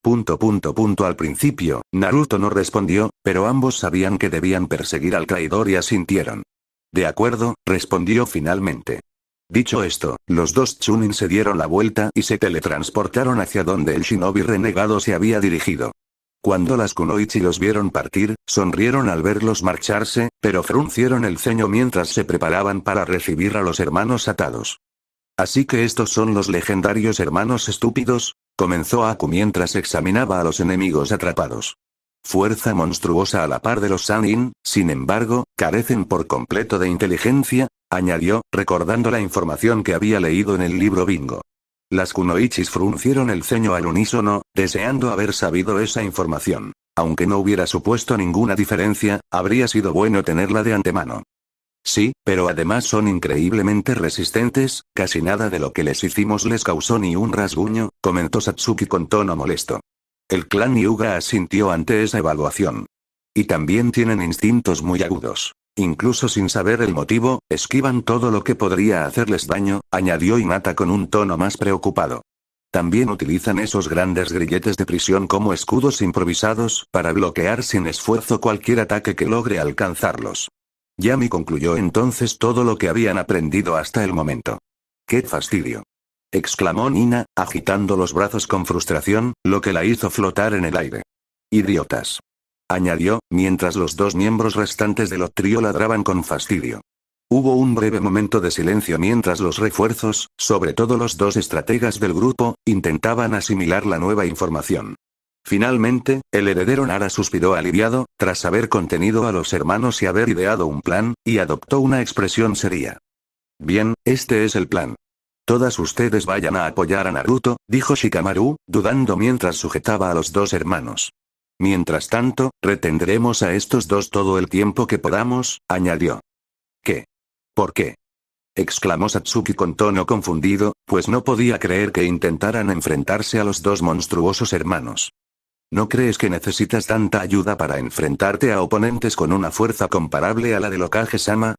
Al principio, Naruto no respondió, pero ambos sabían que debían perseguir al traidor y asintieron. De acuerdo, respondió finalmente. Dicho esto, los dos Chunin se dieron la vuelta y se teletransportaron hacia donde el shinobi renegado se había dirigido. Cuando las kunoichi los vieron partir, sonrieron al verlos marcharse, pero fruncieron el ceño mientras se preparaban para recibir a los hermanos atados. Así que estos son los legendarios hermanos estúpidos, comenzó Aku mientras examinaba a los enemigos atrapados. Fuerza monstruosa a la par de los Sannin, sin embargo, carecen por completo de inteligencia, añadió, recordando la información que había leído en el libro Bingo. Las kunoichis fruncieron el ceño al unísono, deseando haber sabido esa información. Aunque no hubiera supuesto ninguna diferencia, habría sido bueno tenerla de antemano. Sí, pero además son increíblemente resistentes, casi nada de lo que les hicimos les causó ni un rasguño, comentó Satsuki con tono molesto. El clan Hyuga asintió ante esa evaluación. Y también tienen instintos muy agudos. Incluso sin saber el motivo, esquivan todo lo que podría hacerles daño, añadió Hinata con un tono más preocupado. También utilizan esos grandes grilletes de prisión como escudos improvisados para bloquear sin esfuerzo cualquier ataque que logre alcanzarlos. Yami concluyó entonces todo lo que habían aprendido hasta el momento. ¡Qué fastidio!, exclamó Nina, agitando los brazos con frustración, lo que la hizo flotar en el aire. Idiotas, añadió, mientras los dos miembros restantes del trío ladraban con fastidio. Hubo un breve momento de silencio mientras los refuerzos, sobre todo los dos estrategas del grupo, intentaban asimilar la nueva información. Finalmente, el heredero Nara suspiró aliviado, tras haber contenido a los hermanos y haber ideado un plan, y adoptó una expresión seria. Bien, este es el plan. Todas ustedes vayan a apoyar a Naruto, dijo Shikamaru, dudando mientras sujetaba a los dos hermanos. Mientras tanto, retendremos a estos dos todo el tiempo que podamos, añadió. ¿Qué? ¿Por qué?, exclamó Satsuki con tono confundido, pues no podía creer que intentaran enfrentarse a los dos monstruosos hermanos. ¿No crees que necesitas tanta ayuda para enfrentarte a oponentes con una fuerza comparable a la del Hokage-sama?,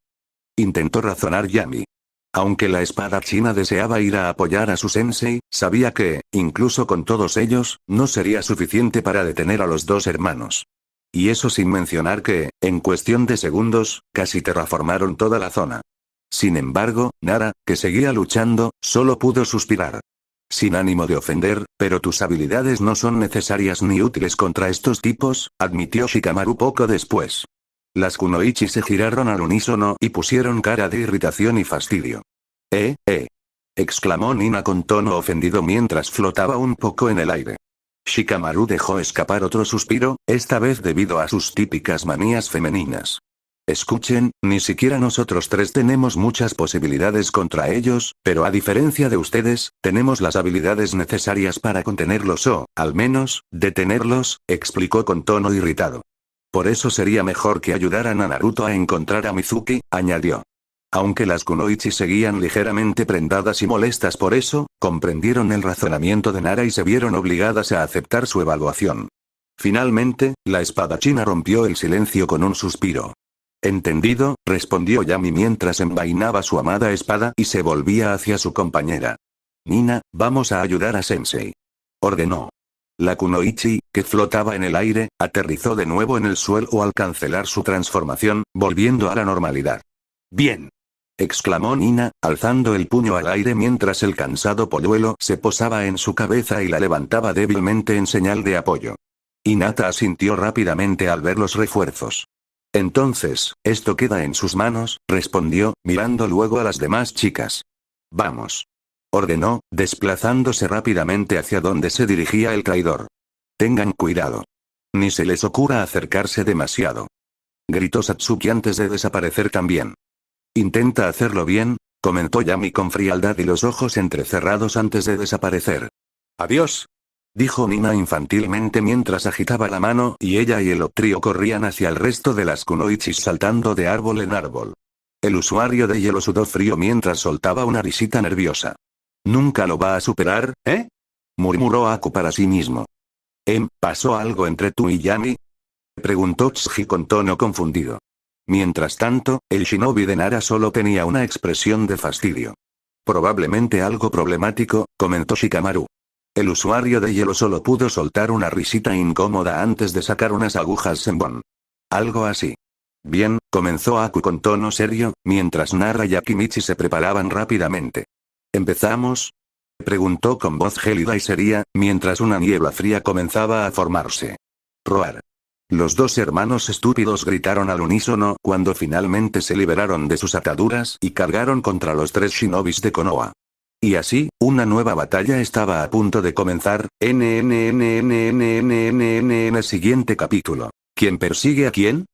intentó razonar Yami. Aunque la espada china deseaba ir a apoyar a su sensei, sabía que, incluso con todos ellos, no sería suficiente para detener a los dos hermanos. Y eso sin mencionar que, en cuestión de segundos, casi terraformaron toda la zona. Sin embargo, Nara, que seguía luchando, solo pudo suspirar. Sin ánimo de ofender, pero tus habilidades no son necesarias ni útiles contra estos tipos, admitió Shikamaru poco después. Las kunoichi se giraron al unísono y pusieron cara de irritación y fastidio. Exclamó Nina con tono ofendido mientras flotaba un poco en el aire. Shikamaru dejó escapar otro suspiro, esta vez debido a sus típicas manías femeninas. Escuchen, ni siquiera nosotros tres tenemos muchas posibilidades contra ellos, pero a diferencia de ustedes, tenemos las habilidades necesarias para contenerlos o, al menos, detenerlos, explicó con tono irritado. Por eso sería mejor que ayudaran a Naruto a encontrar a Mizuki, añadió. Aunque las kunoichi seguían ligeramente prendadas y molestas por eso, comprendieron el razonamiento de Nara y se vieron obligadas a aceptar su evaluación. Finalmente, la espadachina rompió el silencio con un suspiro. Entendido, respondió Yami mientras envainaba su amada espada y se volvía hacia su compañera. Nina, vamos a ayudar a Sensei. Ordenó. La kunoichi, que flotaba en el aire, aterrizó de nuevo en el suelo al cancelar su transformación, volviendo a la normalidad. Bien. Exclamó Nina, alzando el puño al aire mientras el cansado polluelo se posaba en su cabeza y la levantaba débilmente en señal de apoyo. Hinata asintió rápidamente al ver los refuerzos. Entonces, esto queda en sus manos, respondió, mirando luego a las demás chicas. Vamos. Ordenó, desplazándose rápidamente hacia donde se dirigía el traidor. Tengan cuidado. Ni se les ocurra acercarse demasiado. Gritó Satsuki antes de desaparecer también. Intenta hacerlo bien, comentó Yami con frialdad y los ojos entrecerrados antes de desaparecer. Adiós. Dijo Nina infantilmente mientras agitaba la mano y ella y el trío corrían hacia el resto de las kunoichis saltando de árbol en árbol. El usuario de hielo sudó frío mientras soltaba una risita nerviosa. ¿Nunca lo va a superar, murmuró Aku para sí mismo. ¿Pasó algo entre tú y Yami? Preguntó Tsuji con tono confundido. Mientras tanto, el shinobi de Nara solo tenía una expresión de fastidio. Probablemente algo problemático, comentó Shikamaru. El usuario de hielo solo pudo soltar una risita incómoda antes de sacar unas agujas Senbon. Algo así. Bien, comenzó Aku con tono serio, mientras Nara y Akimichi se preparaban rápidamente. ¿Empezamos? Preguntó con voz gélida y seria, mientras una niebla fría comenzaba a formarse. Roar. Los dos hermanos estúpidos gritaron al unísono cuando finalmente se liberaron de sus ataduras y cargaron contra los tres shinobis de Konoha. Y así, una nueva batalla estaba a punto de comenzar. Siguiente capítulo. ¿Quién persigue a quién?